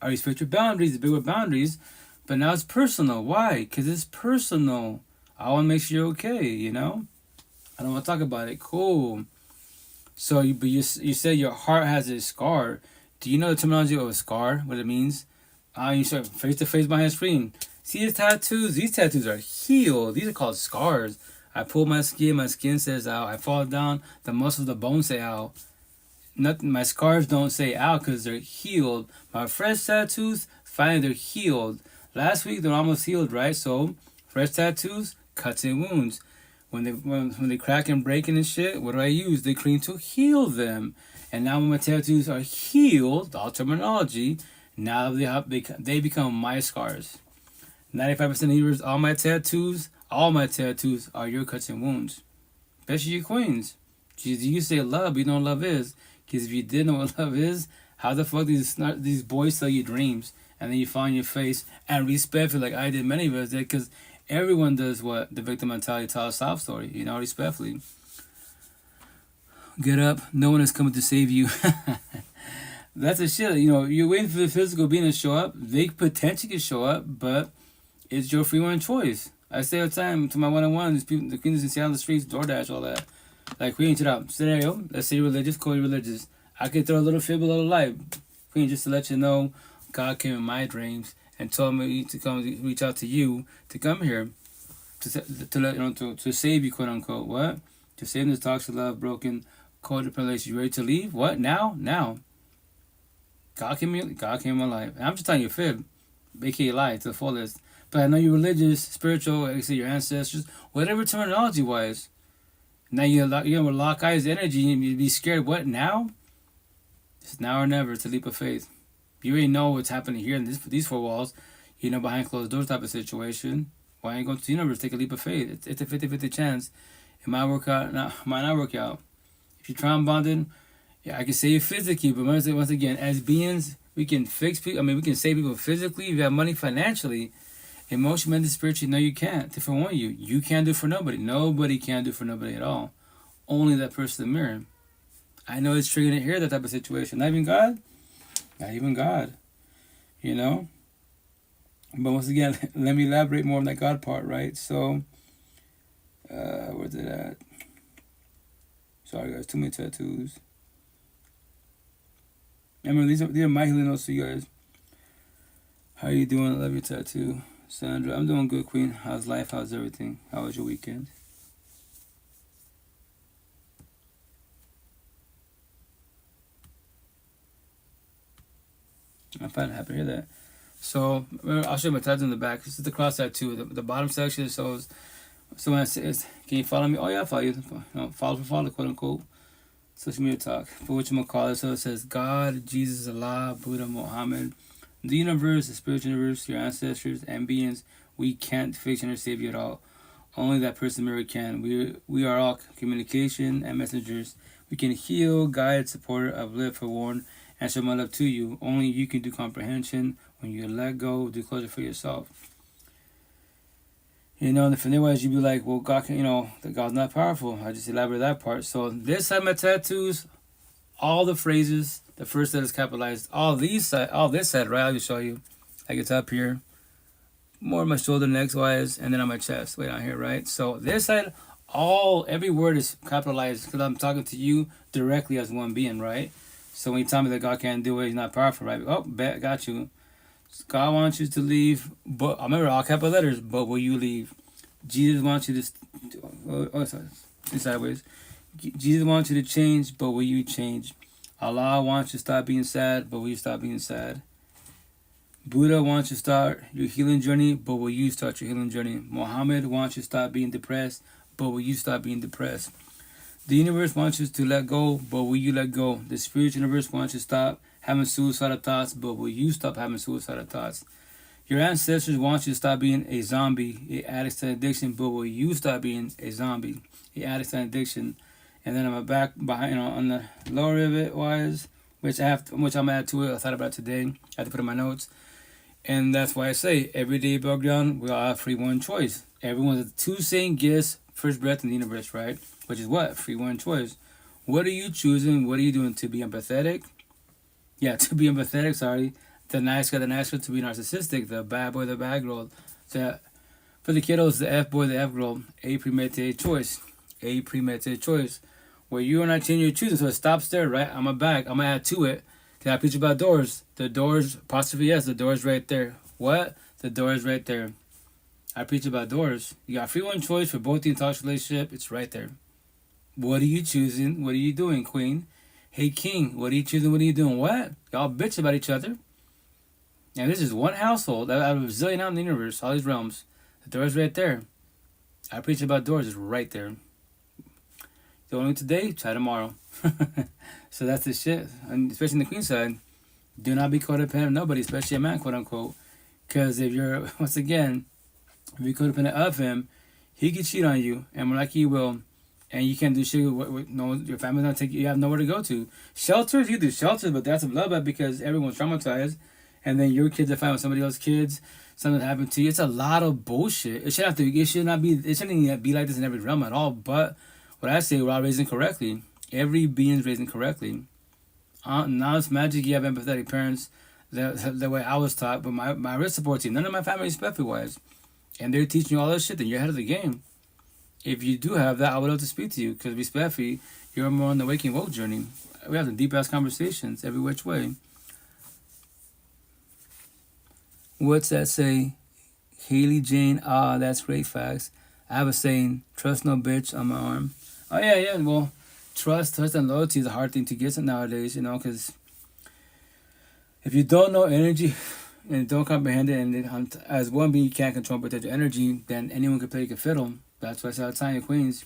I respect your boundaries, the bigger boundaries. But now it's personal. Why? Because it's personal. I want to make sure you're okay, you know? I don't want to talk about it. Cool. So, you say your heart has a scar. Do you know the terminology of a scar? What it means? You start face-to-face behind a screen. See these tattoos? These tattoos are healed. These are called scars. I pull my skin says out. I fall down, the muscles, the bones say out. Nothing. My scars don't say out because they're healed. My fresh tattoos, finally they're healed. Last week they're almost healed, right? So fresh tattoos, cuts and wounds. When they crack and breaking and shit, what do I use? The cream to heal them. And now when my tattoos are healed, all terminology, Now they become my scars. 95% of the universe, all my tattoos are your cuts and wounds. Especially your queens. You say love, but you know what love is. Because if you didn't know what love is, how the fuck these boys sell you dreams and then you find your face and respectfully, like I did, many of us did, because everyone does what the victim mentality tell a sob story, respectfully. Get up, no one is coming to save you. That's the shit. You're waiting for the physical being to show up. They potentially can show up, but it's your free one choice. I say all the time to my one-on-ones, people, the queens in Seattle, the streets, DoorDash, all that. Like, queen, check it out. Scenario, let's say you're religious, call you religious. I could throw a little fib, a little light. Queen, just to let you know, God came in my dreams and told me to come reach out to you to come here to save you, quote unquote. What? To save this toxic love, broken, codependent relationship. You ready to leave? What? Now. God came in my life. And I'm just telling you a fib, aka lie to the fullest. But I know you're religious, spiritual, like I say, your ancestors, whatever terminology wise. Now you're gonna lock eyes energy and you'd be scared. What now? It's now or never. It's a leap of faith. You already know what's happening here in these four walls, behind closed doors type of situation. Why ain't going to the universe? Take a leap of faith. It's a 50-50 chance. It might work out, might not work out. If you're trauma bonded, yeah, I can say it physically, but once again, as beings, we can fix people. We can save people physically. If you have money financially, emotionally, mentally, spiritually, no, you can't. To forewarn you, you can't do for nobody. Nobody can do for nobody at all. Only that person in the mirror. I know it's triggering to hear that type of situation. Not even God. Not even God. But once again, let me elaborate more on that God part, right? So, where's it at? Sorry, guys. Too many tattoos. Remember, these are my healing notes to you guys. How you doing? I love your tattoo. Sandra, I'm doing good, Queen. How's life? How's everything? How was your weekend? I'm fine, happy to hear that. So, I'll show you my tattoo in the back. This is the cross tattoo. The bottom section shows. So when I say, can you follow me? Oh yeah, I'll follow you. Follow for follow, quote unquote. Social media talk. For which I'm gonna call it. So it says God, Jesus, Allah, Buddha, Muhammad, the universe, the spiritual universe, your ancestors and beings. We can't fix or save you at all. Only that person mirror can. We are all communication and messengers. We can heal, guide, support, uplift, forewarn, and show my love to you. Only you can do comprehension. When you let go, do closure for yourself. And for otherwise you'd be like, well, God can, that God's not powerful. I just elaborate that part. So this side of my tattoos, all the phrases, the first set is capitalized. All this side, right? I'll just show you. Like it's up here. More on my shoulder, neck wise, and then on my chest, way down here, right? So this side, every word is capitalized because I'm talking to you directly as one being, right? So when you tell me that God can't do it, he's not powerful, right? Oh, bet, got you. God wants you to leave, but I remember all capital letters, but will you leave? Jesus wants you to sideways. Jesus wants you to change, but will you change? Allah wants you to stop being sad, but will you stop being sad? Buddha wants you to start your healing journey, but will you start your healing journey? Muhammad wants you to stop being depressed, but will you stop being depressed? The universe wants you to let go, but will you let go? The spiritual universe wants you to stop having suicidal thoughts, but will you stop having suicidal thoughts? Your ancestors want you to stop being a zombie, an addict to addiction, but will you stop being a zombie, an addict to addiction? And then on my back, behind, on the lower of it wise, which I'm gonna add to it. I thought about it today. I had to put in my notes, and that's why I say every day above ground we all have free one choice. Everyone's the two same gifts, first breath in the universe, right? Which is what? Free one choice. What are you choosing? What are you doing? To be empathetic? Yeah, to be empathetic, sorry. The nice guy, to be narcissistic. The bad boy, the bad girl. So for the kiddos, the F boy, the F girl. A premeditated choice. A premeditated choice. Where you are not changing your choosing. So it stops there, right? I'm going to add to it. Can I preach about doors? The doors, apostrophe yes, the door is right there. What? The door is right there. I preach about doors. You got free one choice for both the toxic relationship. It's right there. What are you choosing? What are you doing, Queen? Hey, King, what are you choosing? What are you doing? What? Y'all bitch about each other. And this is one household out of a zillion out in the universe, all these realms. The door is right there. I preach about doors. It's right there. Don't know today, try tomorrow. So that's the shit. And especially in the Queen side. Do not be codependent of nobody, especially a man, quote unquote. Because if you're, once again, if you're codependent of him, he can cheat on you, and more likely he will. And you can't do shit with no, your family's not take you. You have nowhere to go to. Shelters, you do shelters, but that's a bloodbath because everyone's traumatized, and then your kids are fighting with somebody else's kids. Something happened to you. It's a lot of bullshit. It shouldn't even be like this in every realm at all. But what I say, we're all raising correctly. Every being's raising correctly. Now it's magic. You have empathetic parents. The way I was taught, but my real support team. None of my family is respectful wise, and they're teaching you all this shit. Then you're ahead of the game. If you do have that, I would love to speak to you because respectfully, you're more on the waking woke journey. We have the deep ass conversations every which way. What's that say? Haley Jane, that's great facts. I have a saying, trust no bitch on my arm. Oh yeah, well, trust and loyalty is a hard thing to get nowadays, because if you don't know energy and don't comprehend it, and as one being you can't control but your energy, then anyone can play a fiddle. That's why I say all the time, queens.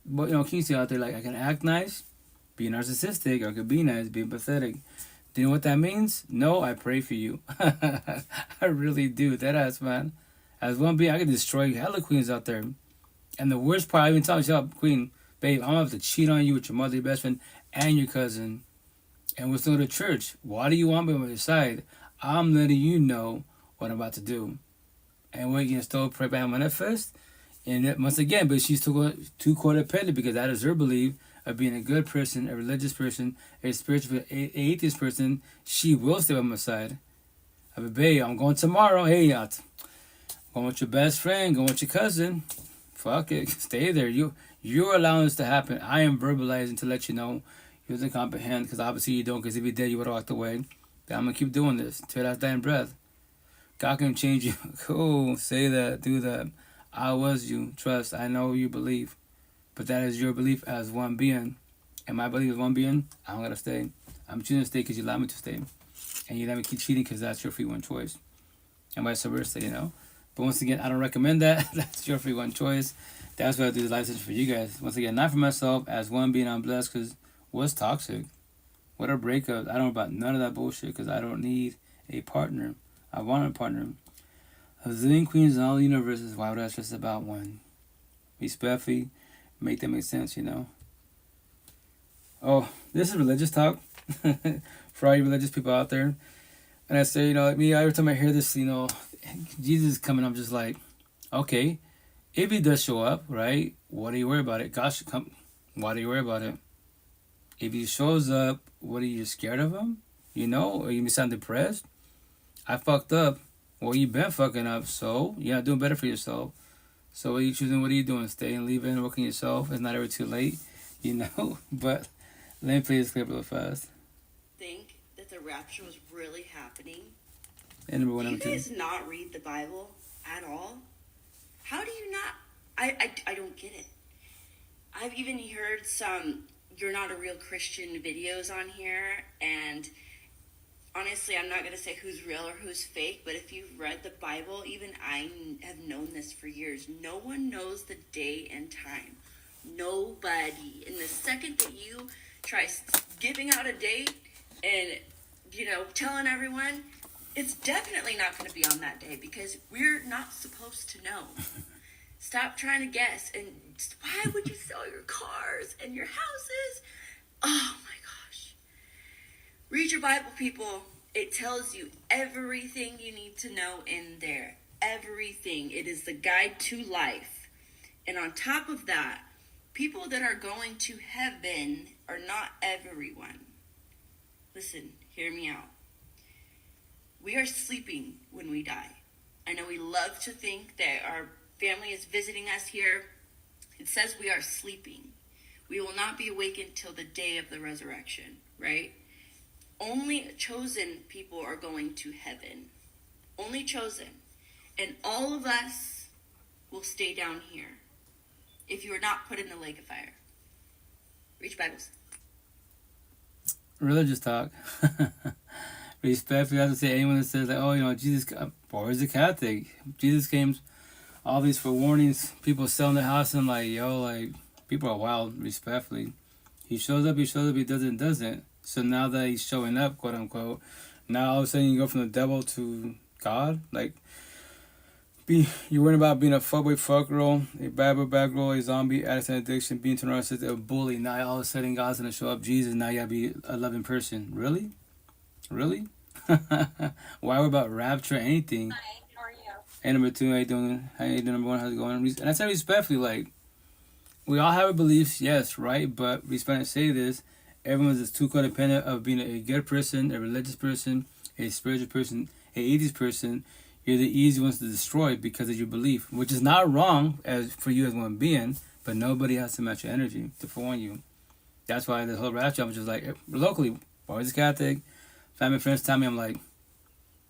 But, kings out there, like, I can act nice, be narcissistic, or I could be nice, be empathetic. Do you know what that means? No, I pray for you. I really do. That ass, man. As one being, I can destroy hella queens out there. And the worst part, I even tell myself, queen, babe, I'm going to have to cheat on you with your mother, your best friend, and your cousin. And we're still at church. Why do you want me on your side? I'm letting you know what I'm about to do. And we can still pray by manifest. And once again, but she's too codependent because that is her belief of being a good person, a religious person, a spiritual, atheist person. She will stay by my side. I mean, babe, I'm going tomorrow. Hey, I'm going with your best friend, going with your cousin. Fuck it, stay there. You're allowing this to happen. I am verbalizing to let you know you doesn't comprehend because obviously you don't. Because if you did, you would have walked away. But I'm gonna keep doing this till that dying breath. God can change you. Cool, say that, do that. I was you. Trust. I know you believe. But that is your belief as one being. And my belief as one being, I'm going to stay. I'm choosing to stay because you allow me to stay. And you let me keep cheating because that's your free one choice. And vice versa, But once again, I don't recommend that. That's your free one choice. That's why I do the life session for you guys. Once again, not for myself. As one being, I'm blessed because what's toxic? What are breakups? I don't know about none of that bullshit because I don't need a partner. I want a partner. A zillion queens in all the universes. Why would I stress about one? Respectfully, make that make sense, Oh, this is religious talk for all you religious people out there. And I say, me, every time I hear this, Jesus is coming, I'm just like, okay, if he does show up, right? What do you worry about it? God should come. Why do you worry about it? If he shows up, what are you scared of him? Or you sound depressed? I fucked up. Well, you've been fucking up, so you're not doing better for yourself. So what are you choosing? What are you doing? Staying, leaving, working yourself? It's not ever too late, But let me play this clip real fast. Think that the rapture was really happening? And number one, do you guys not read the Bible at all? How do you not? I don't get it. I've even heard some "you're not a real Christian" videos on here, and honestly, I'm not going to say who's real or who's fake, but if you've read the Bible, even I have known this for years. No one knows the day and time. Nobody. And the second that you try giving out a date and, telling everyone, it's definitely not going to be on that day because we're not supposed to know. Stop trying to guess. And why would you sell your cars and your houses? Oh, my gosh. Read your Bible, people. It tells you everything you need to know in there. Everything. It is the guide to life. And on top of that, people that are going to heaven are not everyone. Listen, hear me out. We are sleeping when we die. I know we love to think that our family is visiting us here. It says we are sleeping. We will not be awakened till the day of the resurrection, right? Only chosen people are going to heaven. Only chosen. And all of us will stay down here if you are not put in the lake of fire. Reach Bibles. Religious talk. Respectfully, I have to say anyone that says that, Jesus, or is a Catholic. Jesus came, all these forewarnings, people selling their house and people are wild, respectfully. He shows up, he doesn't. So now that he's showing up, quote unquote, Now all of a sudden you go from the devil to God. Like, you're worrying about being a fuckboy, fuck girl, a bad boy, bad girl, a zombie, addict and addiction, being to narcissist, a bully. Now all of a sudden God's gonna show up, Jesus. Now you gotta be a loving person. Really? Really? Why we're about rapture or anything? Hi, how are you? And number two, how you doing? How you doing? Number one, how's it going? And I say respectfully, like, we all have our beliefs, yes, right? But respect, say this: everyone's just too codependent of being a good person, a religious person, a spiritual person, a atheist person. You're the easy ones to destroy because of your belief, which is not wrong as for you as one being, but nobody has to match your energy to warn you. That's why the whole rapture, I'm just like, locally, always Catholic, family, friends tell me, I'm like,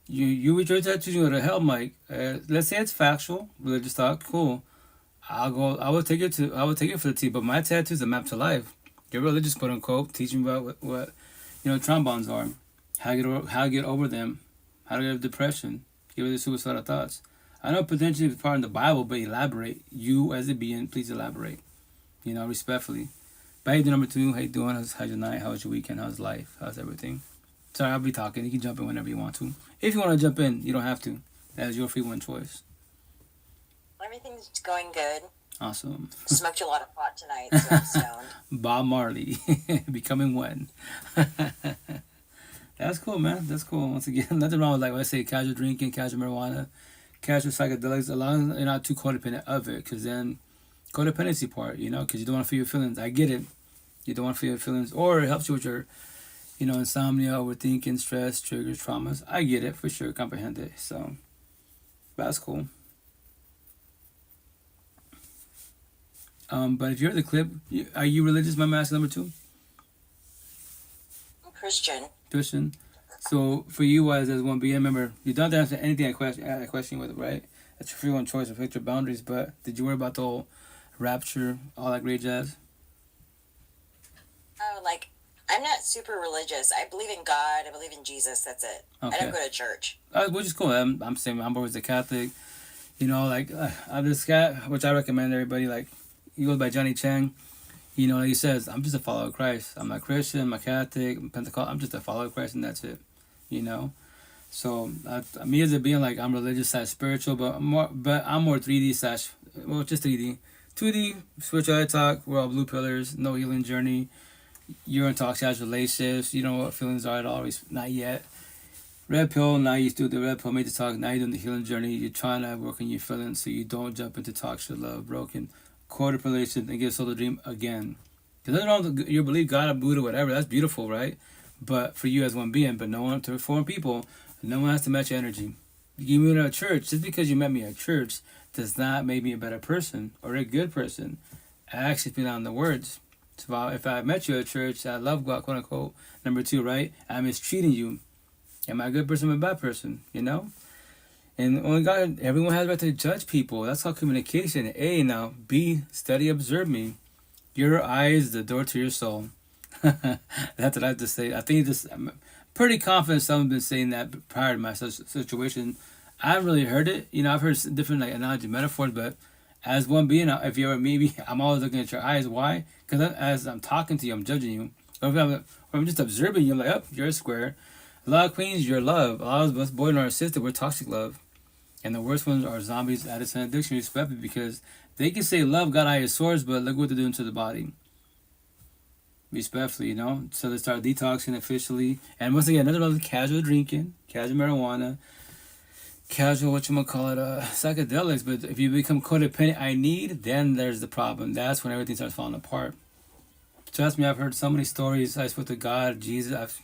you with your tattoos, you go to hell, Mike. Let's say it's factual, religious talk, cool. I will take it for the T, but my tattoo's a map to life. You're religious, quote unquote, teaching about what trombones are, how to get over them, how to get over depression, get rid of suicidal thoughts. I know potentially it's part of the Bible, but elaborate. You as a being, please elaborate. Respectfully. But hey, number two, how you doing? How's your night? How's your weekend? How's life? How's everything? Sorry, I'll be talking. You can jump in whenever you want to. If you want to jump in, you don't have to. That is your free one choice. Everything's going good. Awesome. Smoked a lot of pot tonight, so I'm stoned. Bob Marley, becoming one. That's cool, man. That's cool. Once again, nothing wrong with, like, let's say, casual drinking, casual marijuana, casual psychedelics. As long as you're not too codependent of it, because then codependency part, because you don't want to feel your feelings. I get it. You don't want to feel your feelings, or it helps you with your, insomnia, overthinking, stress, triggers, traumas. I get it for sure, comprehend it. So that's cool. But if you heard the clip, are you religious? My mask number two. I'm Christian. So for you as one being, remember, you don't have to answer anything I question with it, right? That's your free one choice, affect your boundaries. But did you worry about the whole rapture, all that great jazz? Oh, I'm not super religious. I believe in God. I believe in Jesus. That's it. Okay. I don't go to church. Which is cool. I'm saying I'm always a Catholic. I'm this guy, which I recommend everybody. Like, he goes by Johnny Chang. He says, I'm just a follower of Christ. I'm not Christian, I'm not Catholic, I'm Pentecostal. I'm just a follower of Christ, and that's it. So me as a being, like, I'm religious / spiritual, but I'm more 3D / just 3D. 2D spirituality talk. We're all blue pillars. No healing journey. You're in talks, has relationships. You know what feelings are at all. Not yet. Red pill. Now you do the red pill major talk. Now you're doing the healing journey. You're trying to work on your feelings so you don't jump into toxic love, broken, quarter relation, and get soul to dream again. Because nothing wrong with your belief, God or Buddha, whatever. That's beautiful, right? But for you as one being, but no one to foreign people, no one has to match your energy. You meet at a church, just because you met me at church does not make me a better person or a good person. I actually feel on the words. So if I met you at church, I love God, quote unquote. Number two, right? I'm mistreating you. Am I a good person or a bad person? And only God, everyone has the right to judge people. That's called communication. A, now. B, study, observe me. Your eye is the door to your soul. That's what I have to say. I think I'm pretty confident someone's been saying that prior to my situation. I haven't really heard it. I've heard different analogy metaphors, but as one being, if you ever meet me, I'm always looking at your eyes. Why? Because as I'm talking to you, I'm judging you. Or if I'm just observing you, I'm like, you're a square. A lot of queens, you're love. A lot of us boys and our sister, we're toxic love. And the worst ones are zombies, addicts, and addiction, respectively, because they can say love got eye of swords, but look what they're doing to the body. Respectfully, So they start detoxing officially. And once again, another about casual drinking, casual marijuana, casual, psychedelics. But if you become codependent, then there's the problem. That's when everything starts falling apart. Trust me, I've heard so many stories. I spoke to God, Jesus.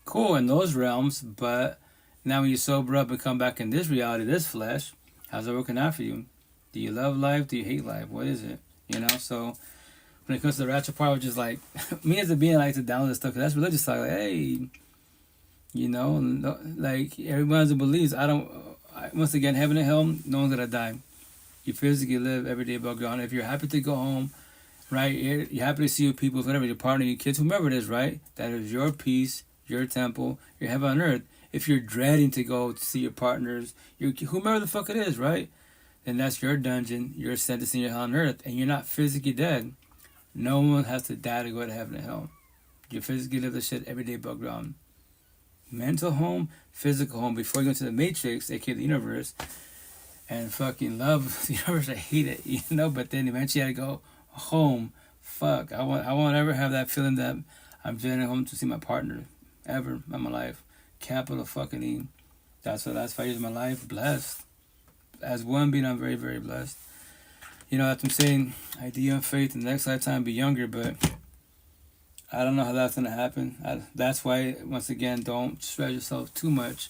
Cool in those realms, but now when you sober up and come back in this reality, this flesh, how's it working out for you? Do you love life? Do you hate life? What is it? So when it comes to the rapture part, which is like, me as a being, I like to download this stuff, because that's religious talk. Like, hey, like, everyone has a beliefs. Once again, heaven and hell, no one's gonna die. You physically live every day above ground. If you're happy to go home, right, you're happy to see your people, whatever, your partner, your kids, whomever it is, right, that is your peace, your temple, your heaven on earth. If you're dreading to go to see your partners, whomever the fuck it is, right, then that's your dungeon, your sentence in your hell on earth, and you're not physically dead. No one has to die to go to heaven and hell. You physically live the shit every day above ground. mental home, physical home, before you go to the matrix, aka the universe, and fucking love the universe. I hate it, you know. But then eventually I had to go home. Fuck, I won't ever have that feeling that I'm journeying home to see my partner ever in my life. Capital fucking E. That's the last 5 years of my life. Blessed. As one being, I'm very, very blessed. You know, that's what I'm saying. Idea and faith in the next lifetime be younger, but I don't know how that's gonna happen. That's why, once again, don't stress yourself too much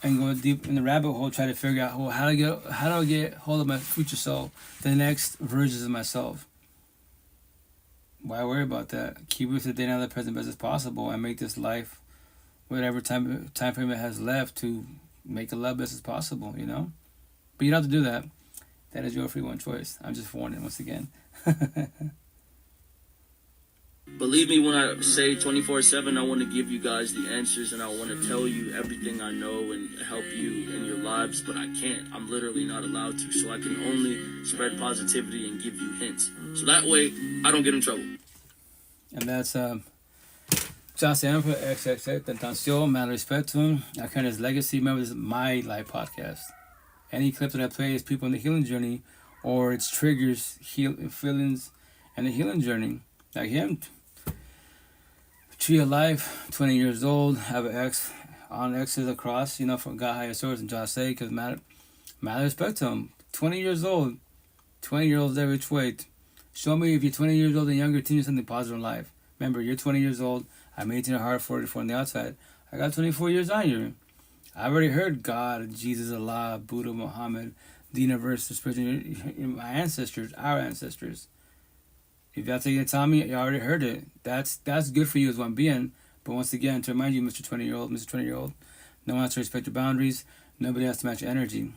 and go deep in the rabbit hole. Try to figure out how do I get hold of my future self, the next versions of myself. Why worry about that? Keep it to the day now, the present best as possible, and make this life, whatever time frame it has left, to make it love best as possible. You know, but you don't have to do that. That is your free one choice. I'm just warning once again. Believe me when I say 24/7, I want to give you guys the answers and I want to tell you everything I know and help you in your lives, but I can't. I'm literally not allowed to, so I can only spread positivity and give you hints. So that way, I don't get in trouble. And that's Jose Emperor XXX, Atención, mad respect to him. I carry his legacy. Remember, this is my live podcast. Any clips that I play is people in the healing journey, or it's triggers, feelings, and the healing journey. Like him, tree of life, 20 years old, have an X on X's across, you know, from God Higher Source and Jose, because mad respect to him. 20 years old, 20-year-olds every which way. Show me if you're 20 years old and younger, teach me something positive in life. Remember, you're 20 years old, I'm 18 at heart, 44 on the outside. I got 24 years on you. I've already heard God, Jesus, Allah, Buddha, Muhammad, the universe, the spiritual, my ancestors, our ancestors. If that's what you're telling me, you already heard it. That's good for you as one being. But once again, to remind you, Mr. 20-year-old, no one has to respect your boundaries. Nobody has to match your energy.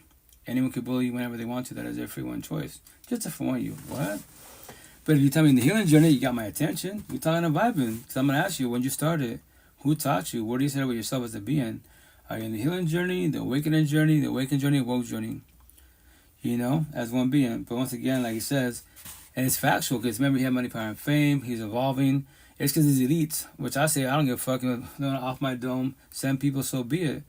Anyone can bully you whenever they want to. That is their free one choice. Just to warn you. What? But if you tell me in the healing journey, you got my attention. We're talking and vibing. Because I'm going to ask you, when you started, who taught you? What do you say about yourself as a being? Are you in the healing journey, the awakening journey, woke journey? You know, as one being. But once again, like he says, and it's factual, because remember, he had money, power, and fame. He's evolving. It's because he's elite, which I say, I don't give a fuck. Off my dome, send people, so be it.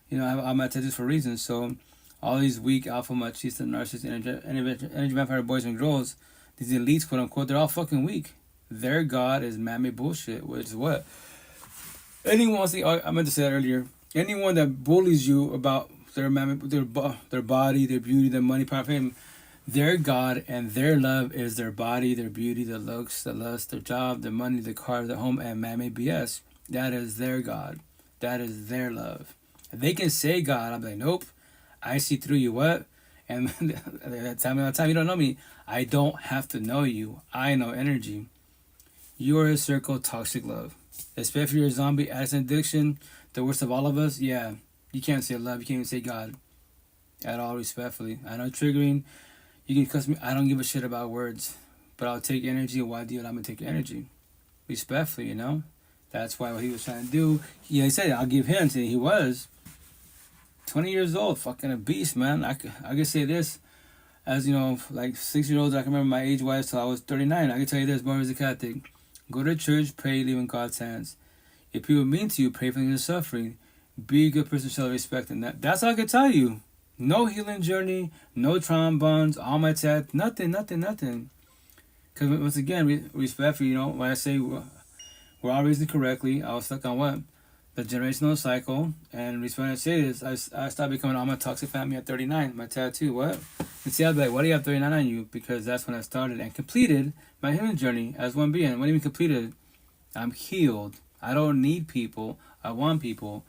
You know, I have all my tattoos for reasons. So all these weak, alpha, machista, narcissist, energy vampire boys and girls, these elites, quote unquote, they're all fucking weak. Their God is man-made bullshit, which is what? Anyone, I meant to say that earlier. Anyone that bullies you about their body, their beauty, their money, power, fame, their God and their love is their body, their beauty, their looks, their lust, their job, their money, their car, their home, and man-made BS. That is their God. That is their love. If they can say God, I'm like, nope. I see through you. What? And tell me all the time, you don't know me. I don't have to know you. I know energy. You are a circle of toxic love. Especially if you're a zombie, addiction, addiction, the worst of all of us, yeah. You can't say love. You can't even say God. At all, respectfully. I know triggering. You can cuss me. I don't give a shit about words. But I'll take energy. Why do you allow me to take energy? Respectfully, you know? That's why what he was trying to do. He said, I'll give hints. And he was. 20 years old. Fucking a beast, man. I could say this. As, you know, like 6-year-olds, I can remember my age-wise till I was 39. I can tell you this, born as a Catholic. Go to church, pray, leave in God's hands. If people mean to you, pray for your suffering. Be a good person, show respect. And that's all I can tell you. No healing journey, no trauma bonds, all my tats, nothing. Because once again, respectfully, you know, when I say we're all raised correctly, I was stuck on what? The generational cycle. And when I say this, I started becoming all my toxic family at 39. My tattoo, what? And see, I'll be like, why do you have 39 on you? Because that's when I started and completed my healing journey as one being. What do you mean completed? I'm healed. I don't need people. I want people.